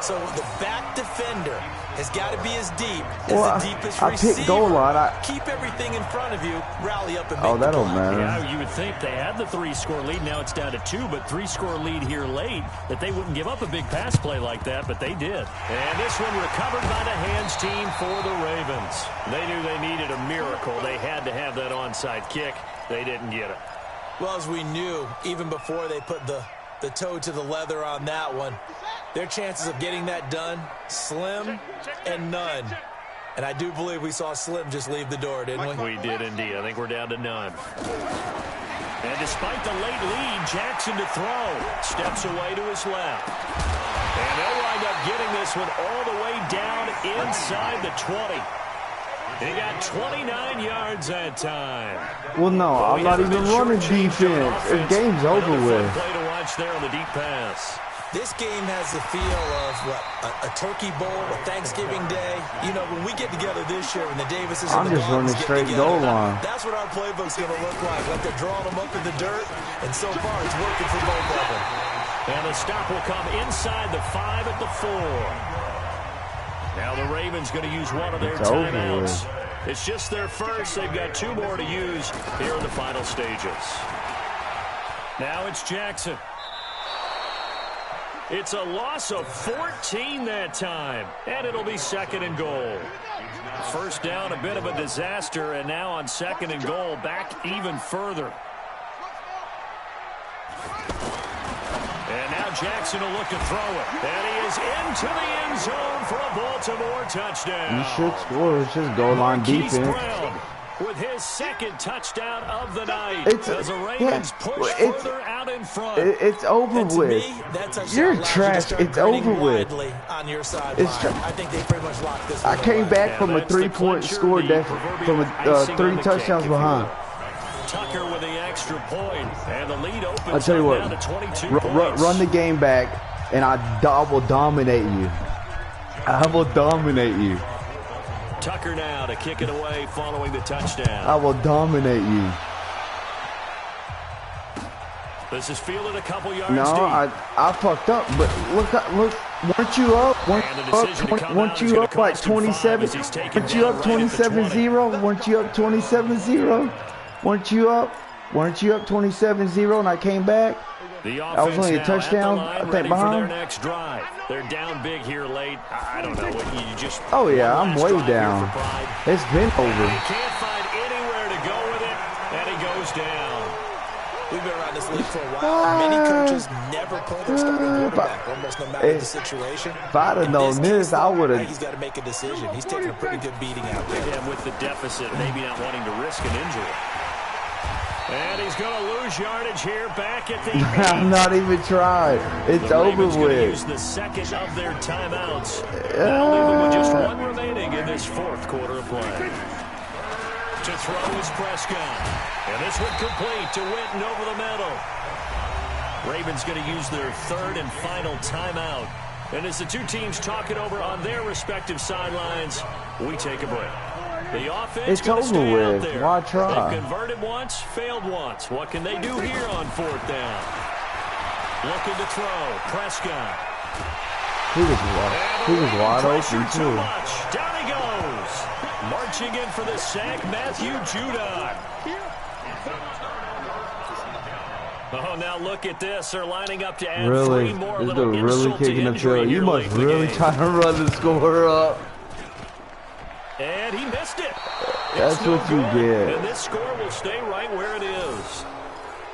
So the back defender has got to be as deep as Well, the deepest I receiver. picked goal line. Keep everything in front of you, rally up and make that the don't play. matter. Yeah, you would think they had the 3-score lead. Now it's down to 2, but 3-score lead here late, that they wouldn't give up a big pass play like that, but they did. And this one recovered by the hands team for the Ravens. They knew they needed a miracle. They had to have that onside kick. They didn't get it. Well, as we knew, even before they put the toe to the leather on that one, their chances of getting that done, slim and none. And I do believe we saw Slim just leave the door, didn't we? We did indeed. I think we're down to none. And despite the late lead, Jackson to throw. Steps away to his left. And they'll wind up getting this one all the way down inside the 20. He got 29 yards that time. Well, no, I'm not even running defense. The game's over with. Play to watch there on the deep pass. This game has the feel of, what, a turkey bowl, a Thanksgiving day. You know, when we get together this year, when the Davises and the I'm just running Gardens get straight together, goal line. that's what our playbook's going to look like they're drawing them up in the dirt, and so far it's working for both of them. And the stop will come inside the 5 at the 4. Now the Ravens going to use one of their timeouts. It's just their first. They've got 2 more to use here in the final stages. Now it's Jackson. It's a loss of 14 that time, and it'll be 2nd and goal. First down, a bit of a disaster, and now on 2nd and goal, back even further. And now Jackson will look to throw it. And he is into the end zone for a Baltimore touchdown. You should score. It's just goal line defense. Brown with his 2nd touchdown of the night. As the Ravens push further out in front. It's over with. You're trash. It's over with. On your side I think they pretty much locked this I came back from a 3-point score deficit, from 3 touchdowns behind. Tucker with the extra point, and the lead opens. I'll tell you what, down to 22 points. run the game back, and I will dominate you. I will dominate you. Tucker now to kick it away following the touchdown. I will dominate you. This is fielded a couple yards No, deep. I fucked up, but look, weren't you up? Weren't you up like 27? Weren't you up 27-0? Weren't you up 27-0? Weren't you up 27-0 and I came back? I was only a touchdown, I think, behind. Their next drive. They're down big here late. I don't know. You just Oh, yeah, I'm way down. It's been over. He can't find anywhere to go with it, and he goes down. We've been around this league for a while. Many coaches never play their starting quarterback, almost no matter the situation. If I'd have known this, I would have. He's got to make a decision. He's taking a pretty good beating out there. Yeah, with the deficit, maybe not wanting to risk an injury. And he's going to lose yardage here back at the I'm not even trying. It's over with. Use the 2nd of their timeouts. Now leaving with just 1 remaining in this 4th quarter of play. To throw is Prescott. And this one complete to Witten over the middle. Ravens going to use their 3rd and final timeout. And as the 2 teams talk it over on their respective sidelines, we take a break. The offense it's over with. Why try? They've converted once, failed once. What can they do here on 4th down? Looking to throw. Prescott. He was wide open, too. Down he goes. Marching in for the sack, Matthew Judon. Oh, now look at this. They're lining up to add 3 more. This dude really kicking the field. You must really try to run the score up. And he missed it. That's what you get. And this score will stay right where it is.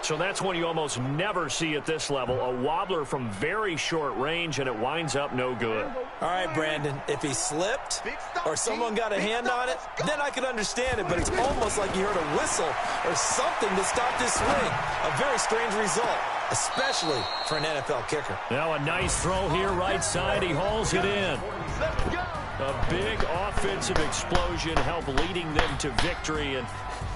So that's one you almost never see at this level. A wobbler from very short range, and it winds up no good. All right, Brandon, if he slipped or someone got a hand on it, then I could understand it, but it's almost like you heard a whistle or something to stop this swing. A very strange result, especially for an NFL kicker. Now a nice throw here right side. He hauls it in. A big offensive explosion helped leading them to victory, and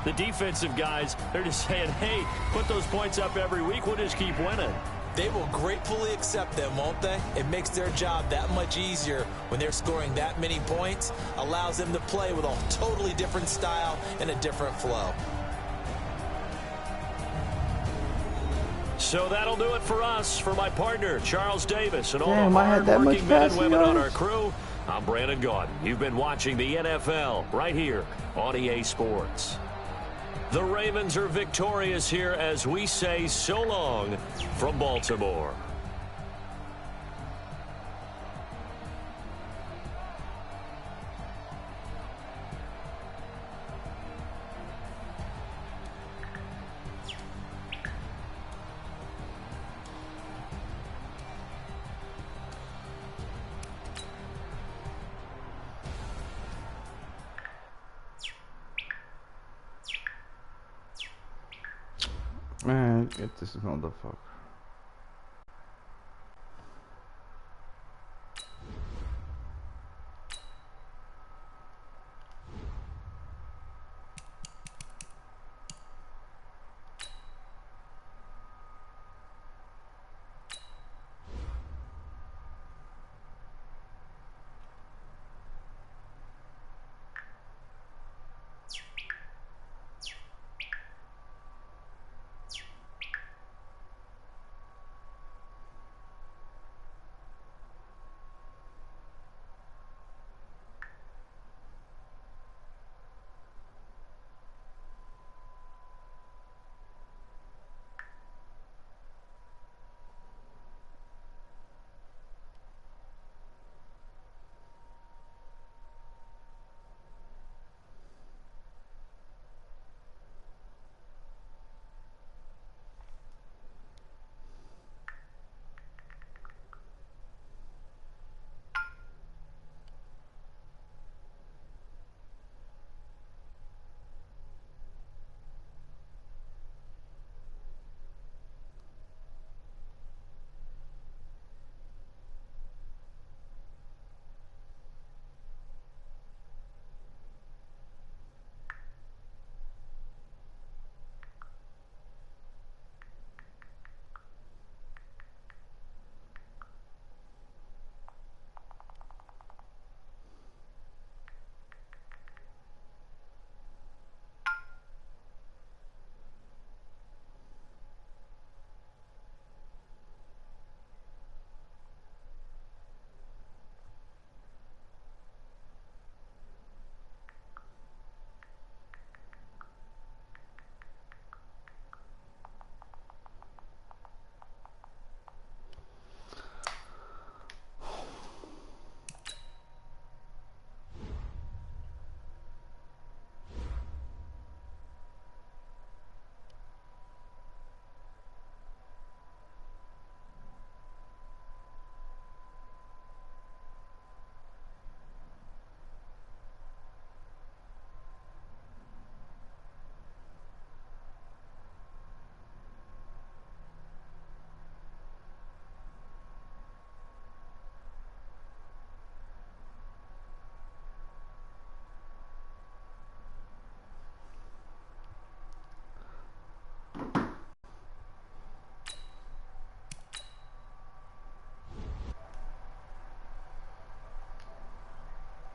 the defensive guys, they're just saying, hey, put those points up every week, we'll just keep winning. They will gratefully accept them, won't they? It makes their job that much easier when they're scoring that many points, allows them to play with a totally different style and a different flow. So that'll do it for us. For my partner, Charles Davis, and all Damn, the I had that much hard-working men and passing women on our yards. crew, I'm Brandon Gaudin. You've been watching the NFL right here on EA Sports. The Ravens are victorious here as we say so long from Baltimore. Man, get this motherfucker.